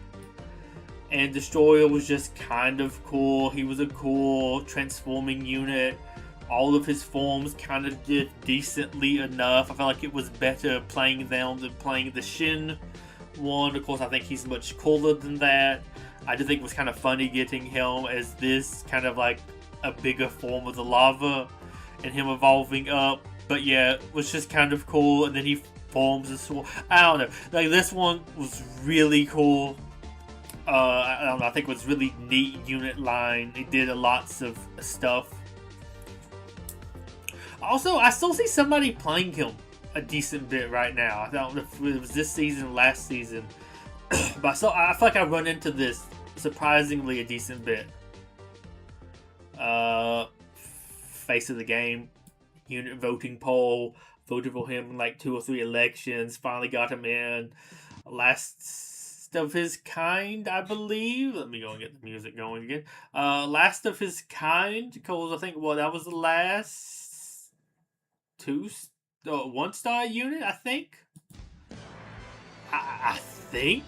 And Destroyer was just kind of cool. He was a cool transforming unit. All of his forms kind of did decently enough. I felt like it was better playing them than playing the Shin one. Of course, I think he's much cooler than that. I just think it was kind of funny getting him as this kind of like a bigger form of the lava and him evolving up. But yeah, it was just kind of cool. And then he forms a sword. I don't know. Like this one was really cool. I don't know, I think it was really neat unit line. It did lots of stuff. Also, I still see somebody playing him a decent bit right now. I don't know if it was this season or last season. But I feel like I run into this surprisingly a decent bit. Face of the game. Unit voting poll. Voted for him in like 2 or 3 elections. Finally got him in. Last of his kind, I believe. Let me go and get the music going again. Last of his kind, because I think that was the last 1-star unit. I think. I think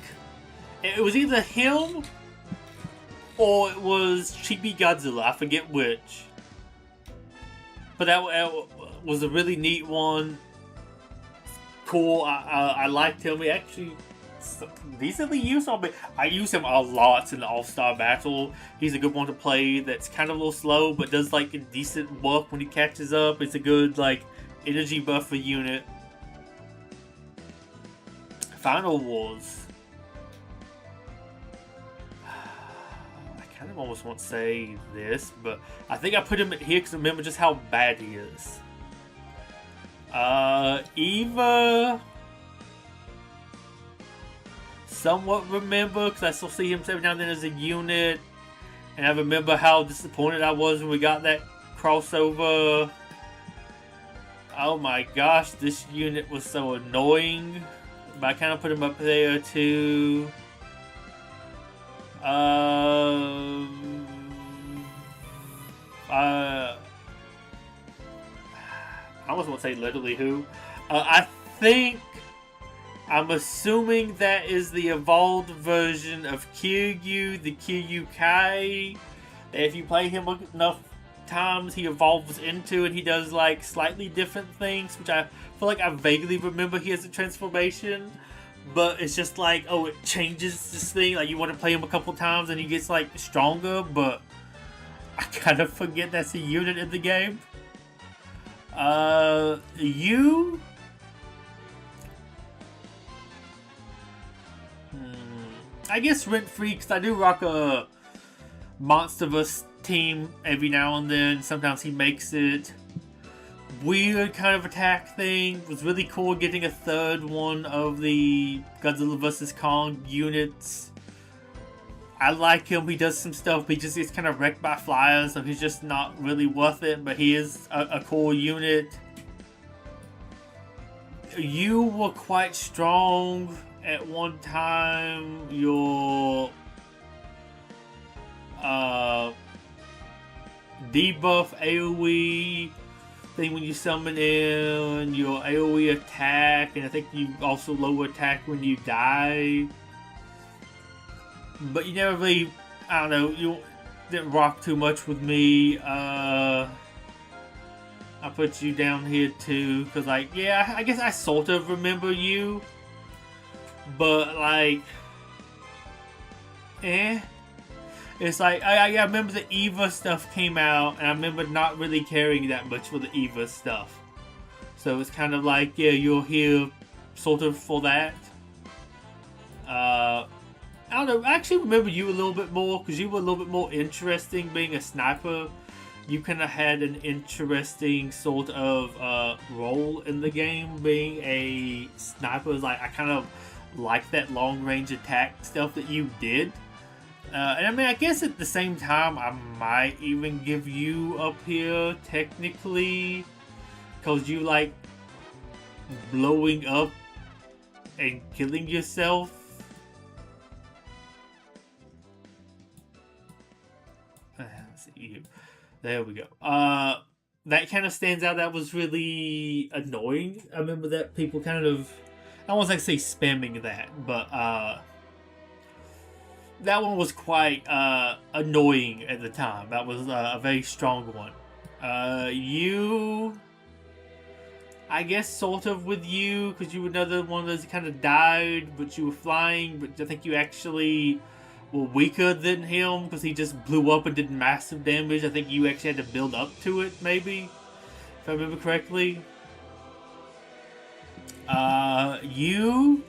it was either him or it was Chibi Godzilla. I forget which. But that was a really neat one. Cool. I liked him. He actually decently used him. I use him a lot in the All-Star Battle. He's a good one to play that's kind of a little slow, but does like a decent buff when he catches up. It's a good like energy buffer unit. Final Wars. I kind of almost want to say this, but I think I put him here because I remember just how bad he is. Eva. Somewhat remember because I still see him every now and then as a unit. And I remember how disappointed I was when we got that crossover. Oh my gosh, this unit was so annoying. But I kind of put him up there too. I almost want to say literally who. I think, I'm assuming that is the evolved version of Kiryu, the Kiryu Kai. If you play him enough times, he evolves into, and he does like slightly different things, which I feel like I vaguely remember he has a transformation. But it's just like, oh, it changes this thing. Like, you want to play him a couple times and he gets like stronger, but I kind of forget that's a unit in the game. You... I guess rent-free, because I do rock a Monsterverse team every now and then. Sometimes he makes it. Weird kind of attack thing. It was really cool getting a third one of the Godzilla vs. Kong units. I like him. He does some stuff, but he just gets kind of wrecked by flyers, so he's just not really worth it, but he is a cool unit. You were quite strong at one time. Your debuff AoE thing when you summon in, your AoE attack, and I think you also lower attack when you die. But you never really, I don't know, you didn't rock too much with me. I put you down here too, because like, yeah, I guess I sort of remember you. But like, it's like, I remember the Eva stuff came out, and I remember not really caring that much for the Eva stuff. So it's kind of like, yeah, you're here sort of for that. I don't know, I actually remember you a little bit more, because you were a little bit more interesting being a sniper. You kind of had an interesting sort of role in the game, being a sniper. Like, I kind of like that long range attack stuff that you did. And I mean, I guess at the same time, I might even give you up here, technically, because you like blowing up and killing yourself. Let's see you. There we go. That kind of stands out. That was really annoying. I remember that people kind of, I don't want to say spamming that, but that one was quite annoying at the time. That was a very strong one. You, I guess sort of with you, because you were another one of those that kind of died, but you were flying, but I think you actually were weaker than him, because he just blew up and did massive damage. I think you actually had to build up to it, maybe, if I remember correctly. You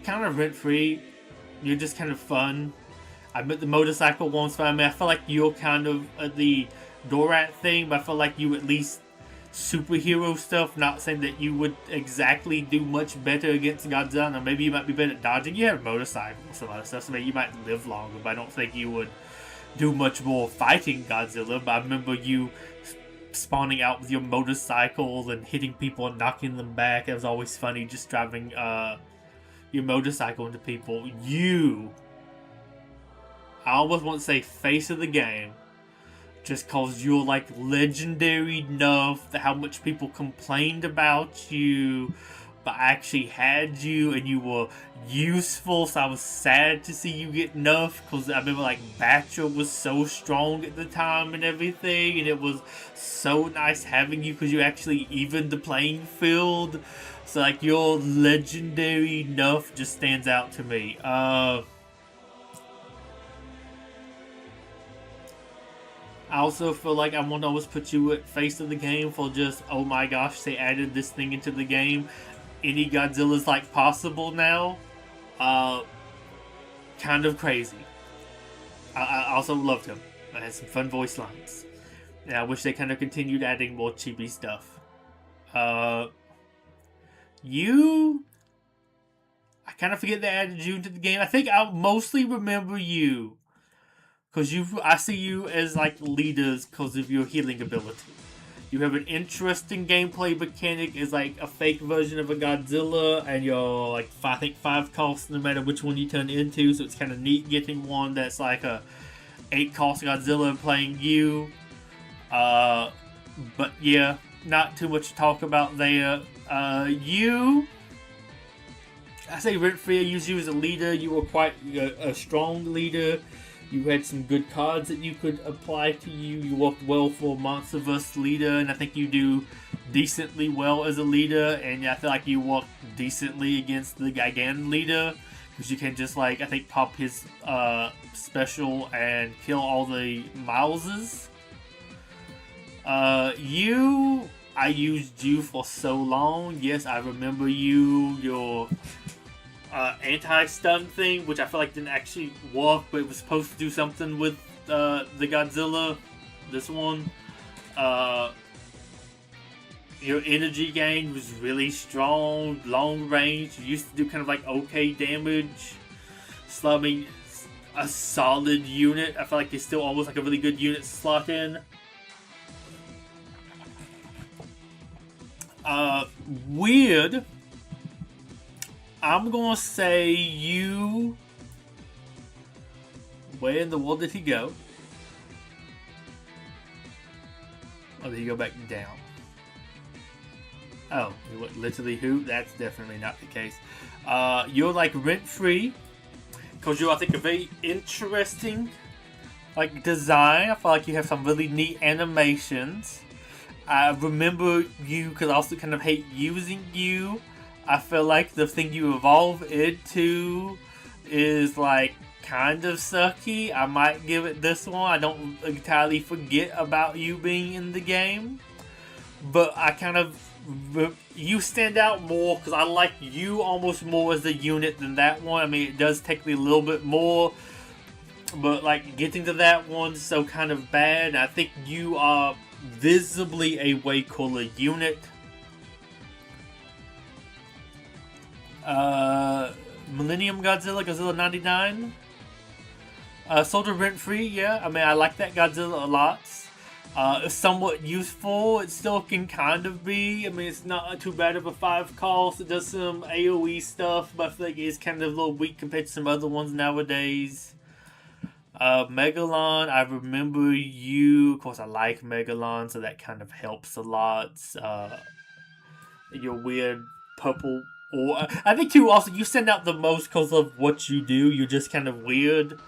kind of rent-free. You're just kind of fun. I met the motorcycle once, but I mean, I feel like you're kind of the Dorat thing, but I feel like you at least superhero stuff. Not saying that you would exactly do much better against Godzilla. Now, maybe you might be better at dodging. You have a motorcycle and some other stuff, so maybe you might live longer, but I don't think you would do much more fighting Godzilla. But I remember you spawning out with your motorcycle and hitting people and knocking them back. It was always funny just driving your motorcycle into people. You, I almost want to say face of the game, just cause you're like legendary enough that how much people complained about you, but I actually had you and you were useful, so I was sad to see you get nerfed, because I remember like Betuor was so strong at the time and everything, and it was so nice having you because you actually evened the playing field. So like your legendary nerf just stands out to me. I also feel like I want to always put you at face of the game for just, oh my gosh, they added this thing into the game. Any Godzilla's like possible now. Kind of crazy. I also loved him. I had some fun voice lines. And I wish they kind of continued adding more chibi stuff. You, I kind of forget they added you into the game. I think I mostly remember you because I see you as like leaders because of your healing ability. You have an interesting gameplay mechanic. Is like a fake version of a Godzilla, and you're like I think 5 costs no matter which one you turn into. So it's kind of neat getting one that's like a 8 cost Godzilla playing you. But yeah, not too much to talk about there. I say Rent-Free, I use you as a leader. You were quite a strong leader. You had some good cards that you could apply to you. You worked well for Monsterverse leader, and I think you do decently well as a leader. And I feel like you work decently against the Gigan leader, because you can just like, I think, pop his special and kill all the Mileses. I used you for so long. Yes, I remember you. Your anti-stun thing, which I feel like didn't actually work, but it was supposed to do something with the Godzilla. This one. Your energy gain was really strong, long range. You used to do kind of like okay damage. Slumming a solid unit. I feel like it's still almost like a really good unit to slot in. Weird. I'm gonna say you. Where in the world did he go? Oh, did he go back down? Oh, he went literally who? That's definitely not the case. You're like Rent-Free, because you're, I think, a very interesting like design. I feel like you have some really neat animations. I remember you because I also kind of hate using you. I feel like the thing you evolve into is like kind of sucky. I might give it this one. I don't entirely forget about you being in the game, but I kind of you stand out more because I like you almost more as a unit than that one. I mean, it does take me a little bit more, but like getting to that one's so kind of bad. I think you are visibly a way cooler unit. Millennium Godzilla, Godzilla 99. Soldier Rent-Free, yeah. I mean, I like that Godzilla a lot. It's somewhat useful. It still can kind of be. I mean, it's not too bad of a 5 cost. It does some AoE stuff, but I feel like it's kind of a little weak compared to some other ones nowadays. Megalon, I remember you. Of course, I like Megalon, so that kind of helps a lot. Your weird purple. Or I think too. Also, you send out the most because of what you do. You're just kind of weird.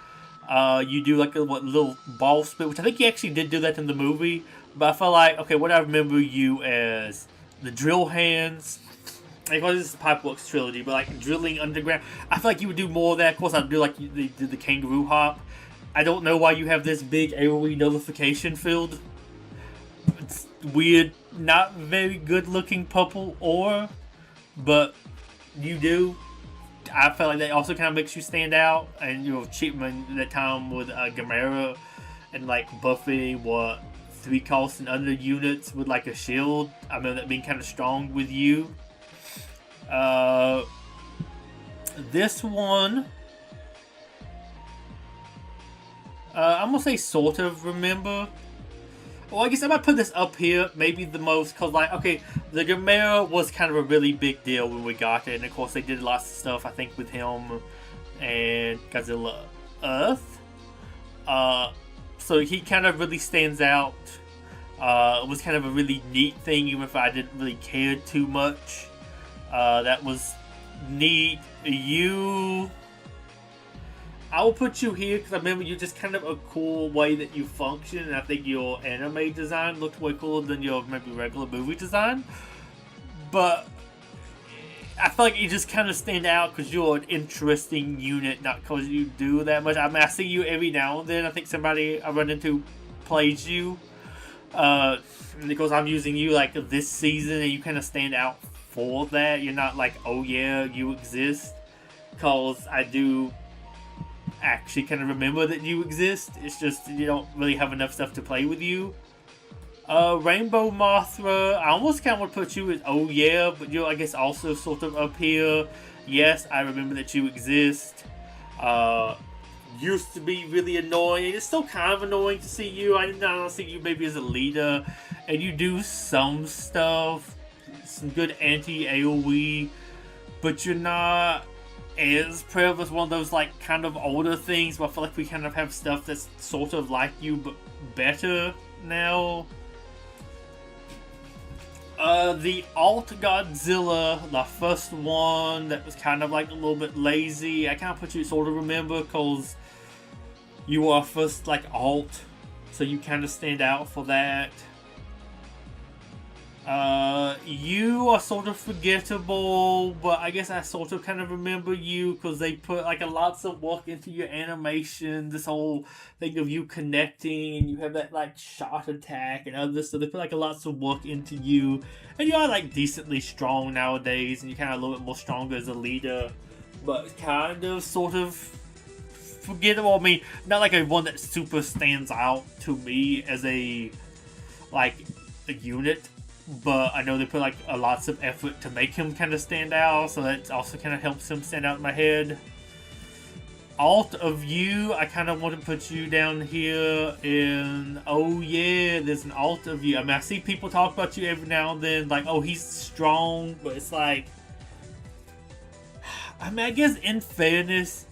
You do like a little ball spit, which I think you actually did do that in the movie. But I feel like, okay, what I remember you as the drill hands. Like, well, this is Pipeworks trilogy, but like drilling underground. I feel like you would do more of that. Of course, I do like they did the kangaroo hop. I don't know why you have this big AoE nullification field. It's weird, not very good looking purple ore, but you do. I feel like that also kind of makes you stand out. And you know, Chipman that time with Gamera and like Buffy, 3 costs and under units with like a shield. I remember that being kind of strong with you. This one, I'm gonna say sort of remember. Well, I guess I might put this up here, maybe the most, because, like, okay, the Gamera was kind of a really big deal when we got it, and of course they did lots of stuff, I think, with him and Godzilla Earth. So he kind of really stands out. It was kind of a really neat thing, even if I didn't really care too much. That was neat. I will put you here because I remember you're just kind of a cool way that you function, and I think your anime design looked way cooler than your maybe regular movie design. But I feel like you just kind of stand out because you're an interesting unit, not because you do that much. I mean, I see you every now and then. I think somebody I run into plays you. Because I'm using you like this season, and you kind of stand out for that. You're not like, oh yeah, you exist. Because I do actually kind of remember that you exist. It's just you don't really have enough stuff to play with you. Rainbow Mothra, I almost kind of want to put you as oh yeah, but you're I guess also sort of up here. yes, I remember that you exist. Used to be really annoying. It's still kind of annoying to see you. I don't see you maybe as a leader, and you do some stuff, some good anti-AoE, but you're not as prevalent as one of those like kind of older things where I feel like we kind of have stuff that's sort of like you but better now. The alt Godzilla, the first one that was kind of like a little bit lazy, I kind of put you sort of remember because you are first like alt, so you kind of stand out for that. You are sort of forgettable, but I guess I sort of kind of remember you because they put like a lots of work into your animation. This whole thing of you connecting, and you have that like shot attack and other stuff. They put like a lots of work into you, and you are like decently strong nowadays, and you're kind of a little bit more stronger as a leader, but kind of sort of forgettable. I mean, not like a one that super stands out to me as a unit. But I know they put like a lots of effort to make him kind of stand out, so that also kind of helps him stand out in my head. Alt of you, I kind of want to put you down here in, oh yeah, there's an alt of you. I mean, I see people talk about you every now and then, like, oh, he's strong, but it's like, I mean, I guess in fairness,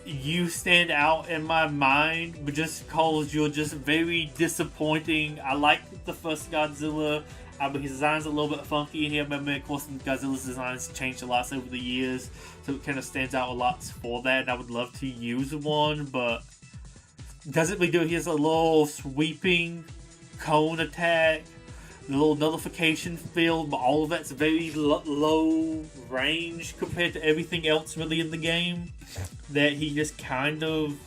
you stand out in my mind, but just because you're just very disappointing. I like the first Godzilla. But his design's a little bit funky in here. Remember, of course, Godzilla's design's changed a lot over the years, so it kind of stands out a lot for that. And I would love to use one, but doesn't really do it. He has a little sweeping cone attack, the little nullification field, but all of that's very low range compared to everything else really in the game. That he just kind of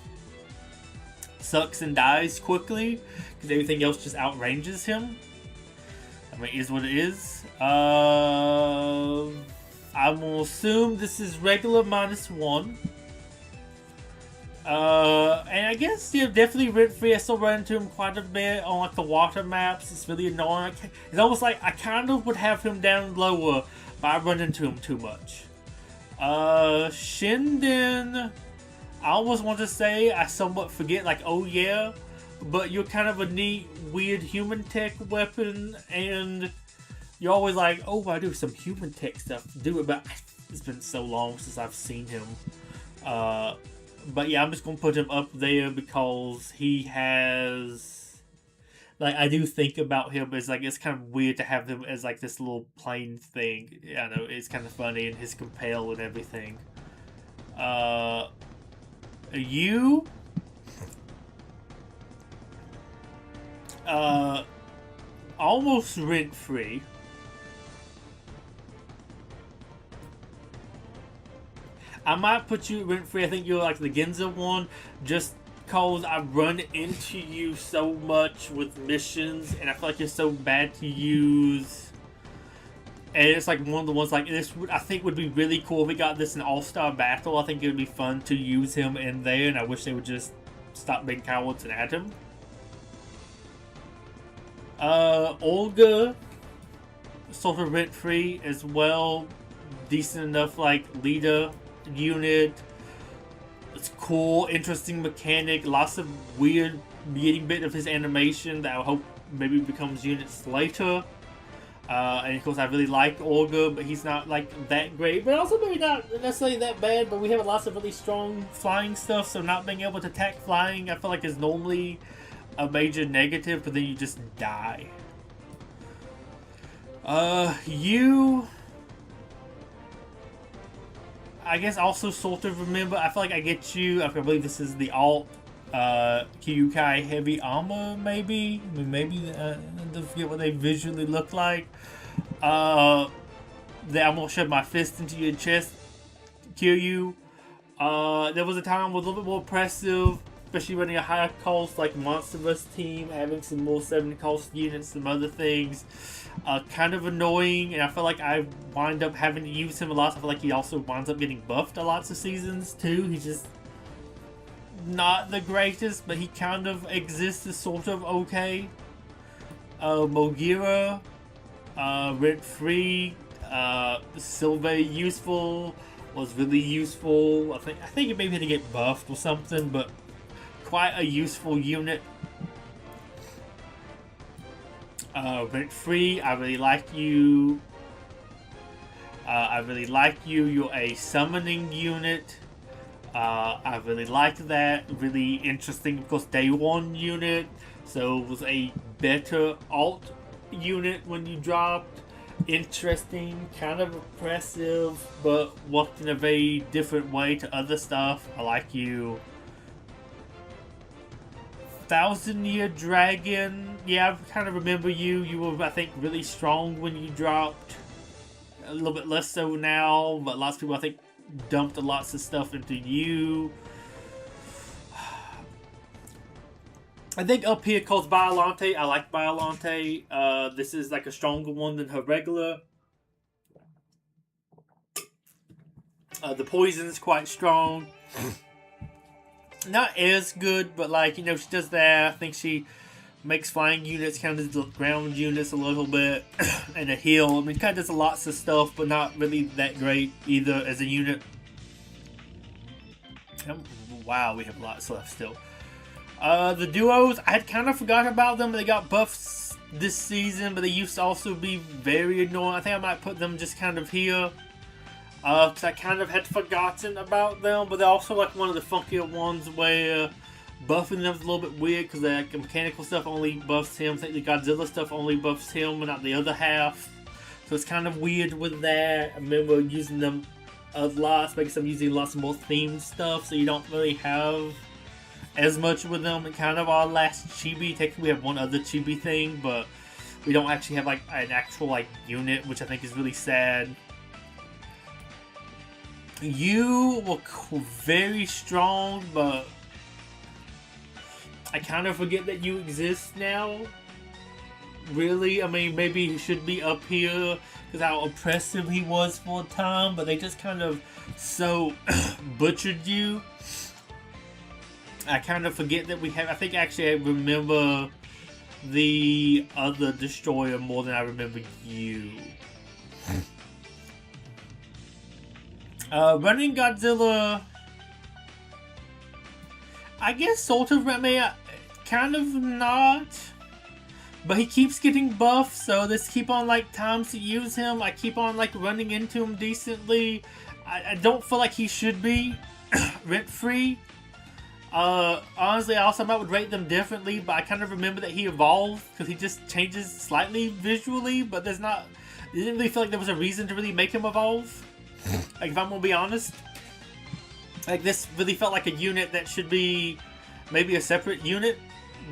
sucks and dies quickly because everything else just outranges him. I mean, it is what it is. I will assume this is regular -1. And I guess, yeah, definitely rent-free. I still run into him quite a bit on like the water maps. It's really annoying. It's almost like I kind of would have him down lower, but I run into him too much. Shinden, I almost want to say I somewhat forget, like, oh yeah, but you're kind of a neat, weird human tech weapon, and you're always like, oh, I do some human tech stuff, do it, but it's been so long since I've seen him. But yeah, I'm just gonna put him up there because he has, like, I do think about him, but it's like, it's kind of weird to have him as like this little plain thing. I know, it's kind of funny, and his compel and everything. You, almost rent-free. I might put you rent-free. I think you're like the Ginza one, just because I run into you so much with missions, and I feel like you're so bad to use. And it's like one of the ones like this. I think would be really cool if we got this in All-Star Battle. I think it would be fun to use him in there, and I wish they would just stop being cowards and add him. Olga, sort of rent-free as well. Decent enough, like, leader unit. It's cool, interesting mechanic. Lots of weird getting bit of his animation that I hope maybe becomes units later. And of course, I really like Olga, but he's not like that great. But also maybe not necessarily that bad. But we have lots of really strong flying stuff, so not being able to attack flying, I feel like is normally a major negative, but then you just die. You, I guess, also sort of remember, I feel like I get you, I believe this is the alt, Kyukai heavy armor, maybe? I mean, maybe, I forget what they visually look like. I'm gonna shove my fist into your chest, kill you. There was a time it was a little bit more impressive, especially running a higher cost like Monsterverse team, having some more 7 cost units, some other things. Kind of annoying, and I feel like I wind up having to use him a lot. I feel like he also winds up getting buffed a lots of seasons too. He's just not the greatest, but he kind of exists as sort of okay. Mogira, rent-free, still very useful. was really useful. I think it maybe had to get buffed or something, but quite a useful unit. Rent free. I really like you. You're a summoning unit. I really liked that. Really interesting, of course, day one unit. So it was a better alt unit when you dropped. Interesting, kind of oppressive, but worked in a very different way to other stuff. I like you. 1,000-Year Dragon. Yeah, I kind of remember you. You were, I think, really strong when you dropped. A little bit less so now, but lots of people, I think, dumped lots of stuff into you. I think up here calls Biolante. I like Biolante. This is like a stronger one than her regular. The poison is quite strong. Not as good, but like, you know, she does that. I think she makes flying units kind of the ground units a little bit. And a heal. I mean, kind of does lots of stuff, but not really that great either as a unit. Wow, we have lots left still. The duos, I had kind of forgot about them. They got buffs this season, but they used to also be very annoying. I think I might put them just kind of here. Because I kind of had forgotten about them, but they're also like one of the funkier ones where buffing them is a little bit weird because like, the mechanical stuff only buffs him. I think the Godzilla stuff only buffs him and not the other half. So it's kind of weird with that. I remember using them a lot, because I'm using lots more themed stuff, so you don't really have as much with them. And kind of our last chibi, technically we have one other chibi thing, but we don't actually have like an actual like unit, which I think is really sad. You were very strong, but I kind of forget that you exist now. Really, I mean, maybe he should be up here because how oppressive he was for a time, but they just kind of so butchered you. I kind of forget that we have. I think actually I remember the other destroyer more than I remember you. Running Godzilla, I guess sort of. I mean, kind of not. But he keeps getting buffed, so there's keep on like times to use him. I keep on like running into him decently. I don't feel like he should be rent free. Honestly, I also might would rate them differently, but I kind of remember that he evolved because he just changes slightly visually. But there's not. I didn't really feel like there was a reason to really make him evolve. Like, if I'm gonna be honest, like this really felt like a unit that should be maybe a separate unit.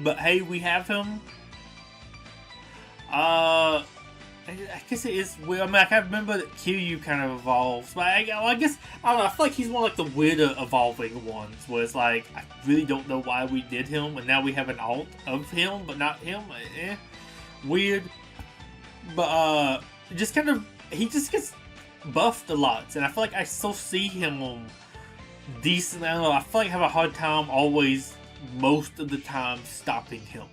But hey, we have him. I guess it is weird. I mean, I can't remember that Kiryu kind of evolves, but I guess I don't know. I feel like he's one of like the weirder evolving ones, where it's like I really don't know why we did him, and now we have an alt of him, but not him. Weird, but just kind of he just gets buffed a lot, and I feel like I still see him decent. I don't know. I feel like I have a hard time always, most of the time, stopping him.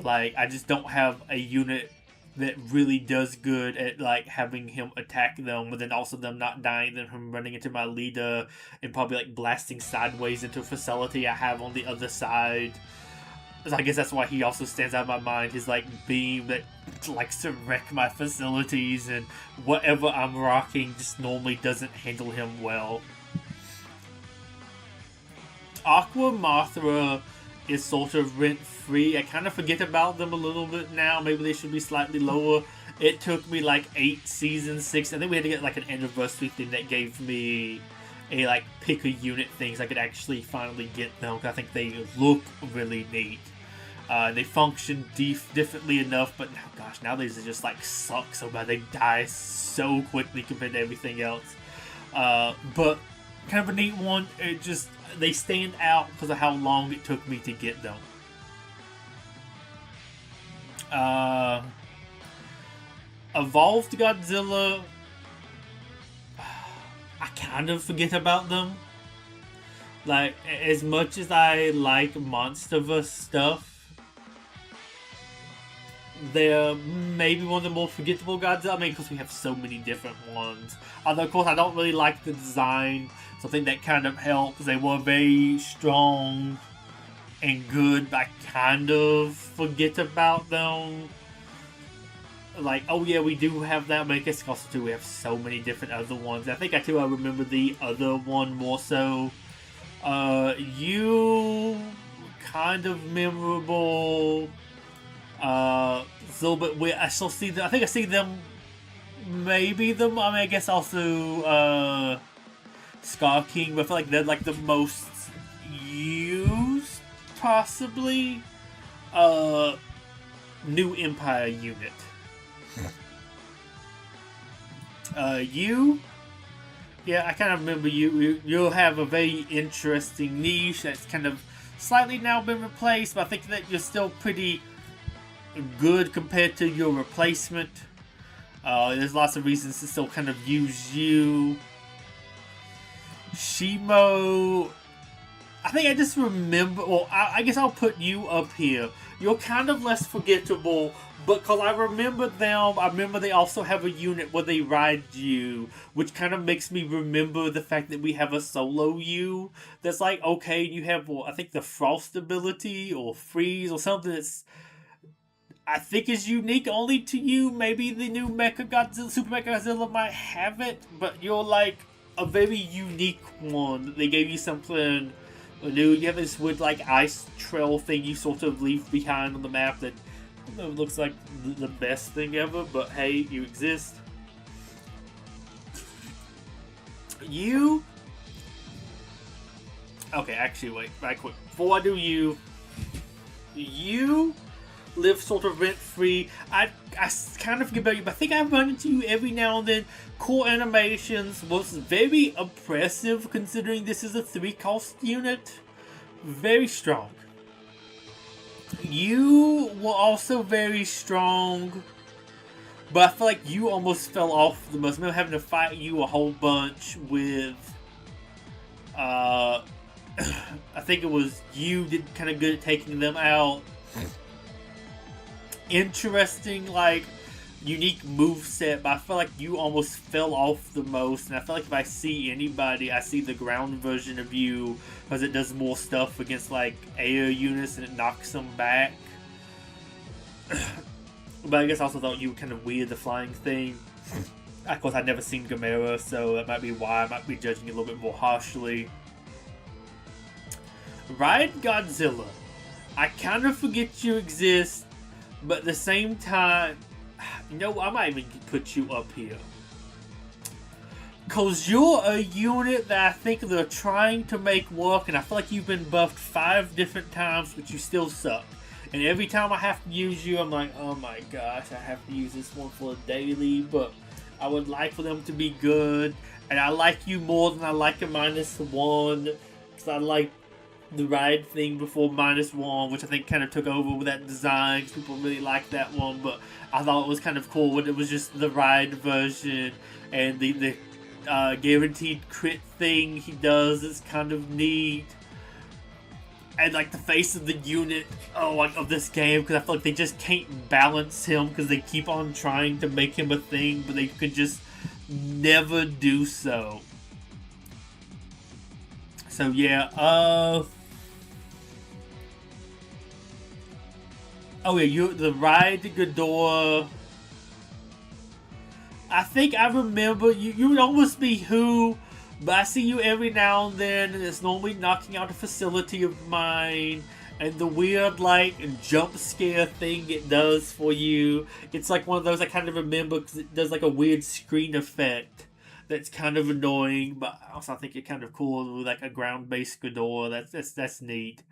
Like, I just don't have a unit that really does good at, like, having him attack them, but then also them not dying, then him running into my leader, and probably, like, blasting sideways into a facility I have on the other side. So I guess that's why he also stands out in my mind. His, like, beam that likes to wreck my facilities, and whatever I'm rocking just normally doesn't handle him well. Aqua Mothra is sort of rent-free. I kind of forget about them a little bit now. Maybe they should be slightly lower. It took me like 8 seasons, 6. I think we had to get like an anniversary thing that gave me a like pick a unit things. I could actually finally get them. I think they look really neat. They function differently enough, but gosh, nowadays they just like suck so bad. They die so quickly compared to everything else. But kind of a neat one. It just they stand out because of how long it took me to get them. Evolved Godzilla, I kind of forget about them. Like, as much as I like Monsterverse stuff, they're maybe one of the more forgettable Godzilla. I mean, because we have so many different ones. Although, of course, I don't really like the design. So I think that kind of helps. They were very strong and good, but I kind of forget about them. Like, oh yeah, we do have that, but I guess also too, we have so many different other ones. I think I remember the other one more so. You kind of memorable. A little bit weird. I still see them. I think I see them. Maybe them. I mean, I guess also Scar King, but I feel like they're like the most used, possibly. New Empire unit. Yeah, I kind of remember you. You'll have a very interesting niche that's kind of slightly now been replaced, but I think that you're still pretty good compared to your replacement. There's lots of reasons to still kind of use you. Shimo, I think I just remember. Well, I guess I'll put you up here. You're kind of less forgettable, but because I remember them, I remember they also have a unit where they ride you, which kind of makes me remember the fact that we have a solo you. That's like, okay, you have, well, I think the Frost ability or Freeze or something that's, I think is unique only to you. Maybe the new Mecha Godzilla, Super Mecha Godzilla might have it, but you're like a very unique one. They gave you something new. You have this wood like ice trail thing you sort of leave behind on the map that looks like the best thing ever, but hey, you exist. You... Okay, actually, wait, right quick. Before I do you live sort of rent-free. I kind of forget about you, but I think I run into you every now and then. Core animations was very impressive considering this is a 3-cost unit. Very strong. You were also very strong, but I feel like you almost fell off the most. I remember having to fight you a whole bunch with, I think it was you did kind of good at taking them out. Interesting, like, unique moveset, but I feel like you almost fell off the most, and I feel like if I see anybody, I see the ground version of you, because it does more stuff against, like, air units, and it knocks them back. But I guess I also thought you were kind of weird, the flying thing. Of course, I'd never seen Gamera, so that might be why I might be judging you a little bit more harshly. Ride Godzilla. I kind of forget you exist, but at the same time, you know, I might even put you up here. Because you're a unit that I think they're trying to make work, and I feel like you've been buffed 5 different times, but you still suck. And every time I have to use you, I'm like, oh my gosh, I have to use this one for a daily, but I would like for them to be good. And I like you more than I like a -1, because I like the ride thing before -1, which I think kind of took over with that design, because people really liked that one, but I thought it was kind of cool when it was just the ride version, and the guaranteed crit thing he does is kind of neat. And like the face of the unit of this game, because I feel like they just can't balance him because they keep on trying to make him a thing, but they could just never do so. So yeah, oh yeah, the ride to Ghidorah. I think I remember you would almost be who, but I see you every now and then, and it's normally knocking out a facility of mine, and the weird like jump scare thing it does for you. It's like one of those I kind of remember because it does like a weird screen effect that's kind of annoying, but also I think it's kind of cool with like a ground-based Ghidorah. That's neat.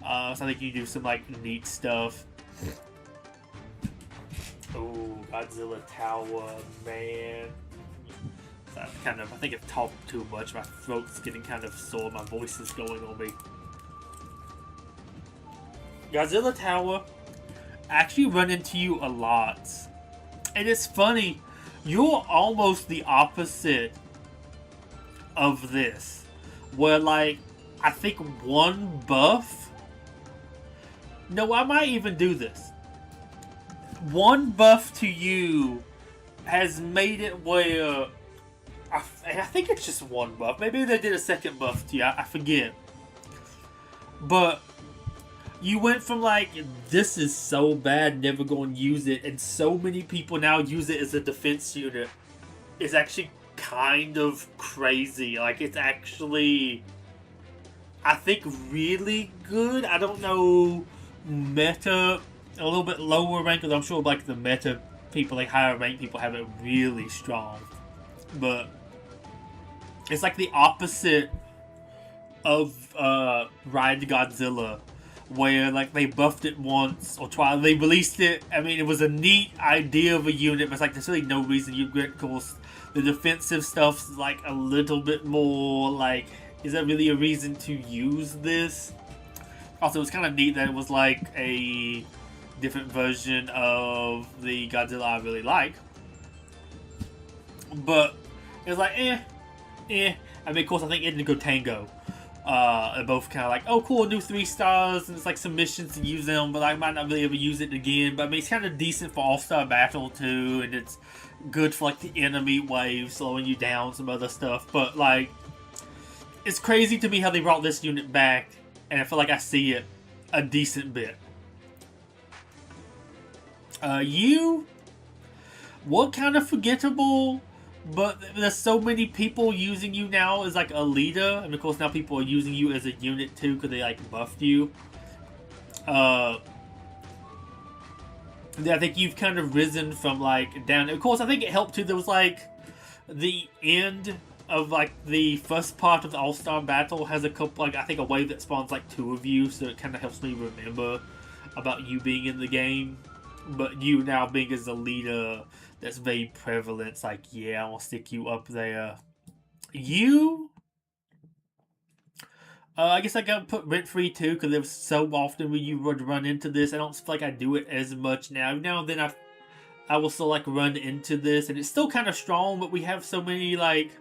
So I think you do some like neat stuff. Oh, Godzilla Tower, man. I think I've talked too much. My throat's getting kind of sore. My voice is going on me. Godzilla Tower, I actually run into you a lot. And it's funny, you're almost the opposite of this. Where, like, I think one buff... No, I might even do this. one buff to you has made it where I think it's just one buff. Maybe they did a second buff to you. I forget. But you went from like, this is so bad, never going to use it, and so many people now use it as a defense unit. It's actually kind of crazy. Like, it's actually, I think, really good. I don't know, meta, a little bit lower rank, because I'm sure like the meta people, like higher rank people, have it really strong. But it's like the opposite of Ride Godzilla, where like they buffed it once or twice. They released it. I mean, it was a neat idea of a unit, but it's like there's really no reason you get. Of course, the defensive stuff's like a little bit more like, is there really a reason to use this? Also, it was kind of neat that it was like a different version of the Godzilla I really like. But it was like, I mean, of course, I think Indigo Tango, they're both kind of like, oh, cool, new 3 stars, and it's like some missions to use them, but I might not really ever use it again. But I mean, it's kind of decent for All-Star Battle too, and it's good for like the enemy wave, slowing you down, some other stuff. But like, it's crazy to me how they brought this unit back, and I feel like I see it a decent bit. What kind of forgettable? But there's so many people using you now as like a leader, and of course now people are using you as a unit too because they like buffed you. I think you've kind of risen from like down. Of course, I think it helped too. There was like the end of like the first part of the All-Star Battle has a couple, like I think a wave that spawns like 2 of you, so it kind of helps me remember about you being in the game. But you now being as a leader, that's very prevalent. It's like, yeah, I'll stick you up there. I guess I gotta put rent-free too, because there's so often when you would run into this. I don't feel like I do it as much now. Now and then I will still like run into this, and it's still kind of strong, but we have so many like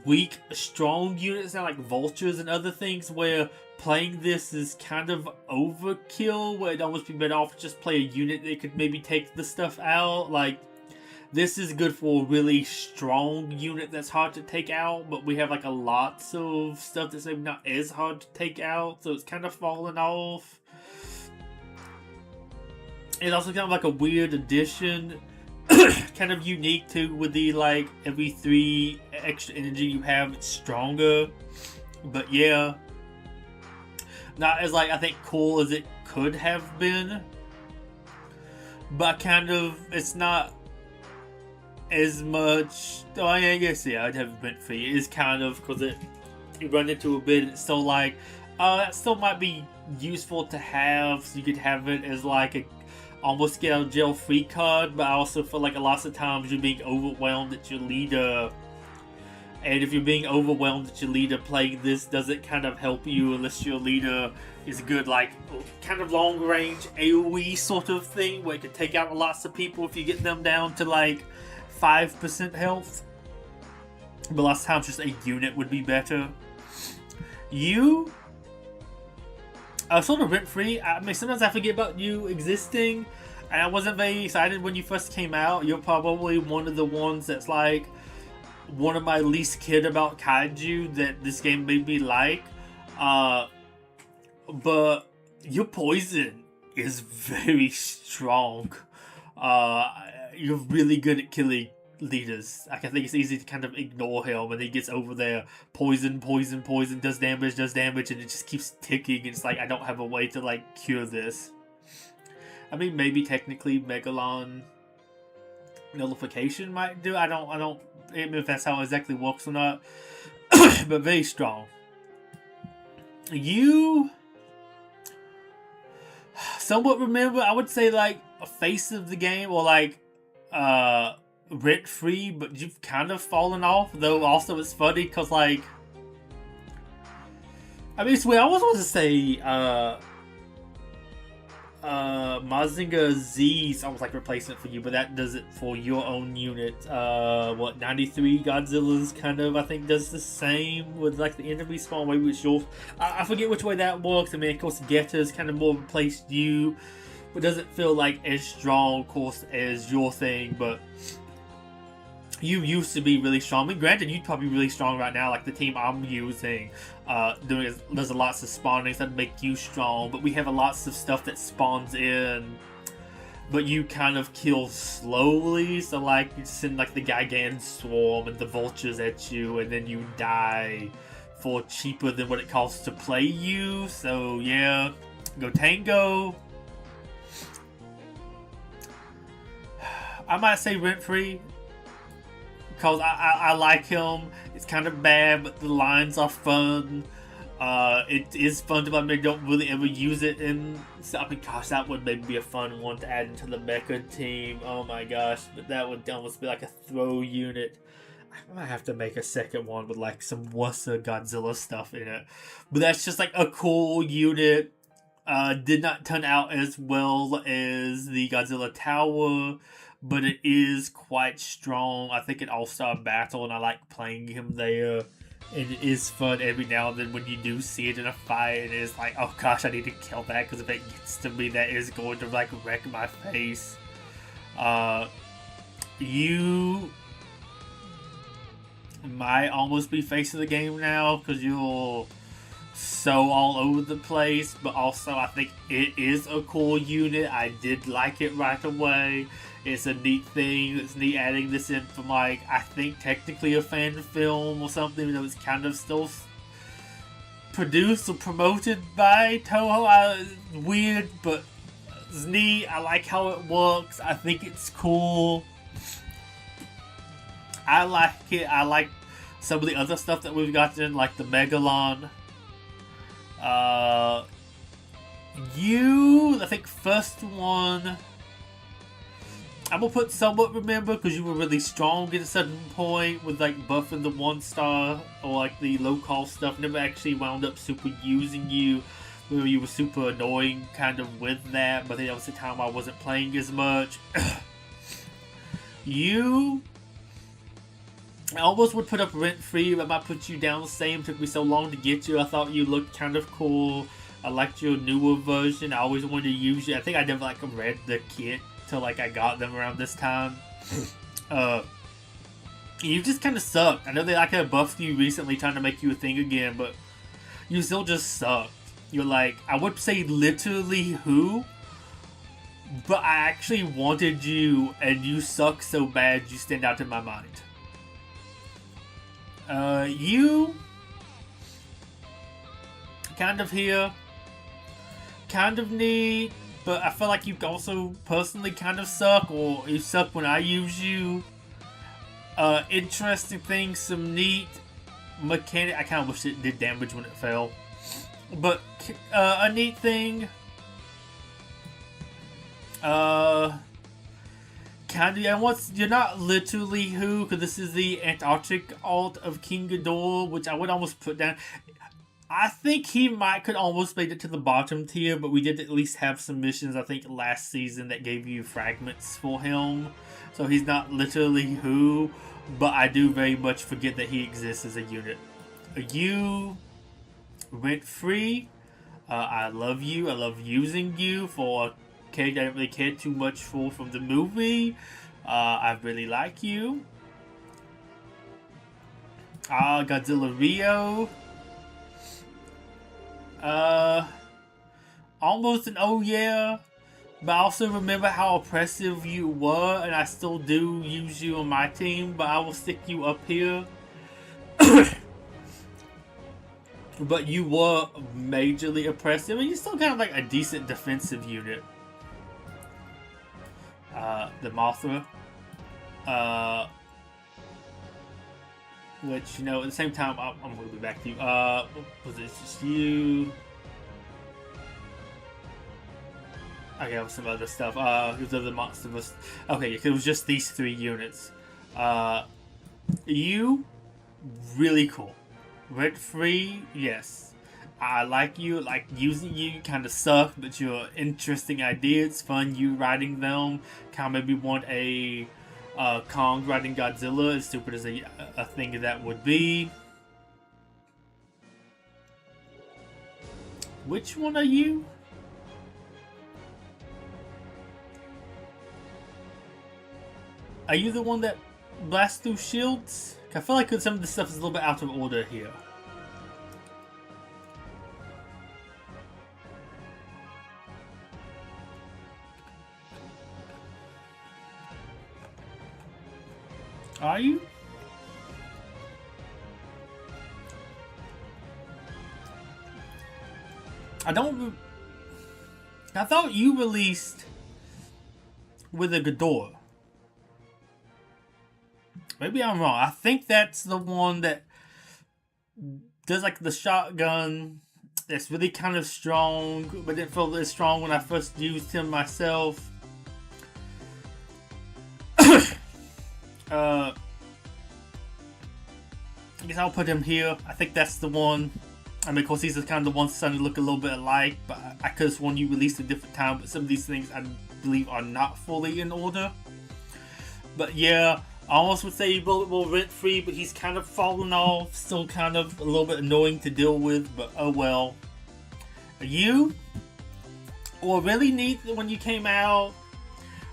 weak, strong units now, like vultures and other things, where playing this is kind of overkill, where it'd almost be better off to just play a unit that could maybe take the stuff out. Like, this is good for a really strong unit that's hard to take out, but we have like a lots of stuff that's maybe not as hard to take out, so it's kind of falling off. It's also kind of like a weird addition, kind of unique too, with the like every 3 extra energy you have, it's stronger. But yeah, not as like I think cool as it could have been, but kind of it's not as much. Oh, I guess yeah, I'd have been for you. It's kind of because you run into a bit, and it's still like, that still might be useful to have, so you could have it as like a almost get out of jail free card. But I also feel like a lot of times you're being overwhelmed at your leader, and if you're being overwhelmed at your leader, playing this doesn't kind of help you unless your leader is good, like kind of long range AoE sort of thing, where it can take out lots of people if you get them down to like 5% health. But lots of times just a unit would be better. You sort of rent-free. I mean, sometimes I forget about you existing, and I wasn't very excited when you first came out. You're probably one of the ones that's like one of my least cared about kaiju that this game made me like. But your poison is very strong. You're really good at killing leaders. I think it's easy to kind of ignore him, and he gets over there, poison, does damage, and it just keeps ticking. It's like, I don't have a way to like cure this. I mean, maybe technically Megalon nullification might do. I don't know if that's how it exactly works or not. But very strong. You somewhat remember, I would say, like a face of the game, or like rent free, but you've kind of fallen off. Though also it's funny because like, I mean, it's weird. I was supposed to say Mazinger Z's almost like replacement for you, but that does it for your own unit. 93 Godzilla's kind of, I think, does the same with like the enemy spawn way, which I forget which way that works. I mean, of course, Getta's kind of more replaced you but doesn't feel like as strong, of course, as your thing. But you used to be really strong. I mean, granted, you'd probably be really strong right now. Like the team I'm using, there's a lots of spawnings that make you strong, but we have a lots of stuff that spawns in, but you kind of kill slowly. So like you send like the Gigan Swarm and the vultures at you, and then you die for cheaper than what it costs to play you. So yeah, go Tango. I might say rent-free, because I like him. It's kind of bad, but the lines are fun. It is fun to play. I mean, don't really ever use it in. I mean, gosh, that would maybe be a fun one to add into the mecha team. Oh my gosh, but that would almost be like a throw unit. I might have to make a second one with like some Wusa Godzilla stuff in it. But that's just like a cool unit. Did not turn out as well as the Godzilla Tower, but it is quite strong. I think an all-star battle, and I like playing him there. And it is fun every now and then when you do see it in a fight, and it's like, oh gosh, I need to kill that, because if it gets to me, that is going to like wreck my face. You might almost be face of the game now, because you're so all over the place, but also I think it is a cool unit. I did like it right away. It's a neat thing. It's neat adding this in from like, I think technically a fan film or something, even though it's kind of still produced or promoted by Toho. Weird, but it's neat. I like how it works. I think it's cool. I like it. I like some of the other stuff that we've gotten, like the Megalon. I think first one, I'm gonna put somewhat remember, because you were really strong at a certain point with like buffing the 1-star or like the low cost stuff. Never actually wound up super using you, where you were super annoying kind of with that, but then there was a time I wasn't playing as much. I almost would put up rent-free, but I might put you down the same. Took me so long to get you. I thought you looked kind of cool. I liked your newer version. I always wanted to use you. I think I never like read the kit till like I got them around this time. You just kind of suck. I know they like have buffed you recently, trying to make you a thing again, but you still just suck. You're like, I would say literally who, but I actually wanted you, and you suck so bad you stand out in my mind. You kind of here, kind of neat, but I feel like you also personally kind of suck, or you suck when I use you. Interesting things, some neat mechanic. I kind of wish it did damage when it fell, but a neat thing. Kind of, and you're not literally who, because this is the Antarctic alt of King Ghidorah, which I would almost put down. I think he could almost make it to the bottom tier, but we did at least have some missions, I think, last season that gave you fragments for him. So he's not literally who, but I do very much forget that he exists as a unit. You, rent-free. I love you. I love using you for I don't really care too much for from the movie. I really like you. Godzilla Rio. Almost an oh yeah, but I also remember how oppressive you were, and I still do use you on my team, but I will stick you up here. But you were majorly oppressive, and you're still kind of like a decent defensive unit. The Mothra. Which, you know, at the same time, I'm going to be back to you. Was it just you? Okay, with some other stuff. Because of the monster was... Okay, it was just these 3 units. You, really cool. Rent-free, yes. I like you, like using you, kind of suck, but you're an interesting idea. It's fun, you riding them. Kind of maybe want a Kong riding Godzilla, as stupid as a thing that would be. Which one are you? Are you the one that blasts through shields? I feel like some of this stuff is a little bit out of order here. Are you? I thought you released with a Ghidorah. Maybe I'm wrong. I think that's the one that does like the shotgun. That's really kind of strong, but didn't feel as strong when I first used him myself. I guess I'll put him here. I think that's the one. I mean, of course, these are kind of the ones starting to look a little bit alike, but I could have sworn you released a different time, but some of these things I believe are not fully in order. But yeah, I almost would say a little bit more rent-free, but he's kind of fallen off. Still kind of a little bit annoying to deal with, but oh well. You were really neat when you came out.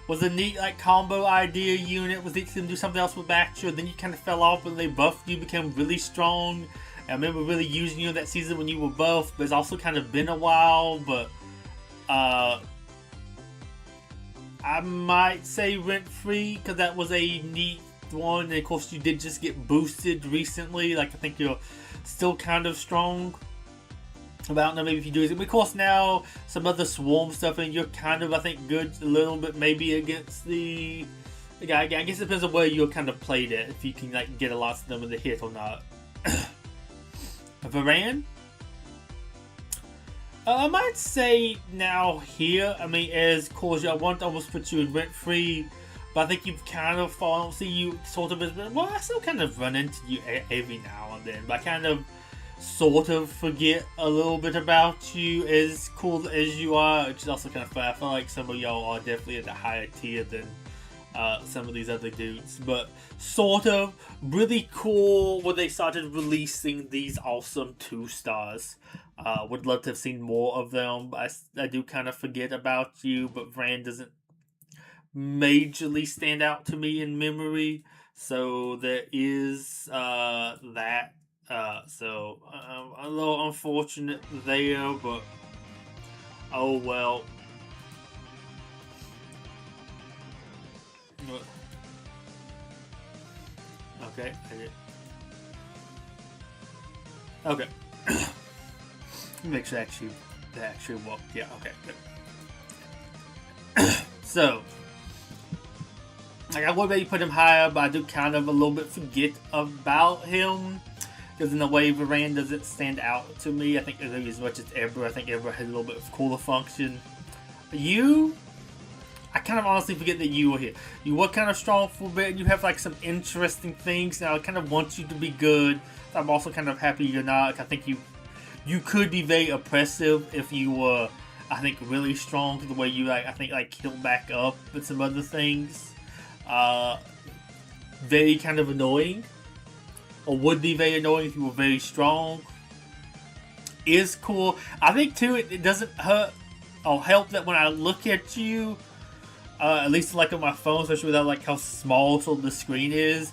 Was a neat like combo idea unit. Was neat to do something else with Betuor. Then you kind of fell off when they buffed you, became really strong. I remember really using you that season when you were buffed, but it's also kind of been a while. But I might say rent-free because that was a neat one. And of course, you did just get boosted recently. Like I think you're still kind of strong. But I don't know, maybe if you do it. Of course, now some other swarm stuff, and you're kind of, I think, good a little bit maybe against the guy. I guess it depends on where you're kind of played it. If you can like get a lot of them with a hit or not. Varan? I might say now here. I mean, as course, I want to almost put you in rent-free, but I think you've kind of fallen. See you sort of as well. I still kind of run into you every now and then, but I kind of sort of forget a little bit about you, as cool as you are, which is also kind of fun. I feel like some of y'all are definitely at the higher tier than some of these other dudes, but sort of really cool when they started releasing these awesome 2-stars. Would love to have seen more of them, but I do kind of forget about you, but Rand doesn't majorly stand out to me in memory, so there is that. So a little unfortunate there, but oh well. Okay. Okay. Make sure that actually worked. Yeah. Okay. Good. So, like I would maybe put him higher, but I do kind of a little bit forget about him. Because in a way, Varan doesn't stand out to me. I think as much as Ebra, I think Ebra has a little bit of cooler function. You, I kind of honestly forget that you were here. You were kind of strong for a bit, and you have like some interesting things. Now I kind of want you to be good. I'm also kind of happy you're not. I think you could be very oppressive if you were, I think, really strong to the way you like. I think like heal back up with some other things. Very kind of annoying. Or would be very annoying if you were very strong. Is cool. I think too it doesn't hurt or help that when I look at you, at least like on my phone, especially without like how small sort of the screen is,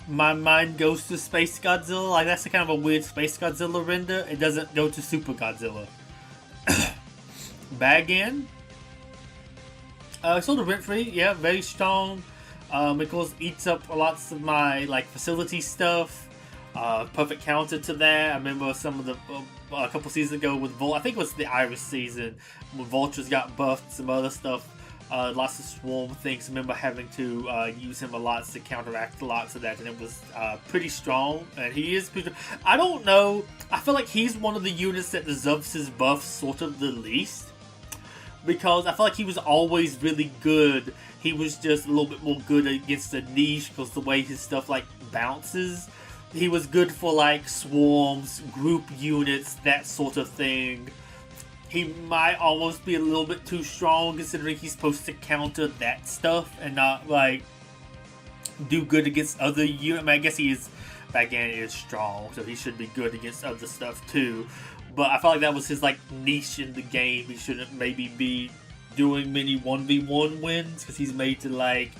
my mind goes to Space Godzilla. Like that's a kind of a weird Space Godzilla render. It doesn't go to Super Godzilla. Bagan. Sort of rent-free, yeah, very strong. Of course, eats up lots of my like facility stuff. Perfect counter to that. I remember some of the a couple seasons ago with I think it was the Iris season when Vultures got buffed, some other stuff, lots of swarm things. I remember having to use him a lot to counteract lots of that, and it was pretty strong. And he is pretty. I don't know. I feel like he's one of the units that deserves his buff sort of the least, because I feel like he was always really good. He was just a little bit more good against the niche because the way his stuff like bounces. He was good for like swarms, group units, that sort of thing. He might almost be a little bit too strong considering he's supposed to counter that stuff and not like do good against other units. I mean, I guess he is, Bagan is strong, so he should be good against other stuff too. But I felt like that was his like niche in the game. He shouldn't maybe be doing many 1v1 wins because he's made to like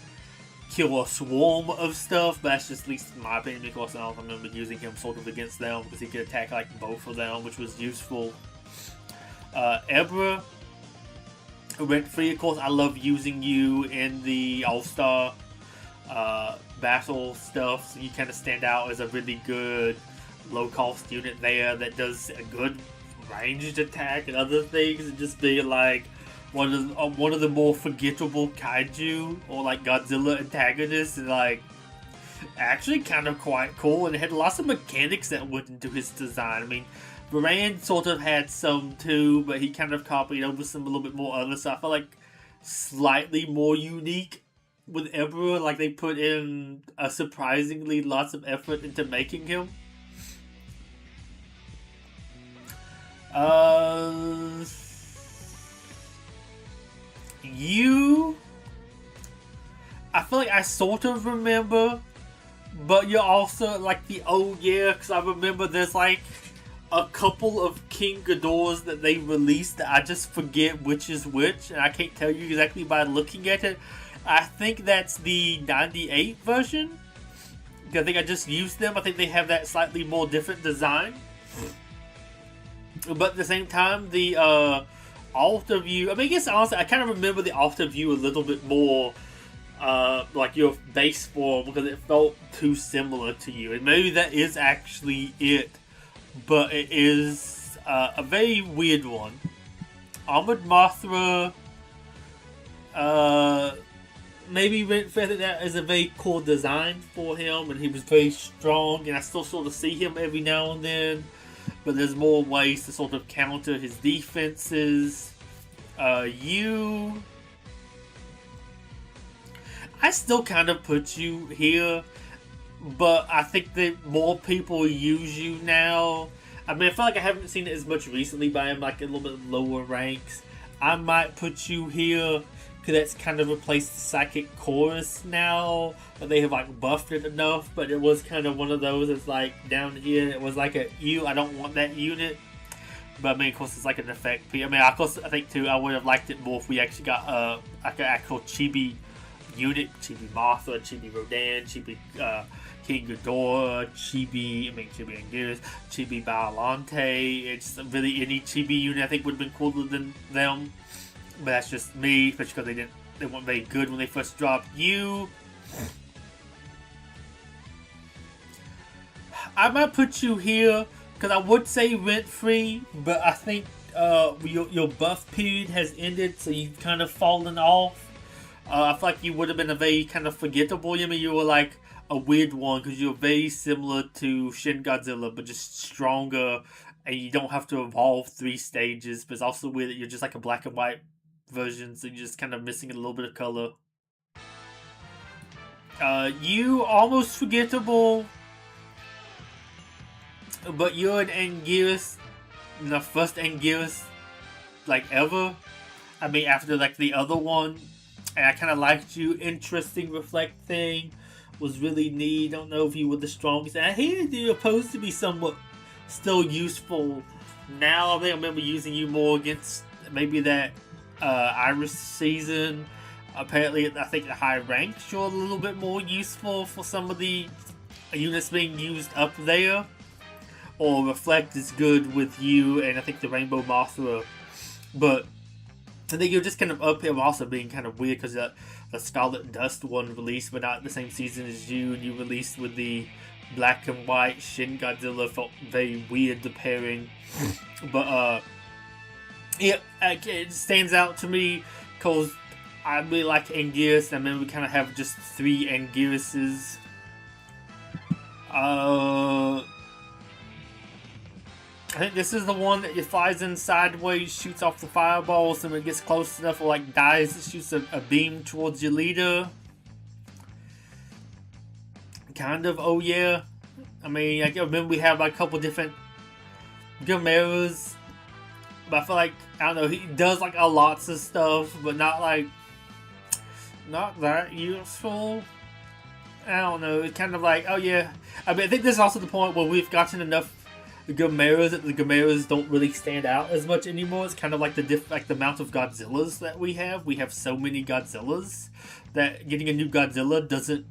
kill a swarm of stuff, but that's just at least in my opinion, because I don't remember using him sort of against them, because he could attack like both of them, which was useful. Ebra, rent-free, of course. I love using you in the All-Star battle stuff, so you kind of stand out as a really good low-cost unit there that does a good ranged attack and other things, and just be like one of the more forgettable kaiju or like Godzilla antagonists, and like actually kind of quite cool, and it had lots of mechanics that went into his design. I mean, Varan sort of had some too, but he kind of copied over some a little bit more other stuff. I feel like slightly more unique with Emperor, like they put in a surprisingly lots of effort into making him. I feel like I sort of remember, but you're also like the oh yeah, because I remember there's like a couple of King Ghidorahs that they released that I just forget which is which, and I can't tell you exactly by looking at it. I think that's the 98 version. I think I just used them. I think they have that slightly more different design. But at the same time, the Alta View, I mean, I guess honestly, I kind of remember the Alta View a little bit more like your base form, because it felt too similar to you. And maybe that is actually it, but it is a very weird one. Armored Mothra, maybe went for that as a very cool design for him, and he was very strong, and I still sort of see him every now and then, but there's more ways to sort of counter his defenses. I still kind of put you here, but I think that more people use you now. I mean, I feel like I haven't seen it as much recently, but I'm like a little bit lower ranks. I might put you here, because that's kind of replaced the Psychic Chorus now, but they have like buffed it enough, but it was kind of one of those that's like down here, it was like I don't want that unit. But I mean, of course, it's like an effect. I mean, of course, I think too, I would have liked it more if we actually got like an actual Chibi unit, Chibi Mothra, Chibi Rodan, Chibi King Ghidorah, Chibi Anguirus, Chibi Biollante. It's really any Chibi unit I think would have been cooler than them. But that's just me, especially because they weren't very good when they first dropped you. I might put you here, because I would say rent-free, but I think your buff period has ended, so you've kind of fallen off. I feel like you would have been a very kind of forgettable. I mean, you were like a weird one, because you're very similar to Shin Godzilla, but just stronger, and you don't have to evolve 3 stages, but it's also weird that you're just like a black and white version, so you're just kind of missing a little bit of color. You almost forgettable, but you're an Anguirus, the first Anguirus like ever. I mean, after like the other one, and I kind of liked you. Interesting reflect thing was really neat. Don't know if you were the strongest. And I hated you opposed to be somewhat still useful. Now I think I remember using you more against maybe that Iris season. Apparently, I think the high ranks you're a little bit more useful for some of the units being used up there. Or Reflect is good with you, and I think the Rainbow Mothra. But I think you're just kind of up here also being kind of weird, because the Scarlet Dust one released, but not the same season as you, and you released with the black and white Shin Godzilla. Felt very weird, the pairing. But yeah, it stands out to me because I really like Anguirus. I mean, we kind of have just 3 Anguiruses. I think this is the one that flies in sideways, shoots off the fireballs, and when it gets close enough or like dies, it shoots a beam towards your leader. Kind of, oh yeah. I mean, I remember we have like a couple different Gameras, but I feel like, I don't know, he does like a lots of stuff, but not that useful. I don't know, it's kind of like, oh yeah. I mean, I think this is also the point where we've gotten enough Gameras don't really stand out as much anymore. It's kind of like the amount of Godzillas that we have. We have so many Godzillas that getting a new Godzilla doesn't,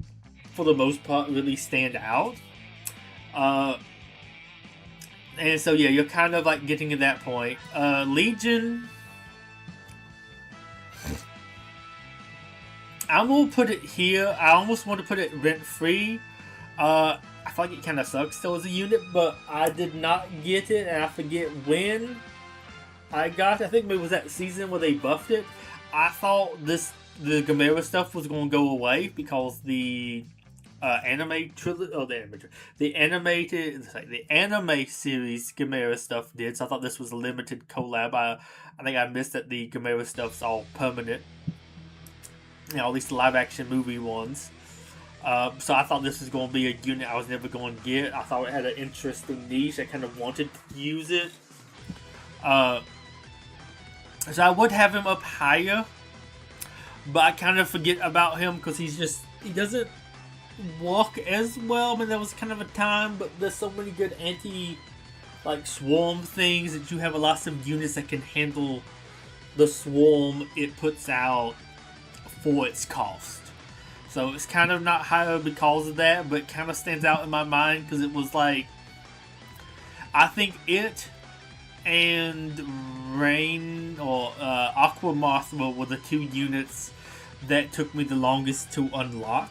for the most part, really stand out. And so yeah, you're kind of like getting to that point. Legion, I'm gonna put it here. I almost want to put it rent free. I feel like it kind of sucks still as a unit, but I did not get it, and I forget when I got it. I think maybe it was that season where they buffed it. I thought the Gamera stuff was going to go away because the anime trilogy, the anime series Gamera stuff did. So I thought this was a limited collab. I think I missed that the Gamera stuff's all permanent. At least the live action movie ones. So I thought this was going to be a unit I was never going to get. I thought it had an interesting niche. I kind of wanted to use it. So I would have him up higher. But I kind of forget about him because he doesn't walk as well. I mean, there was kind of a time, but there's so many good swarm things that you have lots of units that can handle the swarm it puts out for its cost. So it's kind of not higher because of that, but it kind of stands out in my mind because it was like, I think it and Rain or Aqua Mothra were the two units that took me the longest to unlock.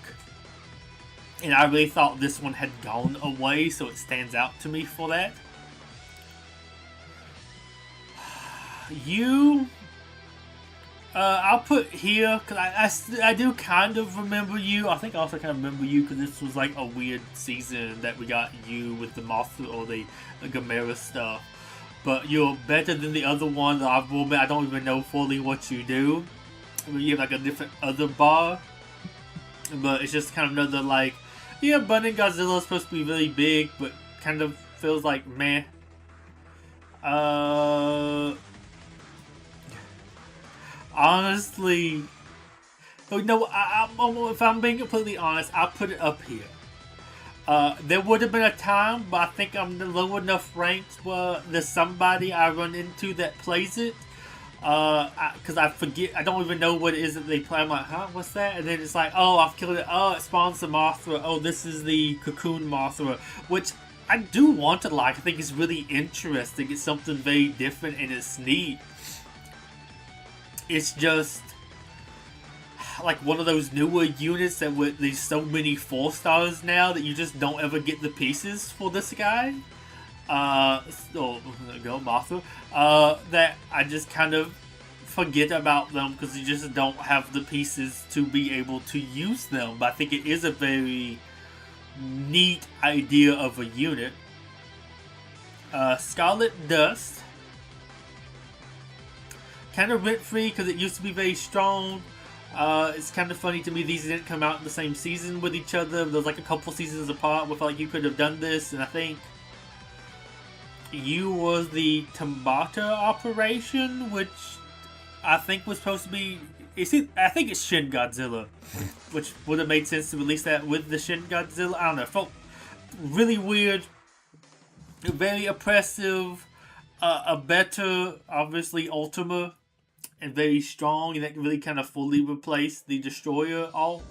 And I really thought this one had gone away, so it stands out to me for that. I'll put here, because I do kind of remember you. I think I also kind of remember you, because this was like a weird season that we got you with the Mothra or the Gamera stuff. But you're better than the other one. I don't even know fully what you do. I mean, you have like a different other bar. But it's just kind of another Bunny Godzilla is supposed to be really big, but kind of feels like meh. Honestly, if I'm being completely honest, I'll put it up here. There would have been a time, but I think I'm low enough ranked where there's somebody I run into that plays it. Because I forget, I don't even know what it is that they play. I'm like, huh, what's that? And then it's like, oh, I've killed it. Oh, it spawns the Mothra. Oh, this is the Cocoon Mothra, which I do want to like. I think it's really interesting. It's something very different and it's neat. It's just like one of those newer units that there's so many 4-stars now that you just don't ever get the pieces for this guy. Mothra. That I just kind of forget about them because you just don't have the pieces to be able to use them. But I think it is a very neat idea of a unit. Scarlet Dust. Kind of rent-free because it used to be very strong. It's kind of funny to me these didn't come out in the same season with each other. There's like a couple seasons apart where you could have done this, and I think you was the Tambata operation, which I think was supposed to be. I think it's Shin Godzilla, which would have made sense to release that with the Shin Godzilla. I don't know. It felt really weird, very oppressive. A better, obviously, Ultima, and very strong, and that really kind of fully replaced the Destroyer alt.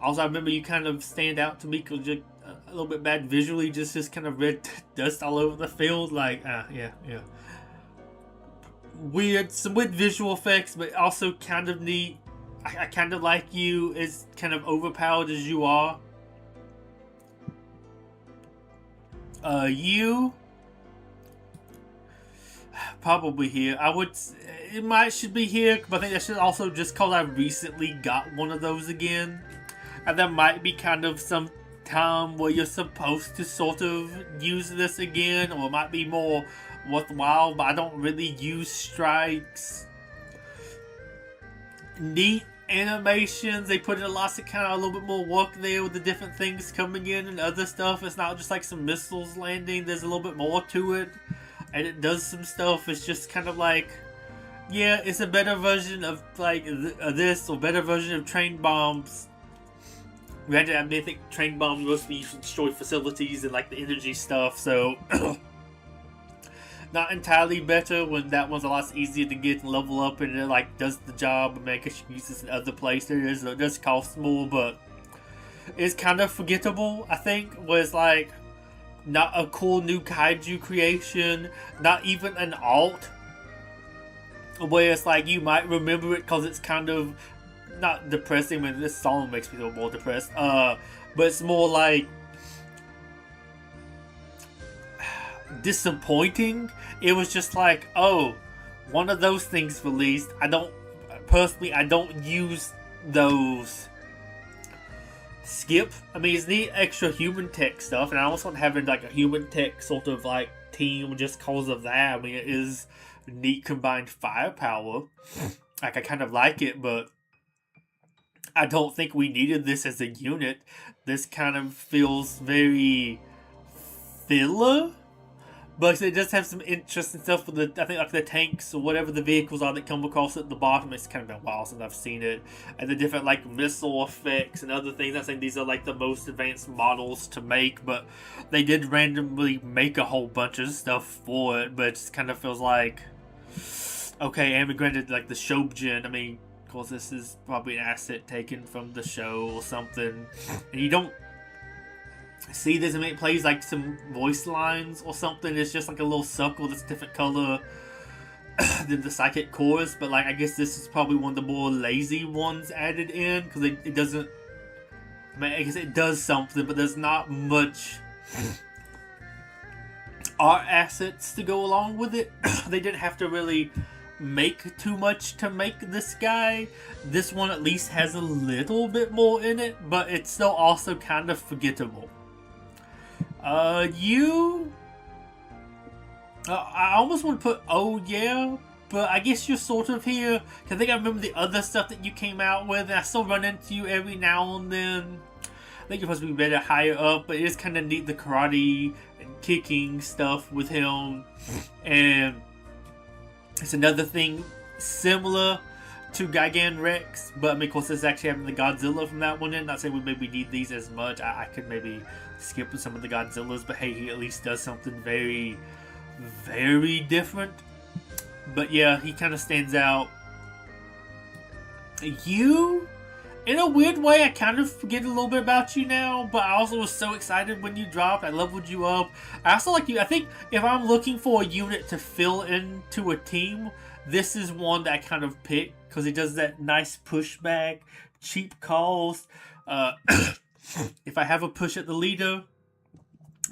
Also, I remember you kind of stand out to me because you're a little bit bad visually, just kind of red dust all over the field. Yeah. Some weird visual effects, but also kind of neat. I kind of like you as kind of overpowered as you are. You probably here. Should be here, but I think that should also just because I recently got one of those again. And there might be kind of some time where you're supposed to sort of use this again, or it might be more worthwhile, but I don't really use strikes. Neat animations. They put in lots of kind of a little bit more work there with the different things coming in and other stuff. It's not just like some missiles landing. There's a little bit more to it. And it does some stuff. It's just kind of like, yeah, it's a better version of this, or better version of Train Bombs. Granted, I mean, I think train bombs mostly used to destroy facilities and like the energy stuff, so not entirely better when that one's a lot easier to get and level up and it like does the job. I mean, I guess you can use this in other places, so it does cost more, but it's kind of forgettable, I think, where it's like not a cool new kaiju creation, not even an alt, where it's like you might remember it because it's kind of not depressing. I mean, this song makes me feel more depressed, but it's more like disappointing. It was just like, oh, one of those things released. I don't use those. Skip. I mean, it's neat extra human tech stuff, and I also want having like a human tech sort of like team just cause of that. I mean, it is neat combined firepower. Like, I kind of like it, but I don't think we needed this as a unit. This kind of feels very filler. But it does have some interesting stuff with the, I think, like the tanks or whatever the vehicles are that come across at the bottom. It's kind of been a while since I've seen it. And the different like missile effects and other things. I'm saying these are like the most advanced models to make, but they did randomly make a whole bunch of stuff for it. But it just kind of feels like, okay, and granted, like the Shobjin, I mean, of course this is probably an asset taken from the show or something. And you don't see this, I mean, it plays like some voice lines or something. It's just like a little circle that's a different color than the psychic chorus, but like I guess this is probably one of the more lazy ones added in because it doesn't, I mean, I guess it does something, but there's not much art assets to go along with it. They didn't have to really make too much to make this guy. This one at least has a little bit more in it, but it's still also kind of forgettable. I almost want to put, oh yeah, but I guess you're sort of here. I think I remember the other stuff that you came out with, and I still run into you every now and then. I think you're supposed to be better higher up, but it is kind of neat, the karate and kicking stuff with him. And it's another thing similar to Gigan Rex, but I mean, of course, it's actually having the Godzilla from that one in. Not saying we maybe need these as much. I could maybe skip some of the Godzillas, but hey, he at least does something very, very different. But yeah, he kind of stands out. You, in a weird way, I kind of forget a little bit about you now, but I also was so excited when you dropped. I leveled you up. I also like you. I think if I'm looking for a unit to fill into a team, this is one that I kind of pick because he does that nice pushback, cheap calls. If I have a push at the leader,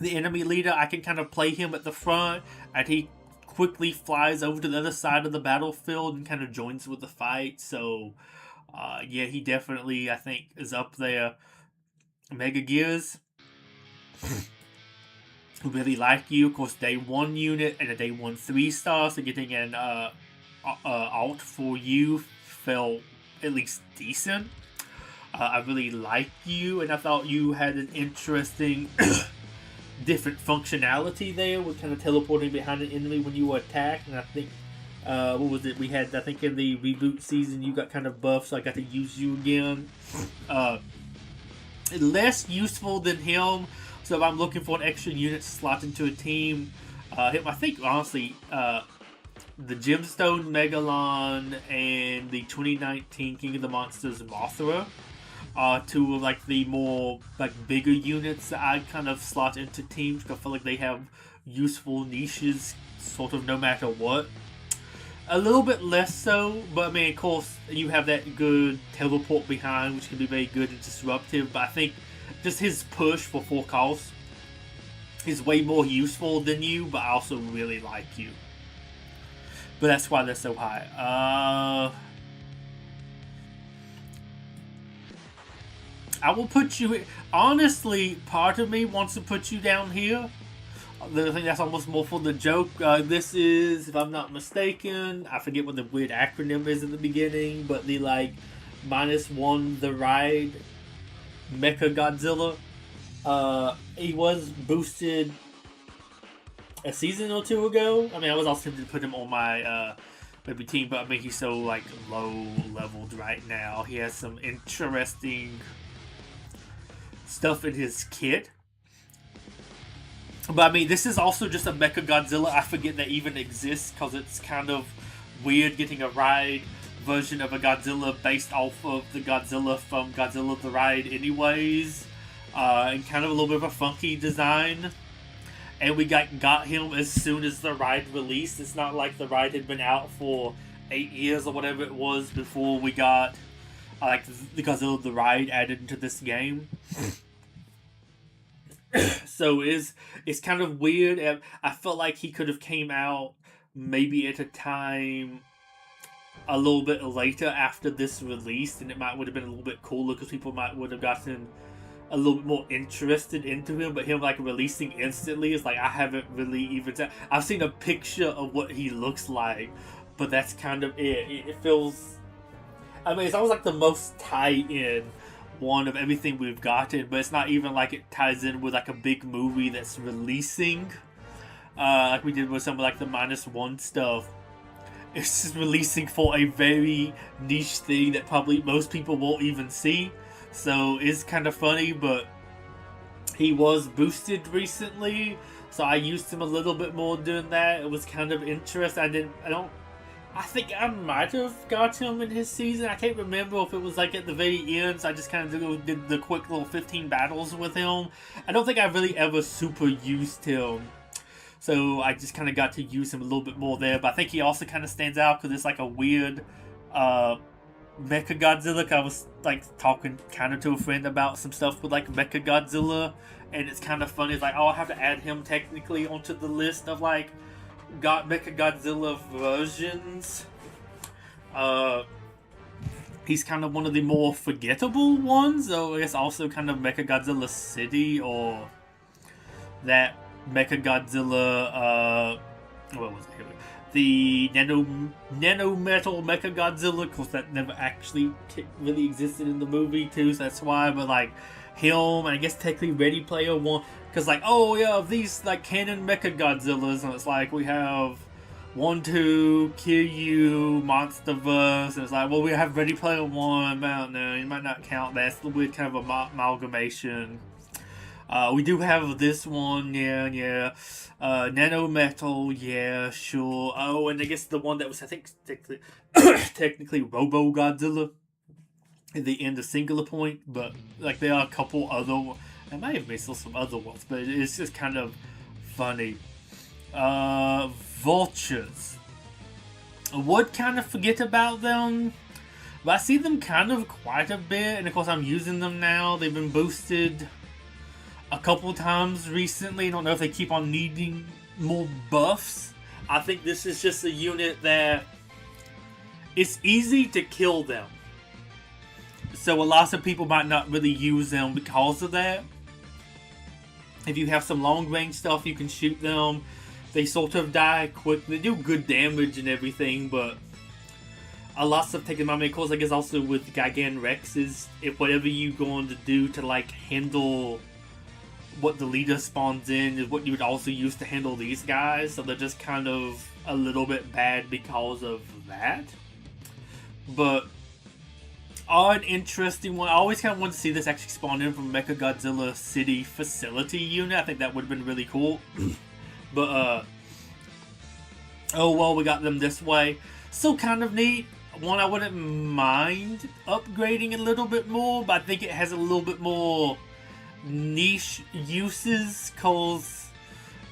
the enemy leader, I can kind of play him at the front, and he quickly flies over to the other side of the battlefield and kind of joins with the fight. So, yeah, he definitely, I think, is up there. Mega Gears, really like you. Of course, day 1 unit and a day 1 3-star, so getting an alt for you felt at least decent. I really like you, and I thought you had an interesting different functionality there with kind of teleporting behind an enemy when you were attacked. And I think, what was it? We had, I think in the reboot season, you got kind of buffed, so I got to use you again. Less useful than him, so if I'm looking for an extra unit to slot into a team, him, I think, honestly, the Gemstone Megalon and the 2019 King of the Monsters Mothra are two of like the more like bigger units that I kind of slot into teams because I feel like they have useful niches sort of no matter what. A little bit less so, but I mean, of course, you have that good teleport behind, which can be very good and disruptive, but I think just his push for 4 costs is way more useful than you, but I also really like you. But that's why they're so high. I will put you... Honestly, part of me wants to put you down here. I think that's almost more for the joke. This is, if I'm not mistaken, I forget what the weird acronym is at the beginning, but the like -1 the ride Mecha Godzilla. He was boosted a season or 2 ago. I mean, I was also tempted to put him on my maybe team, but I mean, he's so like low leveled right now. He has some interesting stuff in his kit. But I mean, this is also just a Mecha Godzilla. I forget that even exists because it's kind of weird getting a ride version of a Godzilla based off of the Godzilla from Godzilla the Ride anyways. And kind of a little bit of a funky design. And we got him as soon as the ride released. It's not like the ride had been out for 8 years or whatever it was before we got like the Godzilla the Ride added into this game. So it's kind of weird. I felt like he could have came out maybe at a time a little bit later after this released, and it would have been a little bit cooler because people would have gotten a little bit more interested into him. But him like releasing instantly is like, I haven't really even I've seen a picture of what he looks like, but that's kind of it. It feels, I mean, it's always like the most tie-in one of everything we've gotten, but it's not even like it ties in with like a big movie that's releasing, like we did with some of like the -1 stuff. It's just releasing for a very niche thing that probably most people won't even see. So it's kind of funny, but he was boosted recently, so I used him a little bit more doing that. It was kind of interesting. I think I might have got him in his season. I can't remember if it was like at the very end, so I just kind of did the quick little 15 battles with him. I don't think I really ever super used him. So I just kind of got to use him a little bit more there. But I think he also kind of stands out because it's like a weird Mecha Godzilla. I was like talking kind of to a friend about some stuff with like Mecha Godzilla. And it's kind of funny. It's like, oh, I have to add him technically onto the list of like Mecha Godzilla versions. He's kind of one of the more forgettable ones. So I guess also kind of Mecha Godzilla City or that Mecha Godzilla, what was it? The Nano Metal Mecha Godzilla, because that never actually really existed in the movie too, so that's why. But like him, and I guess technically Ready Player One, because like, oh yeah, these like canon Mecha Godzillas, and it's like we have 1, 2, Kiryu, Monsterverse, and it's like, well, we have Ready Player One, but I don't know, you might not count that. It's a weird kind of amalgamation. We do have this one, yeah. Nano Metal, yeah, sure. Oh, and I guess the one that was, I think, technically Robo Godzilla at the end of Singular Point, but like there are a couple other, I might have missed some other ones, but it's just kind of funny. Vultures. I would kind of forget about them, but I see them kind of quite a bit, and of course I'm using them now. They've been boosted a couple times recently. I don't know if they keep on needing more buffs. I think this is just a unit that it's easy to kill them. So a lot of people might not really use them because of that. If you have some long range stuff, you can shoot them. They sort of die quick. They do good damage and everything, but a lot of stuff taken by me. Of course, I guess also with Gigan Rexes, if whatever you're going to do to like handle what the leader spawns in is what you would also use to handle these guys, so they're just kind of a little bit bad because of that. But an interesting one. I always kind of wanted to see this actually spawn in from Mecha Godzilla City Facility unit. I think that would have been really cool. But oh well, we got them this way. So kind of neat. One I wouldn't mind upgrading a little bit more, but I think it has a little bit more niche uses, cause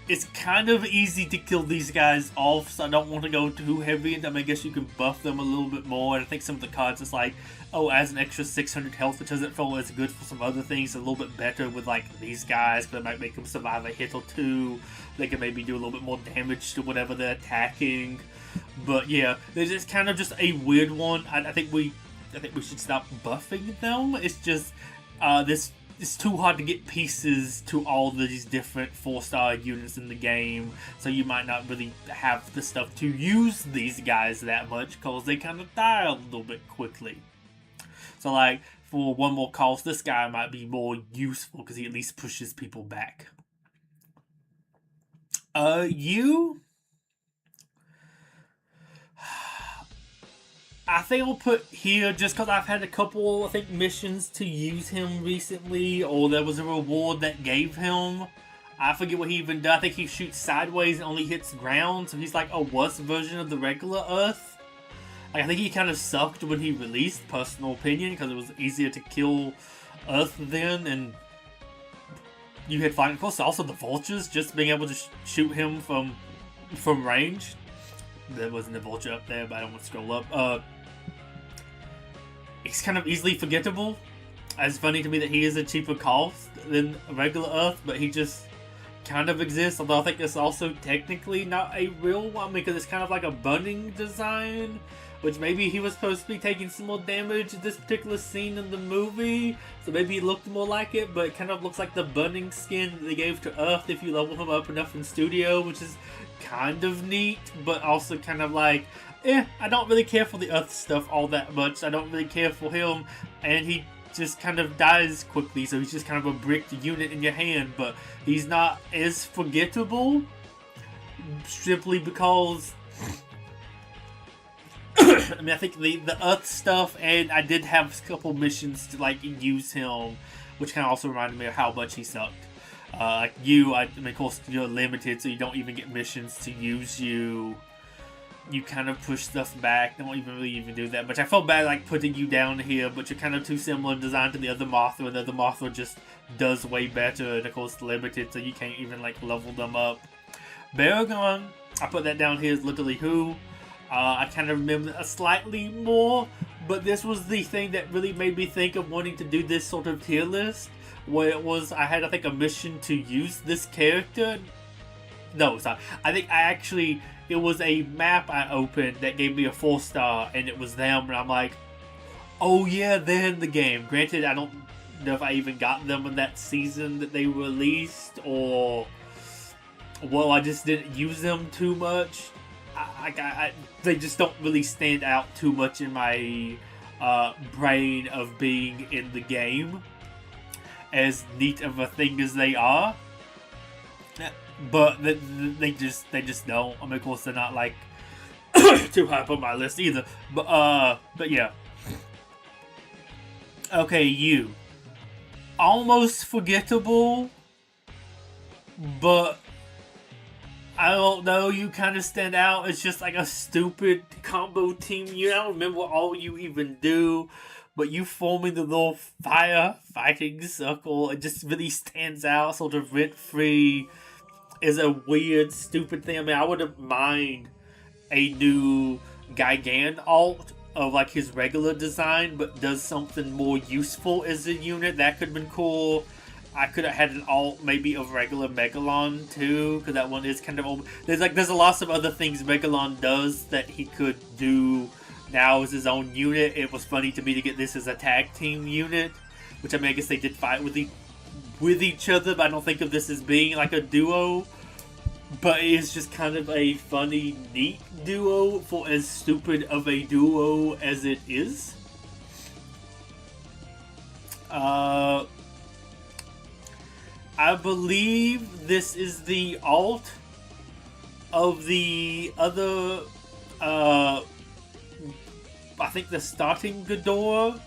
it's kind of easy to kill these guys off, so I don't want to go too heavy into them. I guess you can buff them a little bit more, and I think some of the cards is like, oh, adds an extra 600 health, which doesn't feel as good for some other things. A little bit better with like these guys, because it might make them survive a hit or two. They can maybe do a little bit more damage to whatever they're attacking. But yeah, there's just kind of just a weird one. I think we should stop buffing them. It's just it's too hard to get pieces to all these different 4-star units in the game, so you might not really have the stuff to use these guys that much because they kind of die a little bit quickly. So like, for one more cost, this guy might be more useful because he at least pushes people back. I think I'll put here just because I've had a couple, I think, missions to use him recently, or there was a reward that gave him. I forget what he even does. I think he shoots sideways and only hits ground, so he's like a worse version of the regular Earth. Like, I think he kind of sucked when he released, personal opinion, because it was easier to kill Earth then, and you had flying. Of course, also the vultures, just being able to shoot him from range. There wasn't a vulture up there, but I don't want to scroll up. It's kind of easily forgettable. It's funny to me that he is a cheaper cost than regular Earth, but he just kind of exists. Although I think it's also technically not a real one, because it's kind of like a bunning design, which maybe he was supposed to be taking some more damage at this particular scene in the movie, so maybe he looked more like it, but it kind of looks like the bunning skin that they gave to Earth if you level him up enough in studio, which is kind of neat, but also kind of like, I don't really care for the Earth stuff all that much. I don't really care for him, and he just kind of dies quickly, so he's just kind of a bricked unit in your hand, but he's not as forgettable, simply because I mean, I think the Earth stuff, and I did have a couple missions to like use him, which kind of also reminded me of how much he sucked. Like you, I mean, of course, you're limited, so you don't even get missions to use you. You kind of push stuff back, don't even do that. But I felt bad like putting you down here, but you're kind of too similar in design to the other Mothra, and the other Mothra just does way better, and of course limited, so you can't even like level them up. Baragon, I put that down here as literally who. I kind of remember a slightly more, but this was the thing that really made me think of wanting to do this sort of tier list, where it was, I had, I think, a mission to use this character. No, sorry. I think it was a map I opened that gave me a 4-star, and it was them, and I'm like, oh yeah, they're in the game. Granted, I don't know if I even got them in that season that they released, or, well, I just didn't use them too much. They just don't really stand out too much in my brain of being in the game, as neat of a thing as they are. But they just don't. I mean, of course, they're not like too high up on my list either. But yeah. Okay, you almost forgettable, but I don't know, you kind of stand out. It's just like a stupid combo team. I don't remember what all you even do, but you forming the little fire fighting circle, it just really stands out, sort of rent-free. Is a weird, stupid thing. I mean, I wouldn't mind a new Gigan alt of like his regular design, but does something more useful as a unit. That could have been cool. I could have had an alt maybe of regular Megalon too, because that one is kind of old. There's a lot of other things Megalon does that he could do now as his own unit. It was funny to me to get this as a tag team unit, which I mean, I guess they did fight with each other, but I don't think of this as being like a duo. But it's just kind of a funny, neat duo for as stupid of a duo as it is. I believe this is the alt of the other, I think the starting Ghidorah,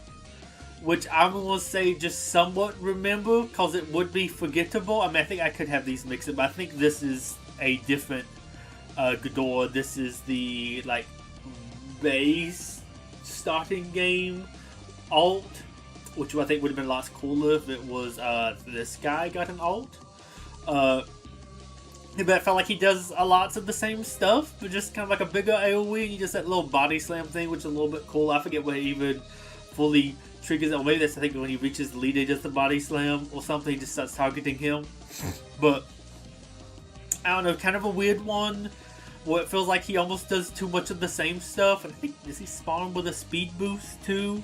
which I'm going to say just somewhat remember, because it would be forgettable. I mean, I think I could have these mixed up, but I think this is a different Ghidorah. This is the, like, base starting game alt, which I think would have been a lot cooler if it was this guy got an alt. But I felt like he does a lot of the same stuff, but just kind of like a bigger AoE, and he just that little body slam thing, which is a little bit cool. I forget what he even fully triggers it. Or maybe that's, I think, when he reaches the lead, he does the body slam or something, he just starts targeting him. But, I don't know, kind of a weird one, where it feels like he almost does too much of the same stuff. And I think, does he spawn with a speed boost too?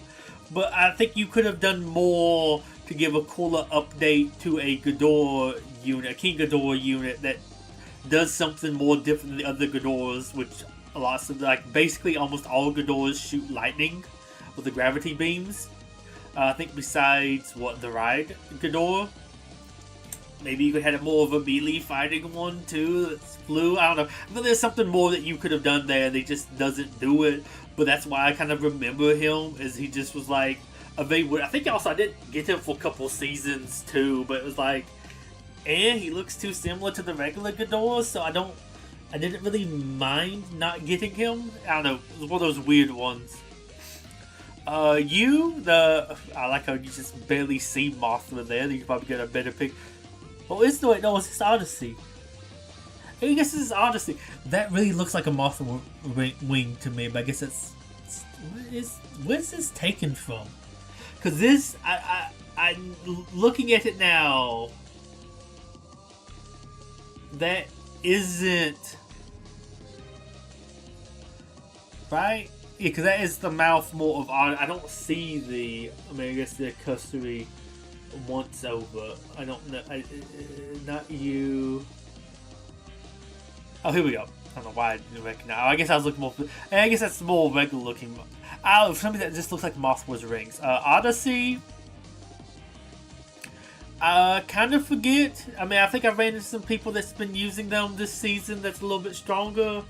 But I think you could have done more to give a cooler update to a Ghidorah unit, a King Ghidorah unit that does something more different than the other Ghidorahs, which a lot of, like, basically almost all Ghidorahs shoot lightning with the gravity beams. I think besides, the Ride Ghidorah. maybe you could have had more of a melee fighting one too that's flew. I don't know. I think there's something more that you could have done there. They just doesn't do it. But that's why I kind of remember him, as he just was like a very weird. I think also I did get him for a couple seasons too, but it was like, and he looks too similar to the regular Ghidorah, so I didn't really mind not getting him. I don't know. It was one of those weird ones. I like how you just barely see Mothra there. You can probably get a better pic. Oh, it's this Odyssey. I guess this is Odyssey. That really looks like a Mothra wing to me, but I guess where's this taken from? Because this, I'm looking at it now. That isn't right. Yeah, because that is the mouth more of I don't see the. I mean, I guess the custody once over. I don't know. Not you. Oh, here we go. I don't know why I didn't recognize. I guess I was looking more. I guess that's more regular looking. For some reason, that just looks like Mothra's rings. Odyssey. Kind of forget. I mean, I think I've ran into some people that's been using them this season that's a little bit stronger.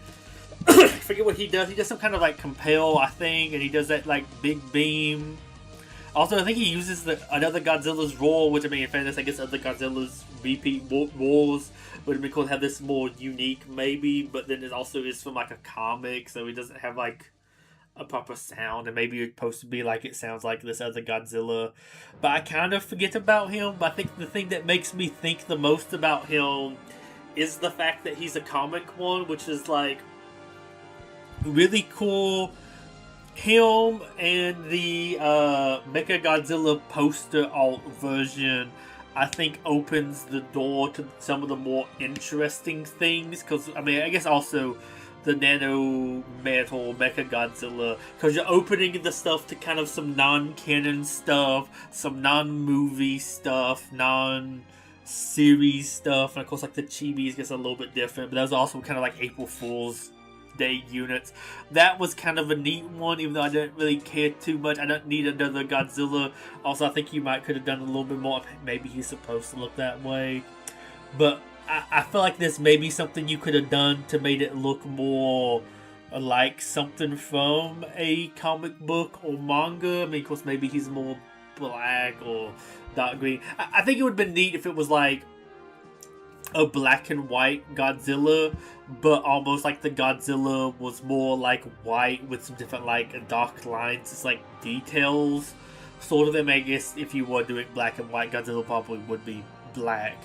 I forget what he does. He does some kind of like compel, I think, and he does that like big beam. Also, I think he uses another Godzilla's roar, which I mean, in fairness, I guess other Godzilla's repeat roars would have been cool to have this more unique, maybe. But then it also is from like a comic, so he doesn't have like a proper sound, and maybe it's supposed to be like it sounds like this other Godzilla. But I kind of forget about him. But I think the thing that makes me think the most about him is the fact that he's a comic one, which is like really cool. Him and the Mechagodzilla poster alt version, I think, opens the door to some of the more interesting things. Because, I mean, I guess also the nano metal Mechagodzilla, because you're opening the stuff to kind of some non-canon stuff, some non-movie stuff, non-series stuff, and of course, like the Chibis gets a little bit different, but that was also kind of like April Fool's Day units. That was kind of a neat one, even though I didn't really care too much. I don't need another Godzilla. Also, I think you might could have done a little bit more. Maybe he's supposed to look that way. But I feel like this may be something you could have done to make it look more like something from a comic book or manga. I mean, of course, maybe he's more black or dark green. I think it would have been neat if it was like a black and white Godzilla, but almost like the Godzilla was more like white with some different like dark lines. It's like details sort of them. I guess if you were doing black and white, Godzilla probably would be black.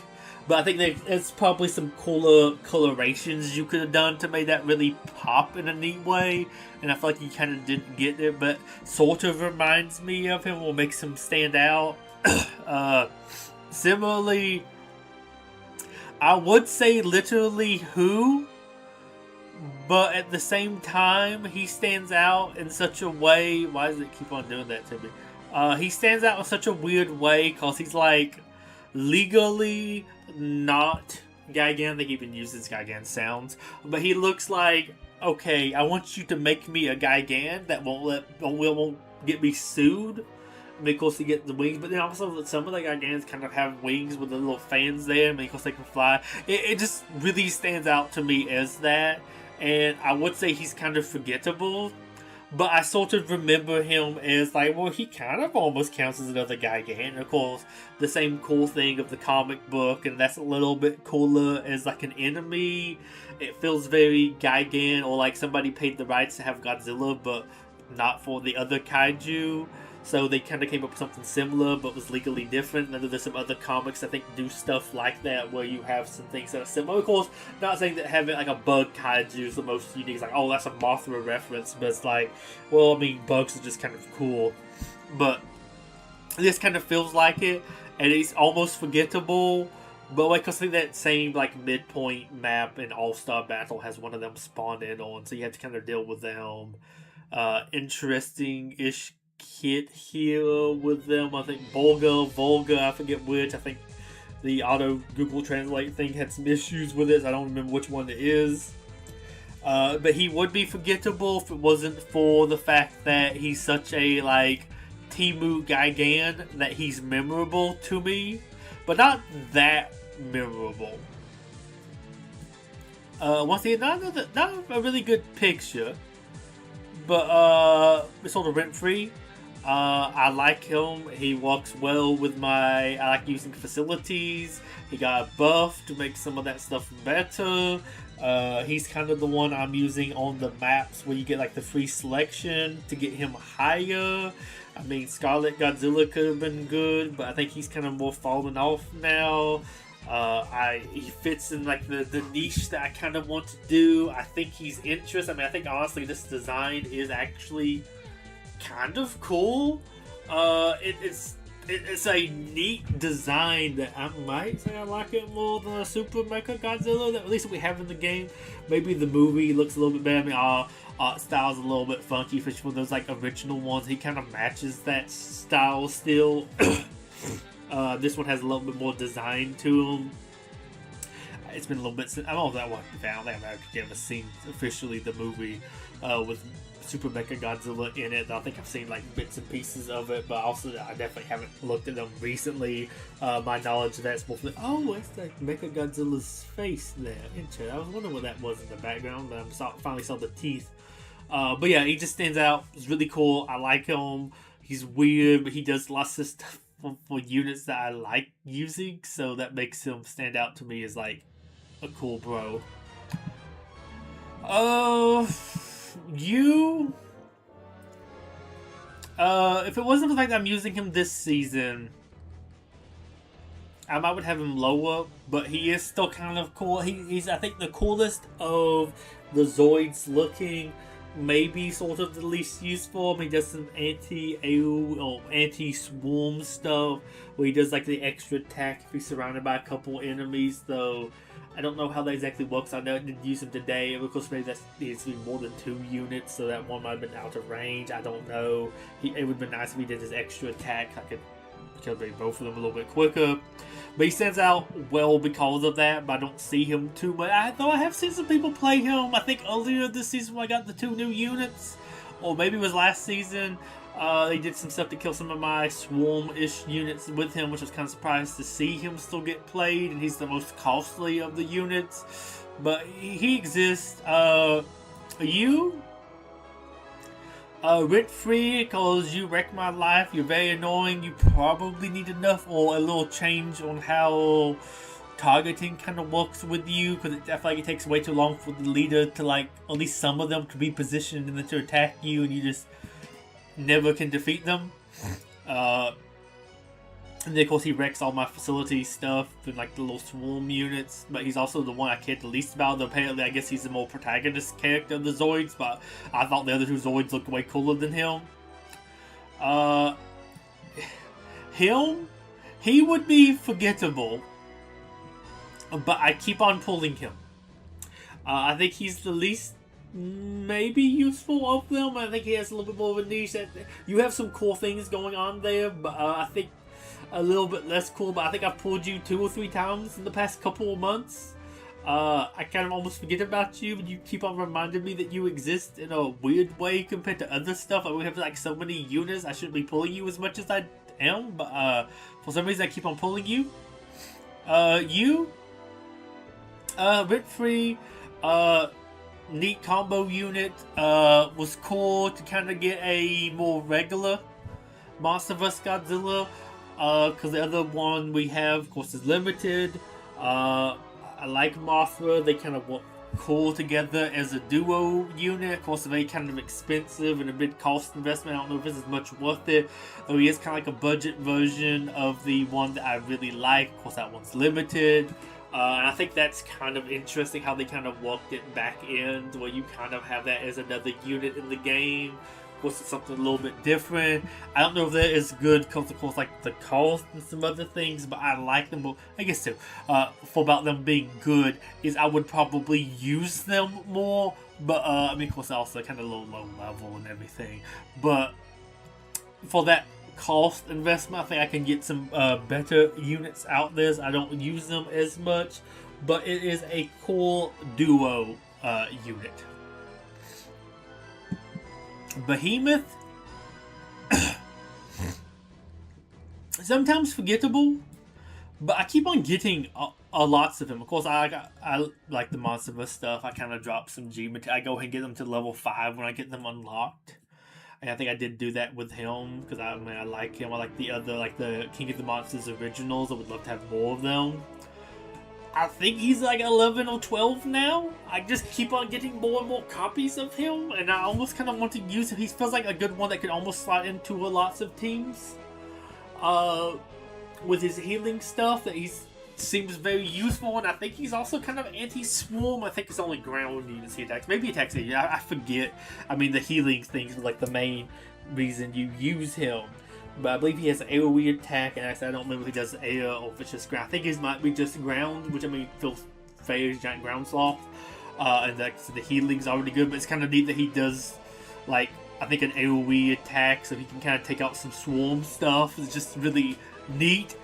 But I think there's probably some cooler colorations you could have done to make that really pop in a neat way. And I feel like you kind of didn't get it, but sort of reminds me of him or makes him stand out. Similarly, I would say literally who, but at the same time, he stands out in such a way. Why does it keep on doing that to me? He stands out in such a weird way because he's like legally not Gigan. I think he even uses Gigan sounds, but he looks like, okay, I want you to make me a Gigan that won't get me sued. Because they get the wings, but then also some of the Gigans kind of have wings with the little fans there, because they can fly. It just really stands out to me as that, and I would say he's kind of forgettable, but I sort of remember him as like, well, he kind of almost counts as another Gigan. And of course, the same cool thing of the comic book, and that's a little bit cooler as like an enemy. It feels very Gigan, or like somebody paid the rights to have Godzilla, but not for the other kaiju. So they kind of came up with something similar, but was legally different. And then there's some other comics I think do stuff like that, where you have some things that are similar. Of course, not saying that having like a bug kaiju is the most unique. It's like, oh, that's a Mothra reference, but it's like, well, I mean, bugs are just kind of cool. But this kind of feels like it, and it's almost forgettable. But like, I think that same like midpoint map in All-Star Battle has one of them spawned in on, so you have to kind of deal with them. Interesting-ish kit here with them. I think Volga, I forget which. I think the auto Google Translate thing had some issues with it. I don't remember which one it is. But he would be forgettable if it wasn't for the fact that he's such a like Temu Gigan that he's memorable to me. But not that memorable. Once again, not a really good picture, but it's sort of rent free. I like him. He works well with I like using facilities. He got buffed to make some of that stuff better. He's kind of the one I'm using on the maps where you get like the free selection to get him higher. I mean, Scarlet Godzilla could have been good, but I think he's kind of more falling off now. He fits in like the niche that I kind of want to do. I think he's interesting. I mean, I think honestly this design is actually kind of cool. It's a neat design that I might say I like it more than a Super Mecha Godzilla that at least we have in the game. Maybe the movie looks a little bit better. I mean, art style's a little bit funky for one of those like original ones. He kind of matches that style still. This one has a little bit more design to him. It's been a little bit since I don't know if that one I don't think I've actually ever seen officially the movie with Super Mecha Godzilla in it. I think I've seen like bits and pieces of it, but also I definitely haven't looked at them recently. My knowledge of that's more like, oh, it's like Mecha Godzilla's face there. Interesting. I was wondering what that was in the background, but I finally saw the teeth. But yeah, he just stands out. He's really cool. I like him. He's weird, but he does lots of stuff for units that I like using, so that makes him stand out to me as like a cool bro. If it wasn't for the fact that I'm using him this season, I would have him lower, but he is still kind of cool. He's I think the coolest of the Zoids looking. Maybe sort of the least useful. I mean, he does some anti-AoE or anti-swarm stuff where he does like the extra attack if he's surrounded by a couple enemies, though I don't know how that exactly works. I know I didn't use him today. Of course, maybe that needs to be more than 2 units, so that one might have been out of range. I don't know. It would have been nice if he did his extra attack. I could kill both of them a little bit quicker. But he stands out well because of that, but I don't see him too much. Though I have seen some people play him. I think earlier this season when I got the 2 new units, or maybe it was last season, they did some stuff to kill some of my swarm-ish units with him, which I was kind of surprised to see him still get played, and he's the most costly of the units. But he exists. Rent free because you wreck my life. You're very annoying. You probably need enough or a little change on how targeting kind of works with you, because I feel like it takes way too long for the leader to like at least some of them to be positioned and then to attack you, and you just never can defeat them. And then of course he wrecks all my facility stuff and like the little swarm units, but he's also the one I cared the least about. Though apparently I guess he's the more protagonist character of the Zoids, but I thought the other 2 Zoids looked way cooler than him. He would be forgettable, but I keep on pulling him. I think he's the least maybe useful of them. I think he has a little bit more of a niche. You have some cool things going on there, but I think a little bit less cool. But I think I've pulled you 2 or 3 times in the past couple of months. I kind of almost forget about you, but you keep on reminding me that you exist in a weird way compared to other stuff. We have like so many units. I shouldn't be pulling you as much as I am, but for some reason I keep on pulling you. Rent free, neat combo unit. Was cool to kind of get a more regular Monster vs. Godzilla. Because the other one we have, of course, is limited. I like Mothra. They kind of work cool together as a duo unit. Of course, they're very kind of expensive and a big cost investment. I don't know if this is much worth it. Though he is kind of like a budget version of the one that I really like. Of course, that one's limited. And I think that's kind of interesting how they kind of worked it back in, where you kind of have that as another unit in the game. Of course, it's something a little bit different. I don't know if that is good because, of course, like the cost and some other things, but I like them. But I guess too, for about them being good, is I would probably use them more. But I mean, of course, also kind of low level and everything. But for that cost investment, I think I can get some better units out there. I don't use them as much, but it is a cool duo unit. Behemoth, sometimes forgettable, But I keep on getting lots of him. Of course, I like the Monsterverse stuff. I kind of drop some G material. I go ahead and get them to level 5 when I get them unlocked. And I think I did do that with him because I like him. I like the other, like the King of the Monsters originals. I would love to have more of them. I think he's like 11 or 12 now. I just keep on getting more and more copies of him, and I almost kind of want to use him. He feels like a good one that could almost slot into lots of teams. With his healing stuff, that he seems very useful, and I think he's also kind of anti-swarm. I think it's only ground units he attacks. Maybe he attacks it. I forget. I mean, the healing things are like the main reason you use him. But I believe he has an AoE attack, and actually I don't remember if he does air or if it's just ground. I think his might be just ground, which I mean feels fair. He's giant ground sloth, and the healing's already good. But it's kind of neat that he does like I think an AoE attack, so he can kind of take out some swarm stuff. It's just really neat.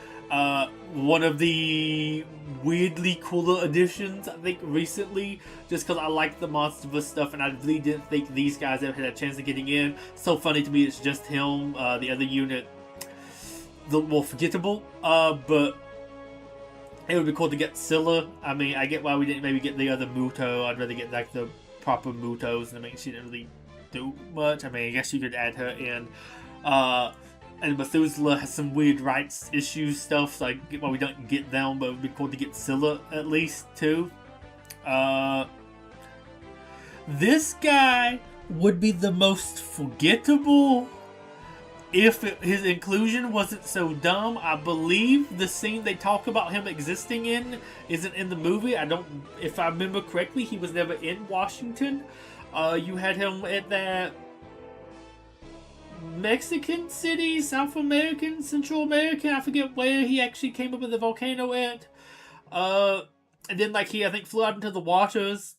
One of the weirdly cooler additions, I think, recently, just because I like the Monsterverse stuff, and I really didn't think these guys ever had a chance of getting in. So funny to me, it's just him. The other unit, the more forgettable. But it would be cool to get Scylla. I mean, I get why we didn't maybe get the other Muto. I'd rather get like the proper Mutos, and I mean, she didn't really do much. I mean, I guess you could add her in. And Methuselah has some weird rights issues stuff, so I get why we don't get them, but it would be cool to get Scylla at least too. This guy would be the most forgettable if his inclusion wasn't so dumb. I believe the scene they talk about him existing in isn't in the movie. If I remember correctly, he was never in Washington. You had him at that Mexican city, South American, Central American, I forget where he actually came up with the volcano at. And then like I think flew out into the waters.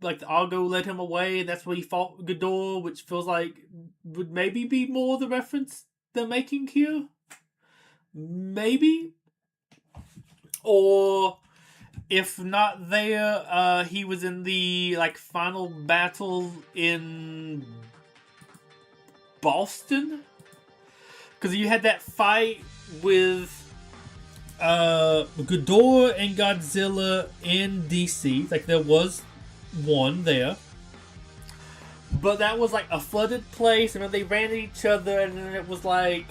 Like the Argo led him away, and that's where he fought Ghidorah, which feels like would maybe be more the reference they're making here. Maybe. Or if not there, he was in the like final battle in Boston, because you had that fight with Ghidorah and Godzilla in DC. Like there was one there, but that was like a flooded place, and then they ran at each other, and then it was like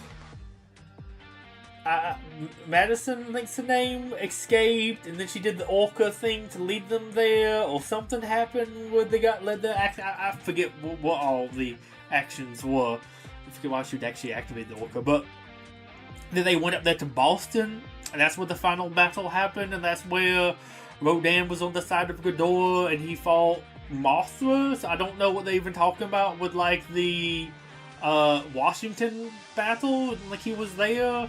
Madison, I think's the name, escaped, and then she did the orca thing to lead them there, or something happened where they got led there. I forget what all the actions were. I forget why she would actually activate the orca, but then they went up there to Boston, and that's where the final battle happened, and that's where Rodan was on the side of Ghidorah, and he fought Mothra. So I don't know what they're even talking about with like the Washington battle, like he was there,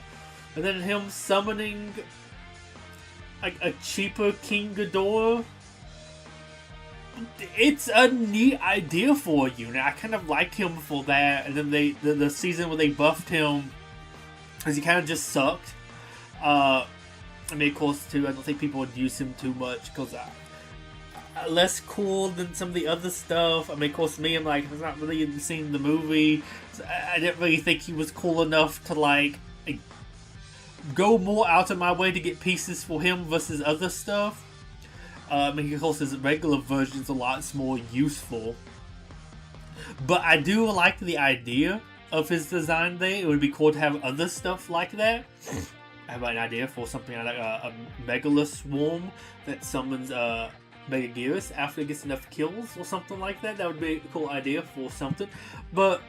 and then him summoning like a cheaper King Ghidorah. It's a neat idea for a unit. I kind of like him for that. And then the season where they buffed him, because he kind of just sucked. I mean, of course, too, I don't think people would use him too much because less cool than some of the other stuff. I mean, of course, me, I'm like, I've not really even seen the movie. So I didn't really think he was cool enough to like go more out of my way to get pieces for him versus other stuff. I mean, of course, his regular version's a lot more useful. But I do like the idea of his design there. It would be cool to have other stuff like that. I have an idea for something like a Megala Swarm that summons Megaguirus after it gets enough kills or something like that. That would be a cool idea for something. But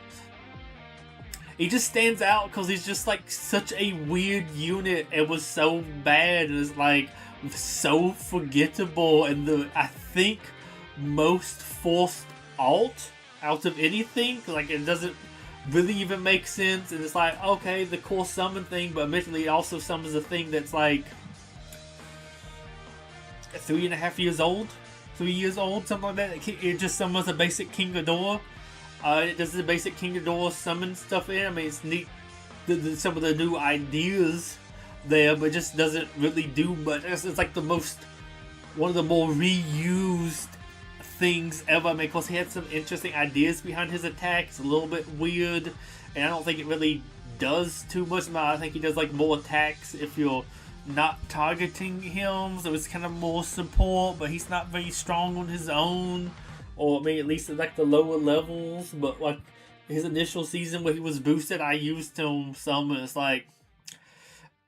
he just stands out because he's just like such a weird unit. It was so bad, and it's like so forgettable, and I think most forced alt out of anything. Like it doesn't really even make sense, and it's like, okay, the core summon thing, but admittedly it also summons a thing that's like 3.5 years old, 3 years old, something like that. It just summons a basic King Ghidorah. It does the basic King Ghidorah summon stuff in. I mean, it's neat, some of the new ideas there, but it just doesn't really do much. It's like one of the more reused things ever. I mean, of course, he had some interesting ideas behind his attack. It's a little bit weird, and I don't think it really does too much. I think he does like more attacks if you're not targeting him, so it's kind of more support, but he's not very strong on his own, or maybe at least at like the lower levels. But like his initial season where he was boosted, I used him some, and it's like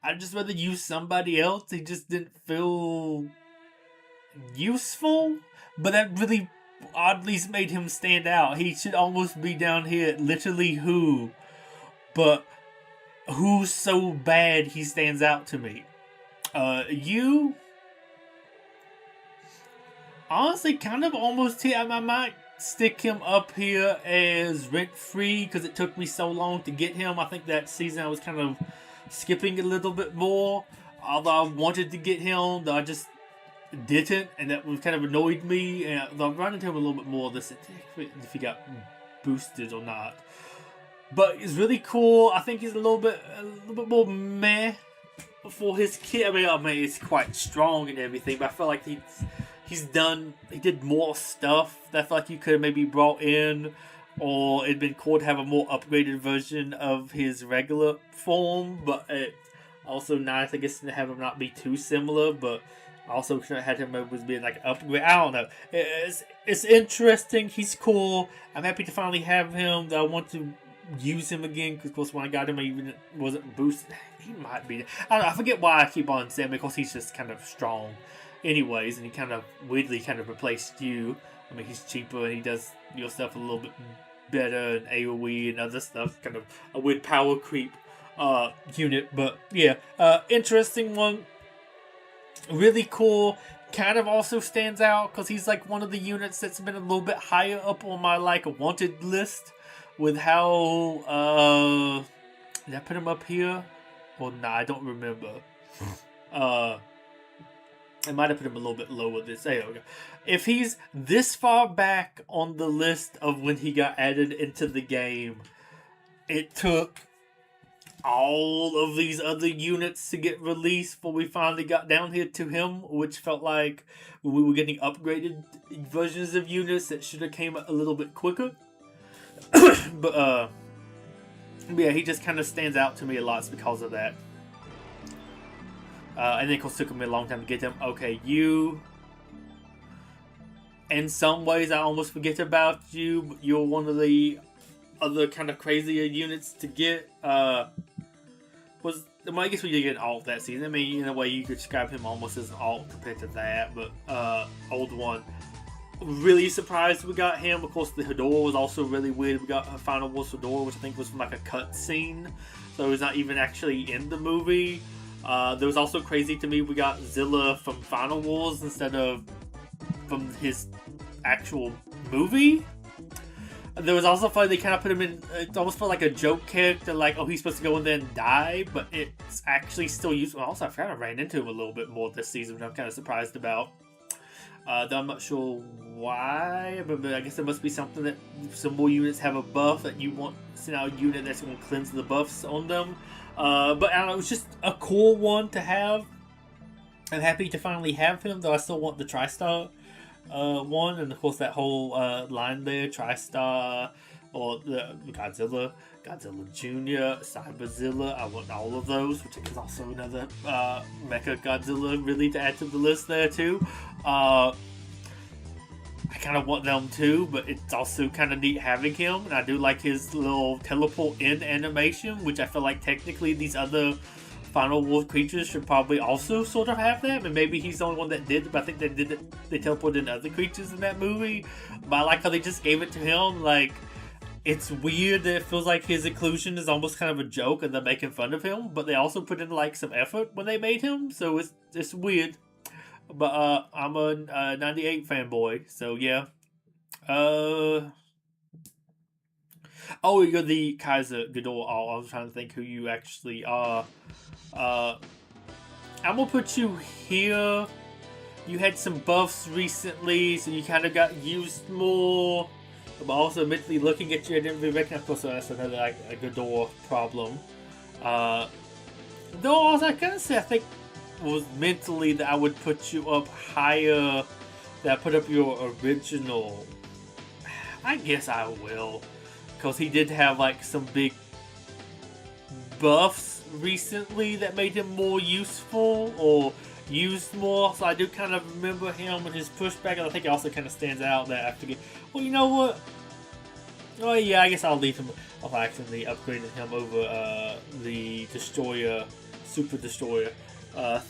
I'd just rather use somebody else. He just didn't feel useful, but that really oddly made him stand out. He should almost be down here at literally who, but who's so bad he stands out to me. You honestly kind of almost here. I might stick him up here as rent free because it took me so long to get him. I think that season I was kind of skipping a little bit more. Although I wanted to get him, though I just didn't, and that was kind of annoyed me. And I'll run into him a little bit more this if he got boosted or not. But it's really cool. I think he's a little bit more meh for his kid. I mean, he's quite strong and everything, but I feel like he did more stuff that I feel like you could have maybe brought in, or it'd been cool to have a more upgraded version of his regular form. But it also nice, I guess, to have him not be too similar, but also should have had him as being like an upgrade. I don't know. It's interesting. He's cool. I'm happy to finally have him. I want to use him again because, of course, when I got him, I even wasn't boosted. He might be. I don't know. I forget why I keep on saying because he's just kind of strong, anyways, and he kind of weirdly kind of replaced you. I mean, he's cheaper and he does your stuff a little bit better and AOE and other stuff. Kind of a weird power creep unit, but yeah, interesting one. Really cool. Kind of also stands out because he's like one of the units that's been a little bit higher up on my like wanted list. With how, did I put him up here? Or nah, I don't remember. I might have put him a little bit lower this. There we go. If he's this far back on the list of when he got added into the game, it took all of these other units to get released before we finally got down here to him, which felt like we were getting upgraded versions of units that should have came a little bit quicker. But yeah, he just kind of stands out to me a lot because of that. And then of course it took me a long time to get him. Okay, you. In some ways, I almost forget about you. But you're one of the other kind of crazier units to get. I guess we did get an alt that season. I mean, in a way, you could describe him almost as an alt compared to that. But old one. Really surprised we got him. Of course, the Hedorah was also really weird. We got a Final Wars Hedorah, which I think was from like a cutscene, so it was not even actually in the movie. There was also crazy to me. We got Zilla from Final Wars instead of from his actual movie. There was also funny they kind of put him in. It almost felt like a joke character, like he's supposed to go in there and die, but it's actually still useful. Also, I kind of ran into him a little bit more this season, which I'm kind of surprised about. Though I'm not sure why, but I guess there must be something that some more units have a buff that you want to send out a unit that's going to cleanse the buffs on them. But I don't know, it was just a cool one to have. I'm happy to finally have him, though I still want the TriStar one, and of course that whole line there, TriStar, or the Godzilla Jr., Cyberzilla. I want all of those, which is also another Mecha Godzilla really to add to the list there too. I kind of want them too, but it's also kind of neat having him, and I do like his little teleport in animation, which I feel like technically these other Final War creatures should probably also sort of have that, and maybe he's the only one that did, but I think they teleported in other creatures in that movie. But I like how they just gave it to him. Like, it's weird that it feels like his inclusion is almost kind of a joke and they're making fun of him, but they also put in like some effort when they made him, so it's weird. But I'm a 98 fanboy, so yeah. Oh, you're the Kaiser Ghidorah. Oh, I was trying to think who you actually are. I'm gonna put you here. You had some buffs recently, so you kind of got used more. But also, mentally looking at you, I didn't really recognize. Of course, that's another like a Ghidorah problem. Though also, I kind of say I think was mentally that I would put you up higher. That I put up your original. I guess I will, because he did have like some big buffs recently that made him more useful or used more. So I do kind of remember him and his pushback, and I think it also kind of stands out that I forget. Well, you know what? Oh yeah, I guess I'll leave him. I'll accidentally upgraded him over the Destroyer, Super Destroyer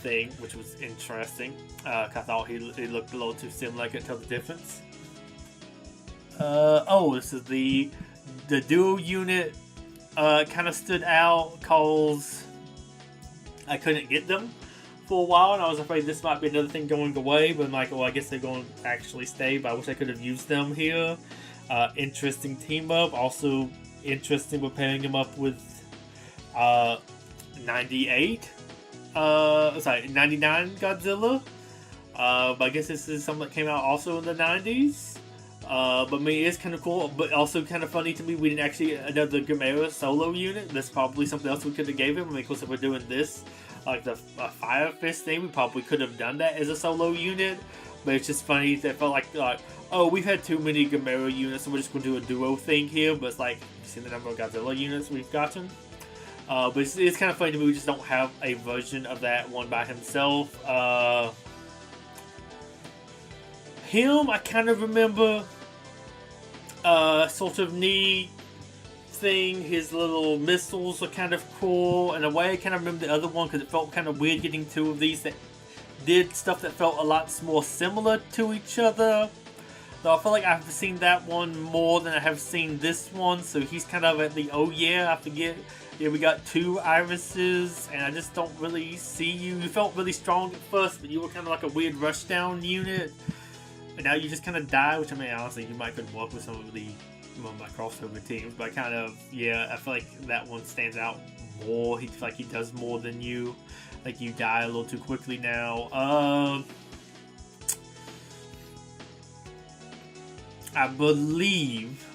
thing, which was interesting. I thought he looked a little too similar. I couldn't tell the difference. Oh, this is the duo unit. Kind of stood out because I couldn't get them for a while, and I was afraid this might be another thing going away. But I'm like, well, I guess they're going to actually stay. But I wish I could have used them here. Interesting team up. Also interesting with pairing him up with 99 Godzilla. But I guess this is something that came out also in the 90s. But I mean, it is kind of cool, but also kind of funny to me. We didn't actually get another Gamera solo unit. That's probably something else we could have gave him. I mean, of course, if we're doing this, like the Fire Fist thing, we probably could have done that as a solo unit. But it's just funny that it felt like, oh, we've had too many Gamera units, so we're just going to do a duo thing here. But it's like, you see the number of Godzilla units we've gotten. But it's kind of funny to me. We just don't have a version of that one by himself. Him, I kind of remember. Sort of neat thing. His little missiles are kind of cool. In a way, I kind of remember the other one because it felt kind of weird getting two of these that did stuff that felt a lot more similar to each other. So I feel like I've seen that one more than I have seen this one. So he's kind of at the, oh yeah, I forget. Yeah, we got two irises, and I just don't really see you. You felt really strong at first, but you were kind of like a weird rushdown unit. And now you just kind of die, which I mean, honestly, you might could work with some of my crossover teams, but kind of, yeah, I feel like that one stands out more. He feels like he does more than you. Like you die a little too quickly now. I believe,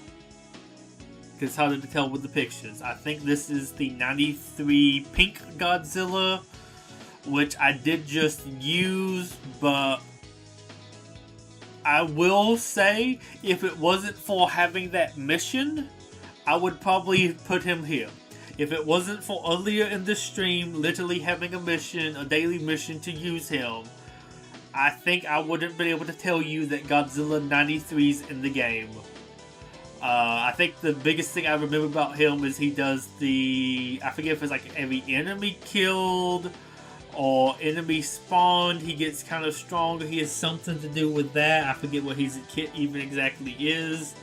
because it's harder to tell with the pictures, I think this is the 93 Pink Godzilla, which I did just use, but I will say, if it wasn't for having that mission, I would probably put him here. If it wasn't for earlier in the stream, literally having a mission, a daily mission to use him, I think I wouldn't be able to tell you that Godzilla 93 is in the game. I think the biggest thing I remember about him is he does the, I forget if it's like every enemy killed or enemy spawned, he gets kind of stronger. He has something to do with that. I forget what his kit even exactly is.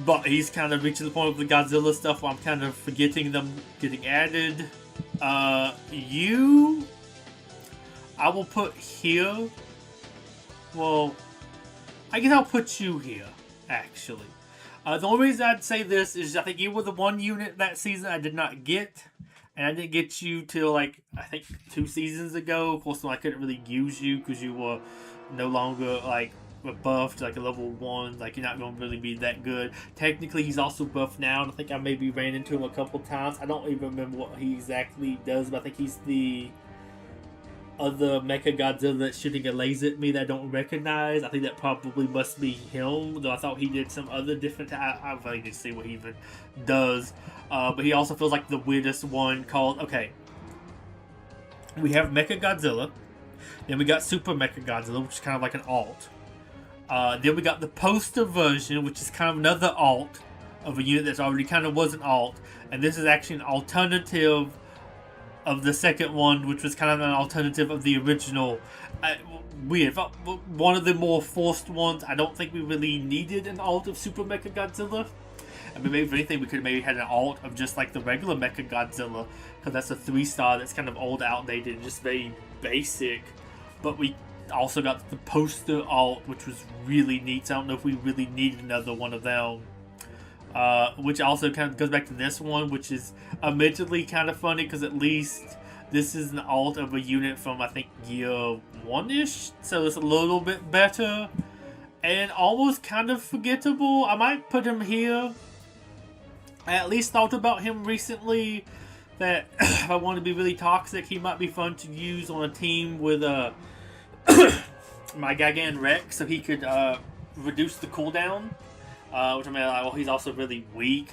But he's kind of reaching the point of the Godzilla stuff where I'm kind of forgetting them getting added. I will put here. Well, I guess I'll put you here, actually. The only reason I'd say this is I think you were the one unit that season I did not get. And I didn't get you till, like, I think 2 seasons ago. Of course, I couldn't really use you because you were no longer, like, buffed, like a level 1. Like, you're not going to really be that good. Technically, he's also buffed now. And I think I maybe ran into him a couple times. I don't even remember what he exactly does. But I think he's the other Mecha Godzilla that's shooting a laser at me that I don't recognize. I think that probably must be him. Though I thought he did some other different... I really didn't see what he even does. But he also feels like the weirdest one called... Okay. We have Mecha Godzilla. Then we got Super Mecha Godzilla, which is kind of like an alt. Then we got the poster version, which is kind of another alt of a unit that's already kind of was an alt. And this is actually an alternative of the second one, which was kind of an alternative of the original. Weird. One of the more forced ones. I don't think we really needed an alt of Super Mecha Godzilla. I mean, maybe if anything, we could have maybe had an alt of just like the regular Mecha Godzilla, because that's a 3-star that's kind of old, outdated, just very basic. But we also got the poster alt, which was really neat. So I don't know if we really needed another one of them. Which also kind of goes back to this one, which is admittedly kind of funny, because at least this is an alt of a unit from, I think, year 1-ish. So it's a little bit better. And almost kind of forgettable. I might put him here. I at least thought about him recently, that if I want to be really toxic, he might be fun to use on a team with my Gigan Rex, so he could reduce the cooldown. Which I mean, well, he's also really weak.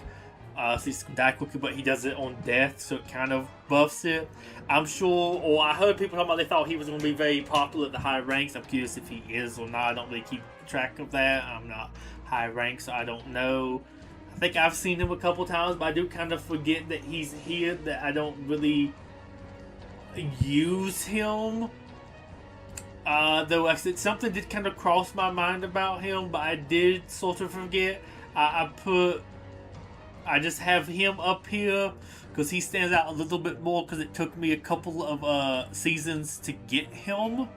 So he can die quickly, but he does it on death, so it kind of buffs it. I'm sure, or I heard people talking about they thought he was going to be very popular at the high ranks. I'm curious if he is or not. I don't really keep track of that. I'm not high rank, so I don't know. I think I've seen him a couple times, but I do kind of forget that he's here, that I don't really use him. Though I said something did kind of cross my mind about him, but I did sort of forget. I just have him up here because he stands out a little bit more because it took me a couple of seasons to get him,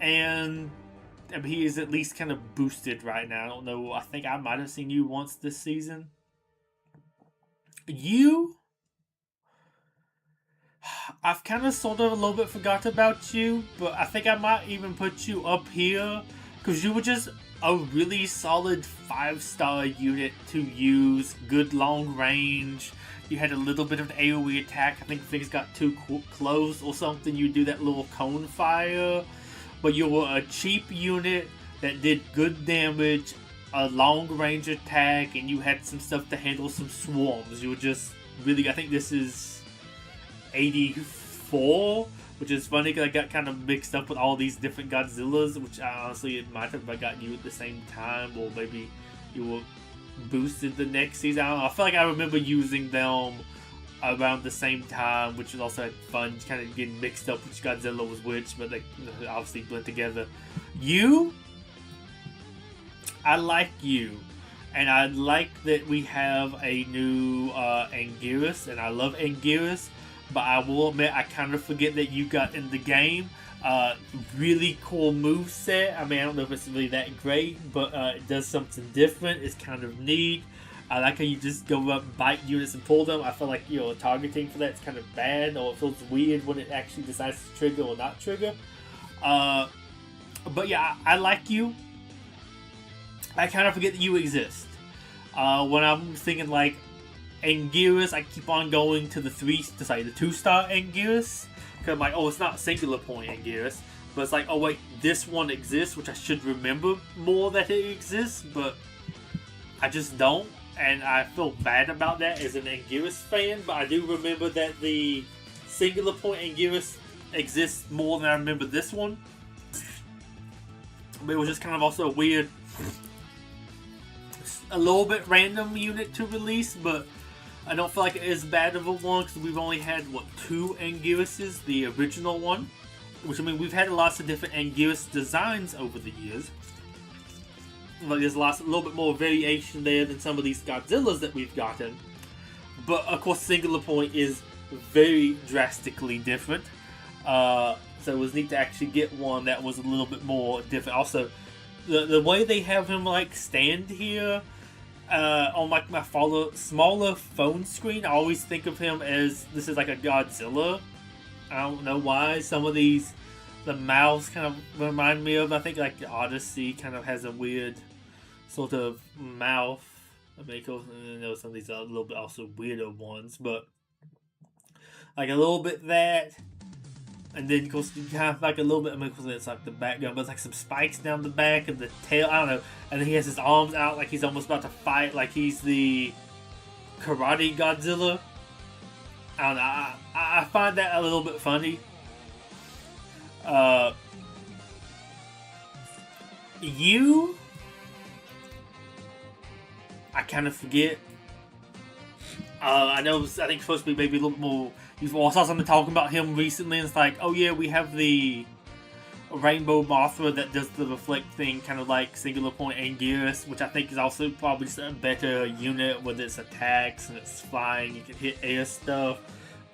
and I mean, he is at least kind of boosted right now. I don't know. I think I might have seen you once this season. I've kind of sort of a little bit forgot about you, but I think I might even put you up here because you were just a really solid 5-star unit to use. Good long range. You had a little bit of an AoE attack. I think things got too close or something. You do that little cone fire. But you were a cheap unit that did good damage, a long range attack, and you had some stuff to handle some swarms. You were just really, I think this is 84, which is funny because I got kind of mixed up with all these different Godzillas, which honestly it might have gotten you at the same time, or maybe you were boosted the next season. I don't know. I feel like I remember using them around the same time, which was also had fun, kind of getting mixed up which Godzilla was which, but they obviously blend together. I like you, and I like that we have a new Anguirus, and I love Anguirus, but I will admit I kind of forget that you got in the game. Really cool moveset. I mean, I don't know if it's really that great, but it does something different. It's kind of neat. I like how you just go up, bite units, and pull them. I feel like, targeting for that's kind of bad, or it feels weird when it actually decides to trigger or not trigger. But yeah, I like you. I kind of forget that you exist. When I'm thinking like Anguirus, I keep on going to the 2-star Anguirus. Because I'm like, oh, it's not singular point Anguirus. But it's like, oh wait, this one exists, which I should remember more that it exists, but I just don't. And I feel bad about that as an Anguirus fan, but I do remember that the singular point Anguirus exists more than I remember this one. But it was just kind of also a weird, a little bit random unit to release, but I don't feel like it is bad of a one because we've only had, 2 Anguiruses, the original one. Which, I mean, we've had lots of different Anguirus designs over the years. Like, there's a little bit more variation there than some of these Godzillas that we've gotten. But, of course, singular point is very drastically different. So it was neat to actually get one that was a little bit more different. Also, the way they have him, stand here on, my smaller phone screen, I always think of him as this is like a Godzilla. I don't know why. Some of these, the mouths kind of remind me of, I think, like the Odyssey kind of has a weird sort of mouth. I mean, I know some of these are a little bit also weirder ones, but like a little bit that, and then of course you have like a little bit. I mean, it's like the background, but it's like some spikes down the back and the tail. I don't know. And then he has his arms out like he's almost about to fight, like he's the Karate Godzilla. I don't know. I find that a little bit funny. I kind of forget. I know. I think it's supposed to be maybe a little bit more. I saw something talking about him recently, and it's like, oh yeah, we have the Rainbow Mothra that does the reflect thing, kind of like singular point Anguirus, which I think is also probably just a better unit with its attacks and its flying. You can hit air stuff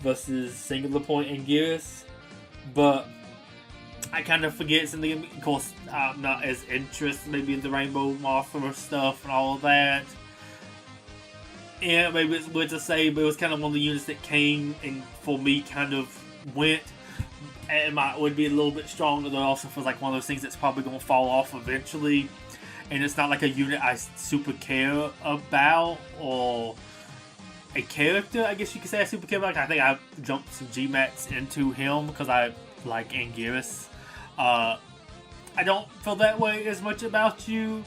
versus singular point Anguirus. But I kind of forget something. Of course, I'm not as interested maybe in the Rainbow Mothra stuff and all of that. Yeah, maybe it's weird to say, but it was kind of one of the units that came and for me kind of went. And would be a little bit stronger, though. It also feels like one of those things that's probably going to fall off eventually. And it's not like a unit I super care about, or a character, I guess you could say I super care about. I think I jumped some Gmats into him because I like Anguirus. I don't feel that way as much about you.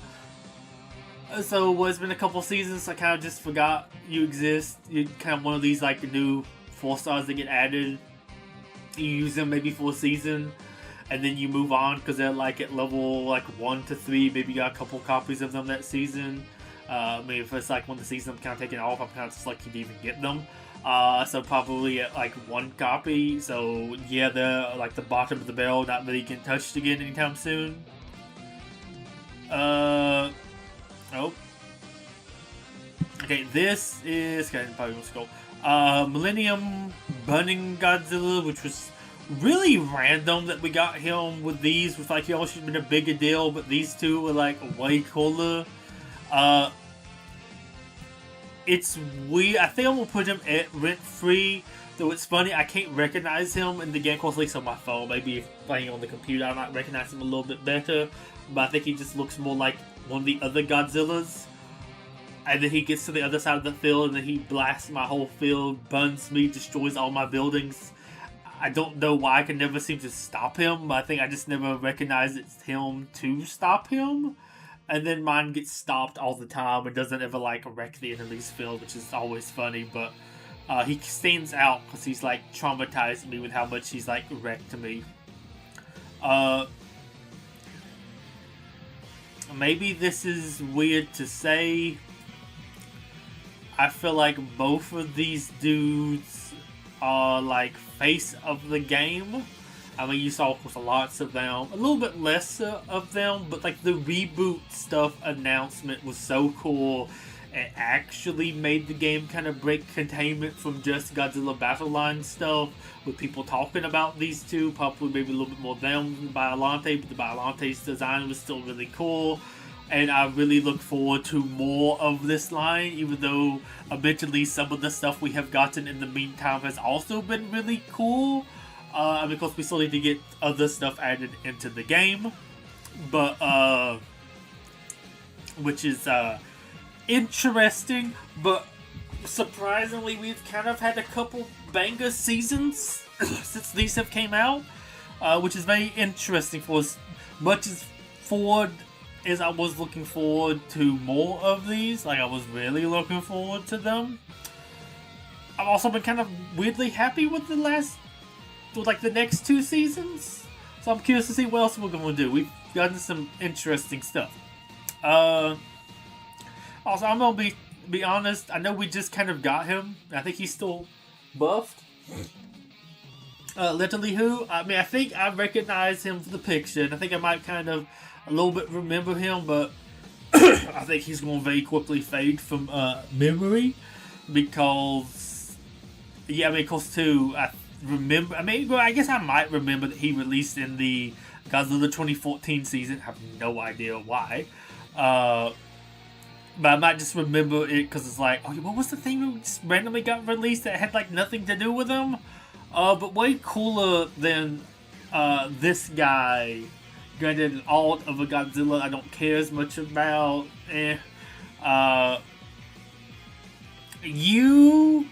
So well, it's been a couple seasons. I kind of just forgot you exist. You're kind of one of these like new 4-stars that get added. You use them maybe for a season, and then you move on because they're like at level like 1 to 3. Maybe you got a couple copies of them that season. I mean, if it's like when the season I'm kind of taking off, I'm kind of just lucky to even get them. So probably at like 1 copy. So yeah, they're like the bottom of the barrel, not really getting touched again anytime soon. Oh. Okay, this is kind of probably go. Millennium Bunning Godzilla, which was really random that we got him with these. With like, he always should have been a bigger deal, but these two were like way cooler. It's weird. I think I'm gonna put him at rent free. Though it's funny, I can't recognize him in the game. Of course, at least on my phone. Maybe if playing on the computer, I might recognize him a little bit better. But I think he just looks more like one of the other Godzillas. And then he gets to the other side of the field, and then he blasts my whole field, burns me, destroys all my buildings. I don't know why I can never seem to stop him, but I think I just never recognize it's him to stop him. And then mine gets stopped all the time and doesn't ever like wreck the enemy's field, which is always funny. But he stands out because he's like traumatized me with how much he's like wrecked me. Maybe this is weird to say. I feel like both of these dudes are like face of the game. I mean, you saw of course lots of them, a little bit less of them, but like the reboot stuff announcement was so cool. It actually made the game kind of break containment from just Godzilla Battle Line stuff, with people talking about these two, probably maybe a little bit more them than Biollante, but the Biolante's design was still really cool. And I really look forward to more of this line, even though eventually some of the stuff we have gotten in the meantime has also been really cool. Because we still need to get other stuff added into the game. But, which is interesting, but surprisingly we've kind of had a couple banger seasons since these have came out. Which is very interesting for as much as forward is I was looking forward to more of these. Like, I was really looking forward to them. I've also been kind of weirdly happy with the next 2 seasons. So I'm curious to see what else we're going to do. We've gotten some interesting stuff. Also, I'm going to be honest. I know we just kind of got him. I think he's still buffed. Literally who? I mean, I think I recognize him from the picture. And I think I might kind of a little bit remember him, but I think he's going to very quickly fade from memory, because yeah, I mean, of course too, I guess I might remember that he released in the Godzilla 2014 season. I have no idea why, but I might just remember it because it's like, oh, what was the thing that just randomly got released that had like nothing to do with him? But way cooler than this guy. Granted, an alt of a Godzilla I don't care as much about. You,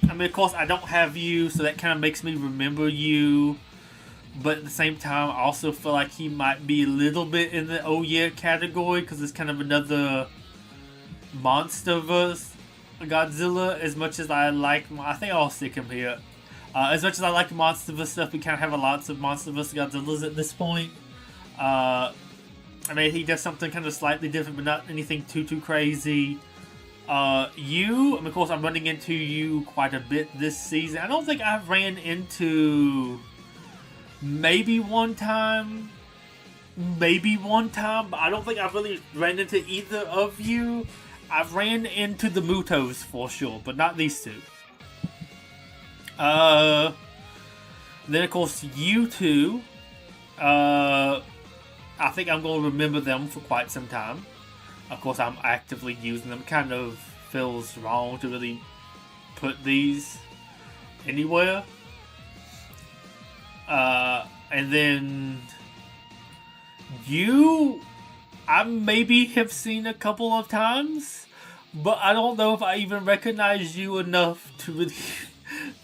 I mean, of course, I don't have you, so that kind of makes me remember you. But at the same time, I also feel like he might be a little bit in the oh yeah category, because it's kind of another MonsterVerse Godzilla. As much as I like, I think I'll stick him here. As much as I like the MonsterVerse stuff, we kind of have lots of MonsterVerse Godzillas at this point. I mean, he does something kind of slightly different, but not anything too crazy. You, and of course, I'm running into you quite a bit this season. I don't think I've ran into maybe one time, but I don't think I've really ran into either of you. I've ran into the Mutos for sure, but not these two. Then of course you two, I think I'm going to remember them for quite some time. Of course, I'm actively using them. Kind of feels wrong to really put these anywhere. And then you, I maybe have seen a couple of times, but I don't know if I even recognize you enough to really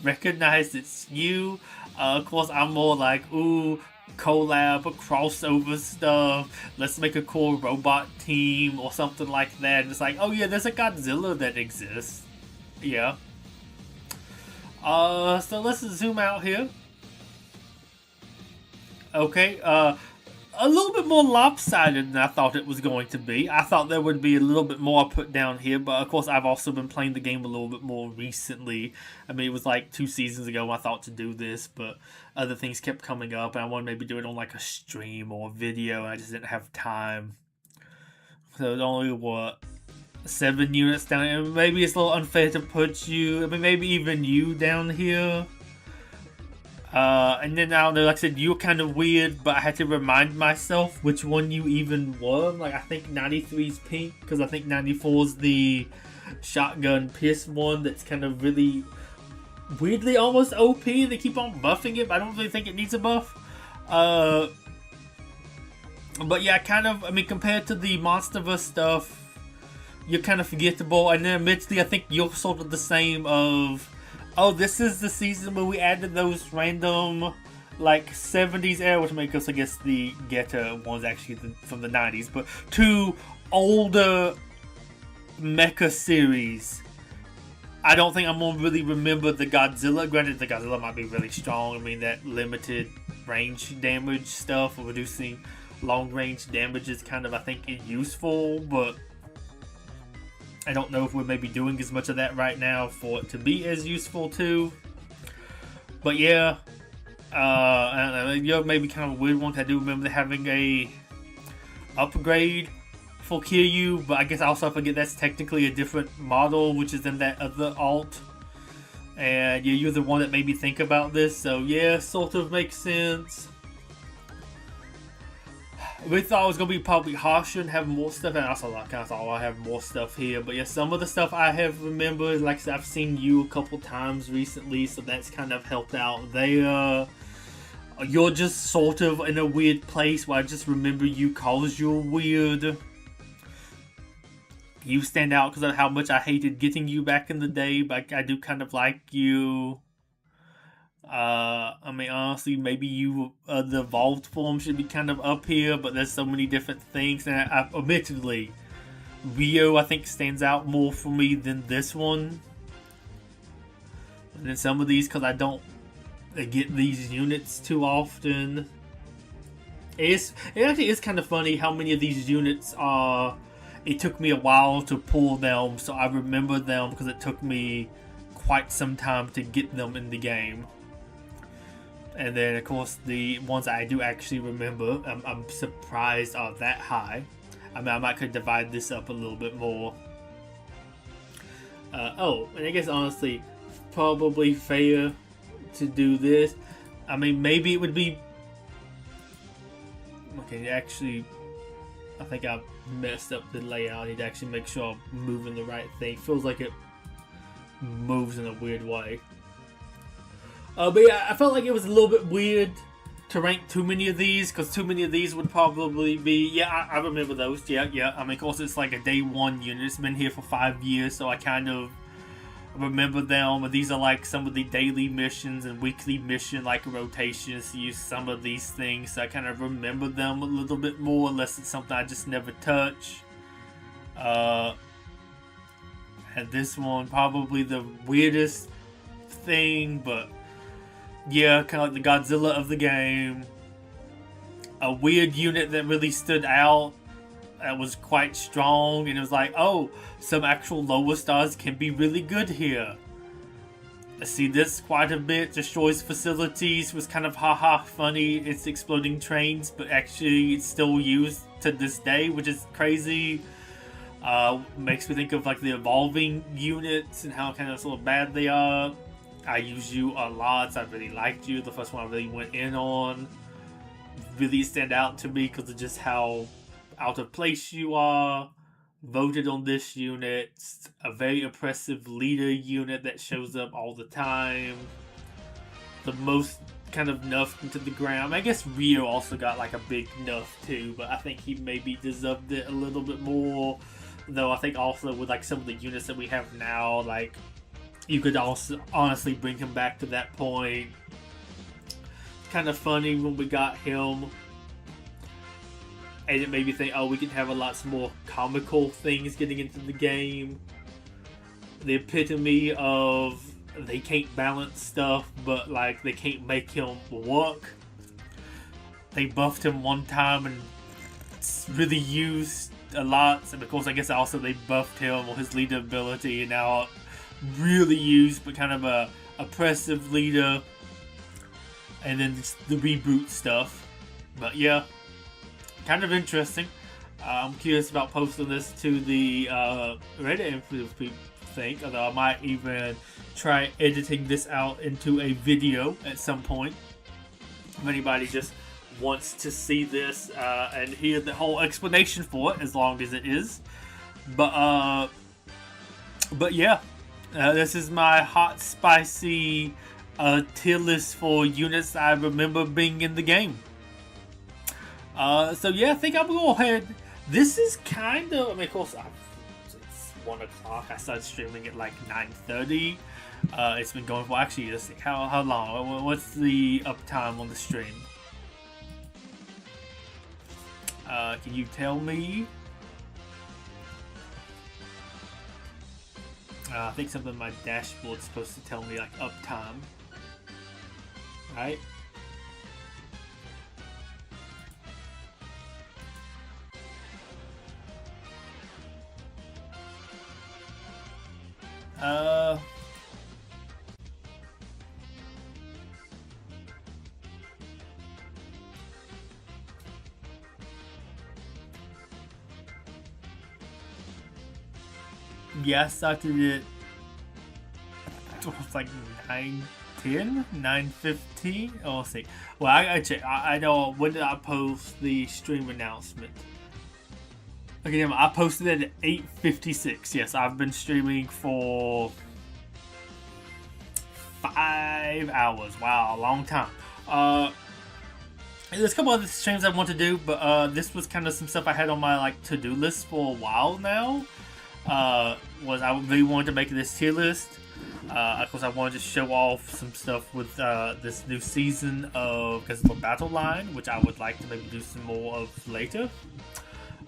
recognize it's you. Of course, I'm more like, ooh, collab or crossover stuff. Let's make a cool robot team or something like that. And it's like, oh yeah, there's a Godzilla that exists. Yeah. So let's zoom out here. Okay, a little bit more lopsided than I thought it was going to be. I thought there would be a little bit more put down here, but of course I've also been playing the game a little bit more recently. I mean, it was like 2 seasons ago I thought to do this, but other things kept coming up, and I wanted to maybe do it on like a stream or a video, and I just didn't have time. So it's only, 7 units down here. Maybe it's a little unfair to put you, I mean, maybe even you down here. And then I don't know, like I said, you were kind of weird, but I had to remind myself which one you even were. Like, I think 93's pink, because I think 94's the shotgun pierce one that's kind of really weirdly almost OP. They keep on buffing it, but I don't really think it needs a buff. But yeah, I mean, compared to the Monsterverse stuff, you're kind of forgettable. And then admittedly, I think you're sort of the same of, oh, this is the season where we added those random, like, 70s era, which makes us, I guess, the Geta one's actually from the 90s, but 2 older mecha series. I don't think I'm going to really remember the Godzilla. Granted, the Godzilla might be really strong. I mean, that limited range damage stuff, or reducing long range damage is kind of, I think, useful, but I don't know if we're maybe doing as much of that right now for it to be as useful too. But yeah, I don't know, you're maybe kind of a weird one. I do remember having a upgrade for Kiryu, but I guess also I forget that's technically a different model, which is in that other alt. And yeah, you're the one that made me think about this, so yeah, sort of makes sense. We thought it was going to be probably harsher and have more stuff, and also I kind of thought I have more stuff here. But yeah, some of the stuff I have remembered, like I said, I've seen you a couple times recently, so that's kind of helped out there. You're just sort of in a weird place where I just remember you cause you're weird. You stand out because of how much I hated getting you back in the day, but I do kind of like you. I mean, honestly, maybe you, the evolved form should be kind of up here, but there's so many different things, and admittedly, Rio, I think, stands out more for me than this one. And then some of these, because I don't get these units too often. It actually is kind of funny how many of these units are, it took me a while to pull them, so I remember them because it took me quite some time to get them in the game. And then, of course, the ones I do actually remember, I'm surprised are that high. I mean, I might could divide this up a little bit more. And I guess, honestly, probably fair to do this. I mean, maybe it would be... Okay, actually, I think I messed up the layout. I need to actually make sure I'm moving the right thing. Feels like it moves in a weird way. But yeah, I felt like it was a little bit weird to rank too many of these, because too many of these would probably be... Yeah, I remember those. Yeah. I mean, of course, it's like a day 1 unit. It's been here for 5 years, so I kind of remember them. And these are like some of the daily missions and weekly mission like rotations to use some of these things. So I kind of remember them a little bit more, unless it's something I just never touch. And this one, probably the weirdest thing, but... Yeah, kind of like the Godzilla of the game. A weird unit that really stood out. That was quite strong. And it was like, oh, some actual lower stars can be really good here. I see this quite a bit. Destroys facilities. Was kind of haha funny. It's exploding trains. But actually it's still used to this day, which is crazy. Makes me think of like the evolving units and how kind of sort of bad they are. I use you a lot, so I really liked you. The first one I really went in on. Really stand out to me because of just how out of place you are. Voted on this unit. A very impressive leader unit that shows up all the time. The most kind of nerfed into the ground. I guess Rio also got like a big nerf too, but I think he maybe deserved it a little bit more. Though I think also with like some of the units that we have now, like... You could also honestly bring him back to that point. kind of funny when we got him. And it made me think, oh, we could have a lot more comical things getting into the game. The epitome of they can't balance stuff, but like they can't make him work. They buffed him one time and it's really used a lot. And of course, I guess also they buffed him on his leader ability, and now really used, but kind of a oppressive leader. And then the reboot stuff. But yeah, kind of interesting. I'm curious about posting this to the Reddit if people think, although I might even try editing this out into a video at some point. If anybody just wants to see this and hear the whole explanation for it, as long as it is. But yeah, this is my hot spicy tier list for units I remember being in the game. So yeah, I think I'm gonna go ahead. This is kind of, I mean, of course, it's 1 o'clock. I started streaming at like 9:30. It's been going for, actually, let's see, how long? What's the uptime on the stream? Can you tell me? I think something in my dashboard's supposed to tell me like uptime. Right? Yeah, I started it. It's like 9:10, 9:15. Oh, let's see. Well, I check. I know, when did I post the stream announcement? Okay, I posted it at 8:56. Yes, I've been streaming for 5 hours. Wow, a long time. There's a couple other streams I want to do, but this was kind of some stuff I had on my like to-do list for a while now. Was I really wanted to make this tier list. Of course, I wanted to show off some stuff with this new season of Godzilla Battle Line, which I would like to maybe do some more of later.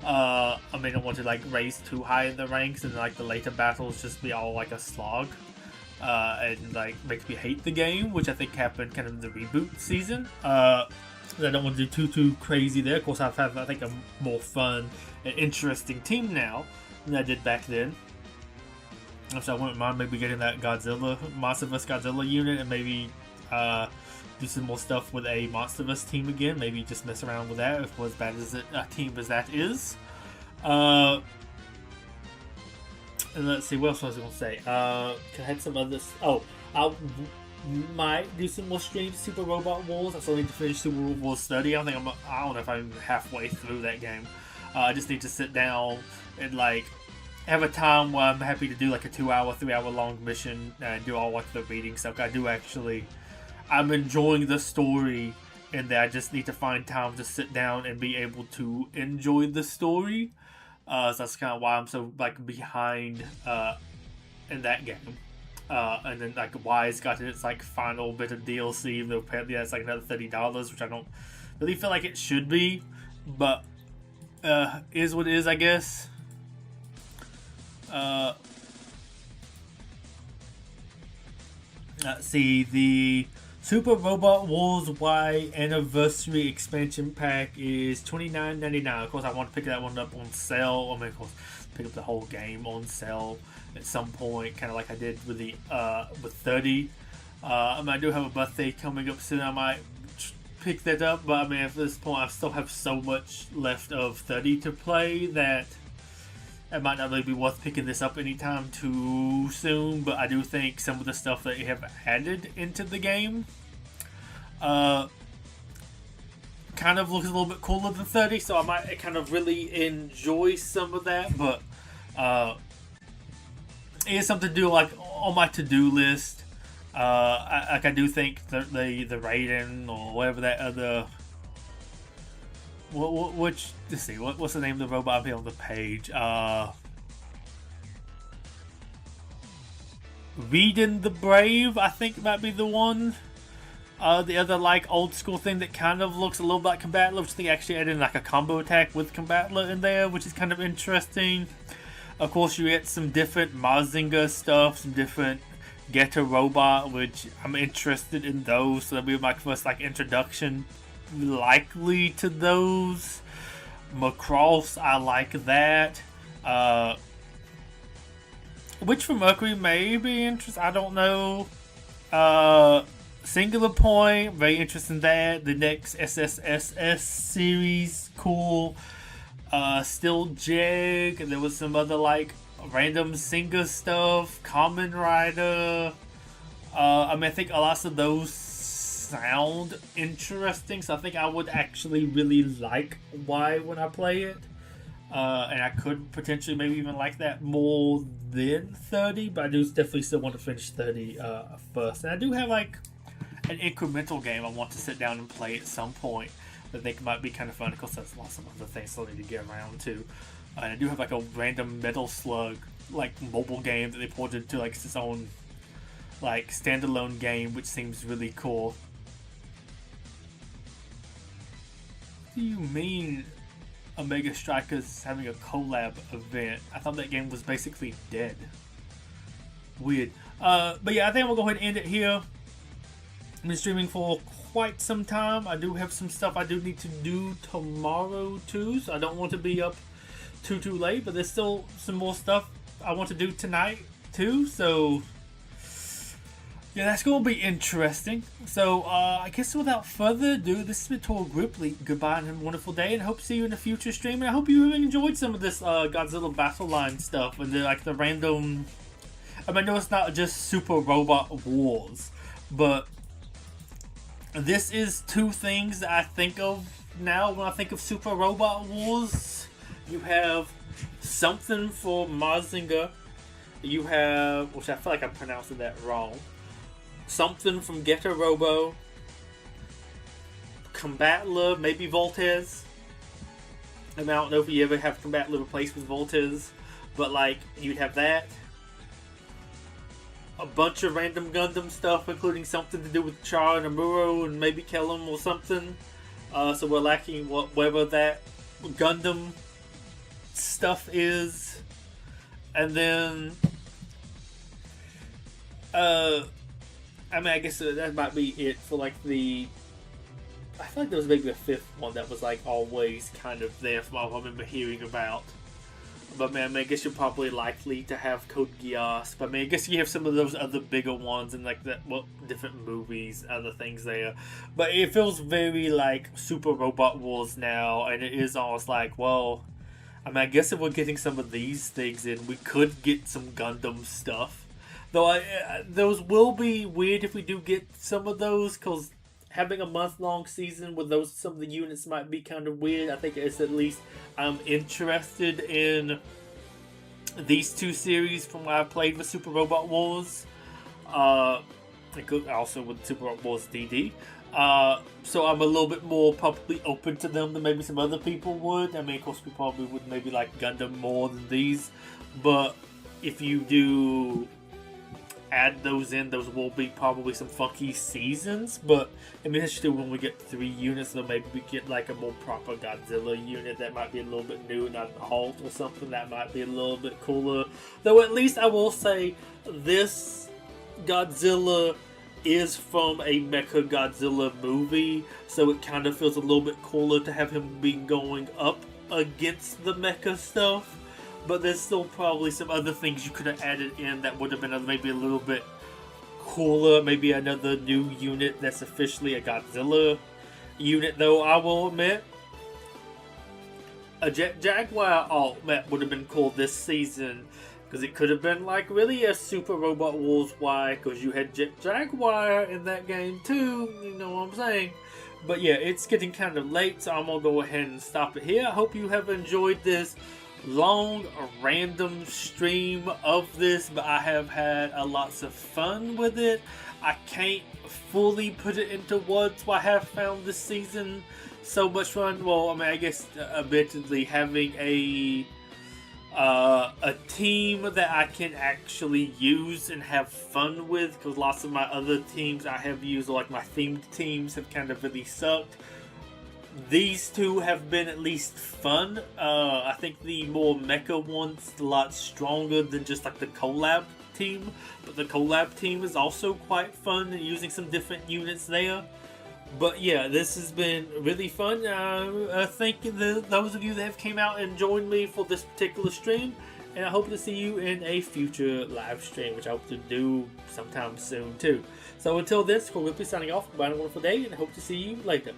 I mean, I don't want to like raise too high in the ranks and like the later battles just be all like a slog and like makes me hate the game, which I think happened kind of in the reboot season. I don't want to do too crazy there. Of course, I think a more fun and interesting team now than I did back then. So I wouldn't mind maybe getting that Monster vs. Godzilla unit, and maybe do some more stuff with a Monsterverse team again. Maybe just mess around with that, if as bad as a team as that is. And let's see, what else was I going to say? I had some others. Oh, I might do some more streams, Super Robot Wars. I still need to finish Super Robot Wars Study. I don't know if I'm halfway through that game. I just need to sit down and like have a time where I'm happy to do like a 2-hour, 3-hour long mission and do all like the reading stuff. I'm enjoying the story, and that I just need to find time to sit down and be able to enjoy the story. So that's kind of why I'm so like behind in that game. And then like Wise got its like final bit of DLC, though apparently that's like another $30, which I don't really feel like it should be, but is what it is, I guess. Let's see, the Super Robot Wars Y Anniversary Expansion Pack is $29.99. Of course, I want to pick that one up on sale. I mean, of course, pick up the whole game on sale at some point, kind of like I did with the with 30. I do have a birthday coming up soon. I might pick that up, but I mean, at this point, I still have so much left of 30 to play that it might not really be worth picking this up anytime too soon. But I do think some of the stuff that you have added into the game kind of looks a little bit cooler than 30, so I might kind of really enjoy some of that. But it is something to do like on my to-do list. I do think the Raiden or whatever that other which, let's see, what's the name of the robot up here on the page? Raiden the Brave, I think might be the one. The other like old school thing that kind of looks a little bit like Combatler, which they actually added like a combo attack with Combatler in there, which is kind of interesting. Of course, you get some different Mazinger stuff, some different Getter Robot, which I'm interested in those. So that'll be my first like introduction, likely to those. Macross, I like that. Which for Mercury may be interesting. I don't know. Singular Point, very interested in that. The next SSSS series, cool. Still Jag, and there was some other like random singer stuff. Kamen Rider. I think a lot of those sound interesting, so I think I would actually really like Y when I play it. And I could potentially maybe even like that more than 30, but I do definitely still want to finish 30 first. And I do have like an incremental game I want to sit down and play at some point that I think might be kind of fun. Of course, there's lots of other things I need to get around to. And I do have like a random Metal Slug like mobile game that they ported into like its own like standalone game, which seems really cool. What do you mean Omega Strikers having a collab event? I thought that game was basically dead. Weird. But yeah, I think we'll go ahead and end it here. I've been streaming for quite some time. I do have some stuff I do need to do tomorrow too, so I don't want to be up too late, but there's still some more stuff I want to do tonight too, so yeah, that's going to be interesting. So I guess without further ado, this is Betuor Gripley. Goodbye and have a wonderful day, and hope to see you in a future stream. And I hope you have enjoyed some of this Godzilla Battle Line stuff and the random. I know it's not just Super Robot Wars, but this is two things that I think of now when I think of Super Robot Wars. You have something for Mazinger. You have, which I feel like I'm pronouncing that wrong. Something from Getter Robo. Combatler, maybe Voltez. I don't know if you ever have Combatler replaced with Voltez, but like you'd have that. A bunch of random Gundam stuff, including something to do with Char and Amuro and maybe Kellum or something. So we're lacking whatever that Gundam stuff is. And then I guess that might be it for like the. I feel like there was maybe a fifth one that was like always kind of there from what I remember hearing about. But man, I guess you're probably likely to have Code Geass. But I guess you have some of those other bigger ones and like that, different movies, other things there. But it feels very like Super Robot Wars now, and it is almost like, well, I guess if we're getting some of these things in, we could get some Gundam stuff. Though those will be weird if we do get some of those, because having a month-long season with some of the units might be kind of weird. I think it's at least I'm interested in these two series from what I played with Super Robot Wars. Also with Super Robot Wars DD. So I'm a little bit more probably open to them than maybe some other people would. Of course, we probably would maybe like Gundam more than these. But if you do add those in, those will be probably some funky seasons. But especially when we get 3 units, then maybe we get like a more proper Godzilla unit that might be a little bit new, not a Halt or something that might be a little bit cooler. Though at least I will say this Godzilla is from a Mecha Godzilla movie, so it kind of feels a little bit cooler to have him be going up against the mecha stuff. But there's still probably some other things you could have added in that would have been maybe a little bit cooler. Maybe another new unit that's officially a Godzilla unit, though I will admit a Jet Jaguar alt map would have been cool this season, because it could have been like really a Super Robot Wars Y, because you had Jet Jaguar in that game too, you know what I'm saying. But yeah, it's getting kind of late, so I'm going to go ahead and stop it here. I hope you have enjoyed this long random stream of this, but I have had lots of fun with it. I can't fully put it into words why I have found this season so much fun. Well, I guess admittedly having a a team that I can actually use and have fun with, because lots of my other teams I have used, like my themed teams, have kind of really sucked. These two have been at least fun. I think the more mecha one's a lot stronger than just like the collab team, but the collab team is also quite fun and using some different units there. But yeah, this has been really fun. Thank you those of you that have came out and joined me for this particular stream, and I hope to see you in a future live stream, which I hope to do sometime soon too. So until this, Betuor Gripley signing off. Goodbye and a wonderful day, and I hope to see you later.